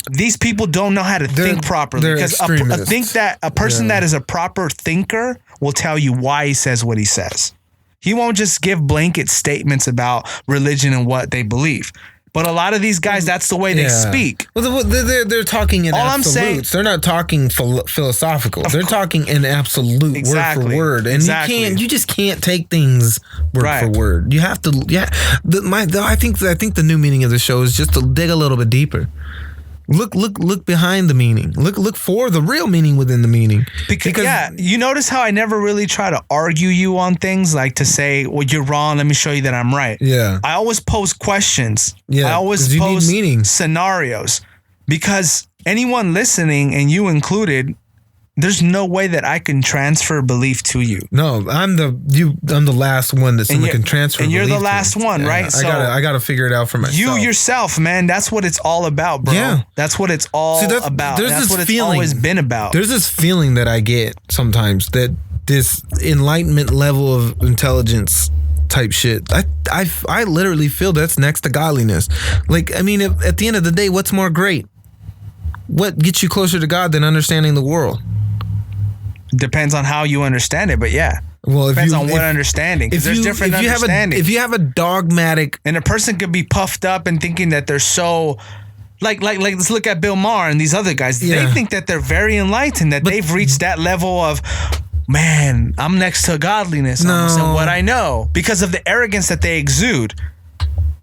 These people don't know how to think properly, because a person that is a proper thinker will tell you why he says what he says. He won't just give blanket statements about religion and what they believe. But a lot of these guys, that's the way they speak. Well, they're talking in absolutes. They're not talking philosophical. They're talking in absolute, word for word. And you just can't take things word for word. You have to, I think the new meaning of the show is just to dig a little bit deeper. Look behind the meaning. Look for the real meaning within the meaning. Because you notice how I never really try to argue you on things, like to say, well, you're wrong, let me show you that I'm right. Yeah. I always pose questions. Yeah. I always pose scenarios, because anyone listening, and you included, there's no way that I can transfer belief to you. No, I'm the last one that someone can transfer. And you're the last one, right? So I gotta figure it out for myself. You yourself, man. That's what it's all about, bro. Yeah. That's what it's all about. That's what it's always been about. There's this feeling that I get sometimes that this enlightenment level of intelligence type shit, I literally feel that's next to godliness. Like, I mean, at the end of the day, what's more great? What gets you closer to God than understanding the world? Depends on how you understand it, but well, depends on what understanding. Because there's different understanding. If you have a dogmatic, and a person could be puffed up and thinking that they're so, like let's look at Bill Maher and these other guys. They think that they're very enlightened, that they've reached that level of, man, I'm next to godliness almost, and what I know, because of the arrogance that they exude.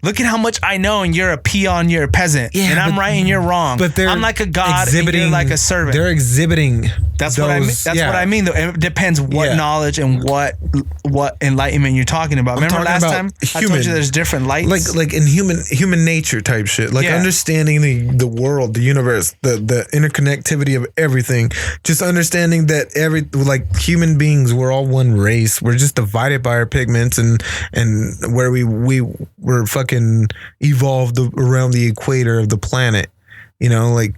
Look at how much I know, and you're a peon, you're a peasant, and I'm right and you're wrong. But I'm like a god, and you're like a servant. They're exhibiting. That's what I mean. That's what I mean. Though it depends what knowledge and what enlightenment you're talking about. Remember last time I told you there's different lights, like in human nature type shit, like understanding the world, the universe, the interconnectivity of everything. Just understanding that like human beings, we're all one race. We're just divided by our pigments, and where we're fucking evolved around the equator of the planet, like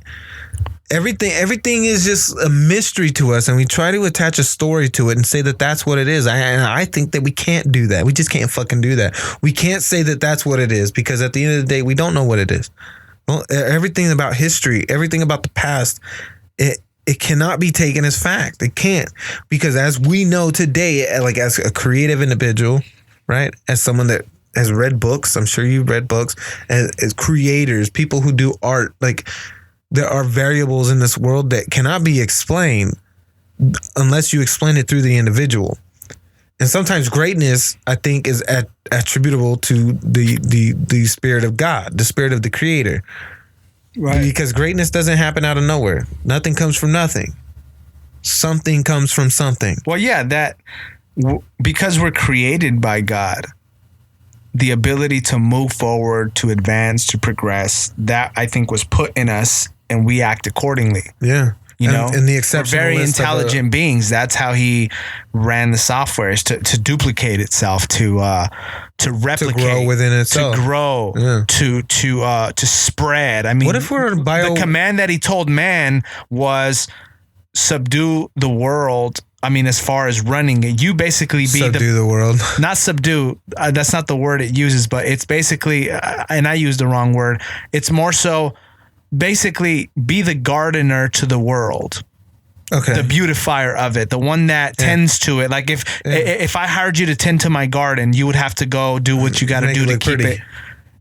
everything is just a mystery to us, and we try to attach a story to it and say that that's what it is. I think that we can't do that. We just can't fucking do that. We can't say that that's what it is, because at the end of the day, we don't know what it is. Well, everything about history, everything about the past, it cannot be taken as fact. It can't, because as we know today, like as a creative individual, right? As someone that has read books, I'm sure you've read books, as creators, people who do art, like there are variables in this world that cannot be explained unless you explain it through the individual. And sometimes greatness, I think, is attributable to the spirit of God, the spirit of the creator. Right. Because greatness doesn't happen out of nowhere. Nothing comes from nothing. Something comes from something. Well, yeah, because we're created by God, the ability to move forward, to advance, to progress, that I think was put in us, and we act accordingly. Yeah. You know, and the exceptional, we're very intelligent beings. That's how he ran the software, is to duplicate itself, to replicate, to grow within itself, to grow, to spread. I mean, what if we're the command that he told man was subdue the world? I mean, as far as running it, you basically subdue the world. Not subdue. That's not the word it uses, but it's basically, and I used the wrong word. It's more so. Basically, be the gardener to the world. Okay. The beautifier of it, the one that tends to it. Like if I hired you to tend to my garden, you would have to go do what you got to do to keep it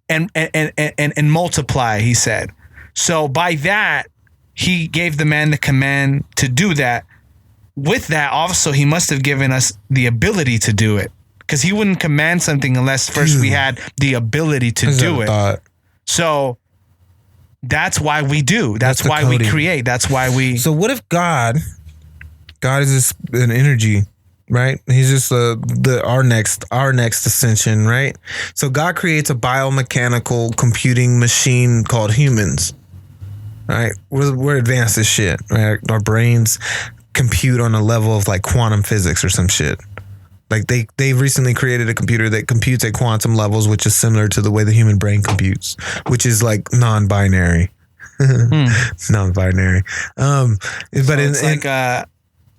and multiply, he said. So by that, he gave the man the command to do that. With that, also, he must have given us the ability to do it, because he wouldn't command something unless first we had the ability to do it. So that's why we do. That's why we create. That's why we. So what if God is just an energy, right? He's just our next ascension, right? So God creates a biomechanical computing machine called humans, right? We're advanced as shit, right? Our brains compute on a level of like quantum physics or some shit. Like they recently created a computer that computes at quantum levels, which is similar to the way the human brain computes, which is like non-binary. Non-binary. But it's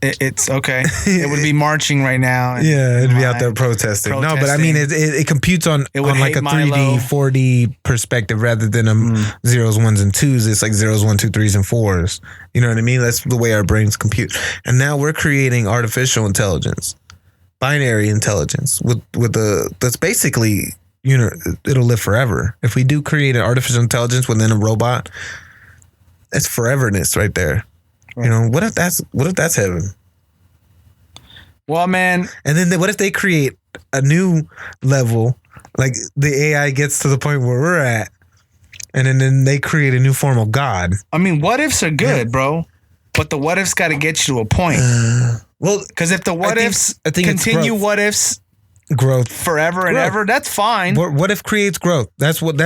it's okay. It would be marching right now. Yeah, it'd be out there protesting. No, but I mean, it computes on like a 3D, 4D perspective rather than zeros, ones, and twos. It's like zeros, 1, 2, 3s, and 4s. You know what I mean? That's the way our brains compute. And now we're creating artificial intelligence. Binary intelligence that's basically, you know, it'll live forever. If we do create an artificial intelligence within a robot, that's foreverness right there. Right. You know, what if that's heaven? Well, man. And then what if they create a new level, like the AI gets to the point where we're at, and then they create a new form of God? I mean, what ifs are good, bro, but the what ifs got to get you to a point. Well, because if the what ifs continue, what ifs growth forever and ever, that's fine. What if creates growth? That's what the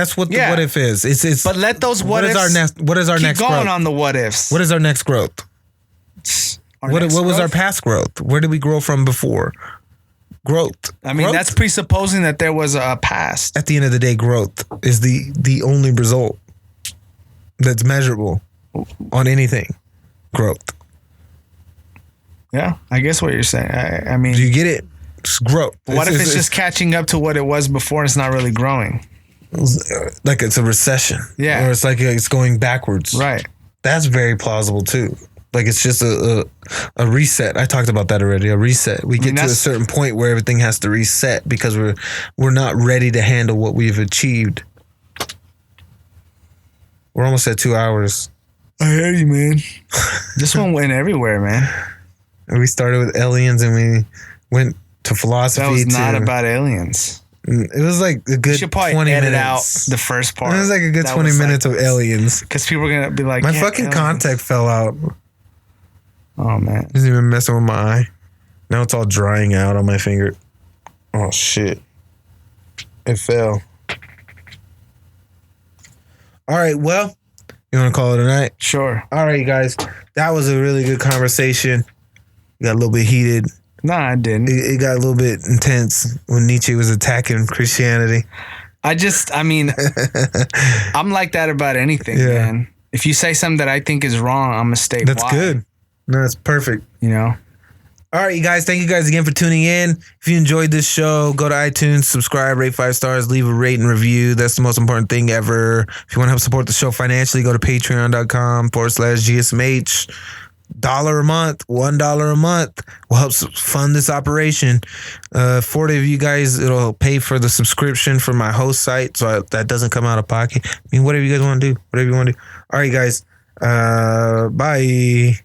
what if is. It's but let those what ifs. What is our next growth? Keep going on the what ifs. What is our next growth? What was our past growth? Where did we grow from before? Growth. I mean, that's presupposing that there was a past. At the end of the day, growth is the only result that's measurable on anything. Growth. Yeah, I guess what you're saying. I mean, do you get it? It's growth. What if it's just catching up to what it was before and it's not really growing? Like it's a recession. Yeah. Or it's like it's going backwards. Right. That's very plausible too. Like it's just a reset. I talked about that already. A reset. We get to a certain point where everything has to reset because we're not ready to handle what we've achieved. We're almost at 2 hours. I hear you, man. This one went everywhere, man. We started with aliens and we went to philosophy. That was not about aliens. It was like a good 20 edit minutes. Out the first part. It was like a good 20 minutes of aliens. Because people are going to be like, my fucking contact fell out. Oh, man. Isn't even messing with my eye. Now it's all drying out on my finger. Oh, shit. It fell. All right, well, you want to call it a night? Sure. All right, guys. That was a really good conversation. Got a little bit heated. No, I didn't. It got a little bit intense when Nietzsche was attacking Christianity. I mean, I'm like that about anything, man. If you say something that I think is wrong, I'm going to state That's why. Good. No, it's perfect. You know? All right, you guys. Thank you guys again for tuning in. If you enjoyed this show, go to iTunes, subscribe, rate 5 stars, leave a rate and review. That's the most important thing ever. If you want to help support the show financially, go to patreon.com/GSMH. $1 a month, $1 a month will help fund this operation. 40 of you guys, it'll pay for the subscription for my host site, so that doesn't come out of pocket. I mean, whatever you guys want to do, whatever you want to do. All right, guys. Bye.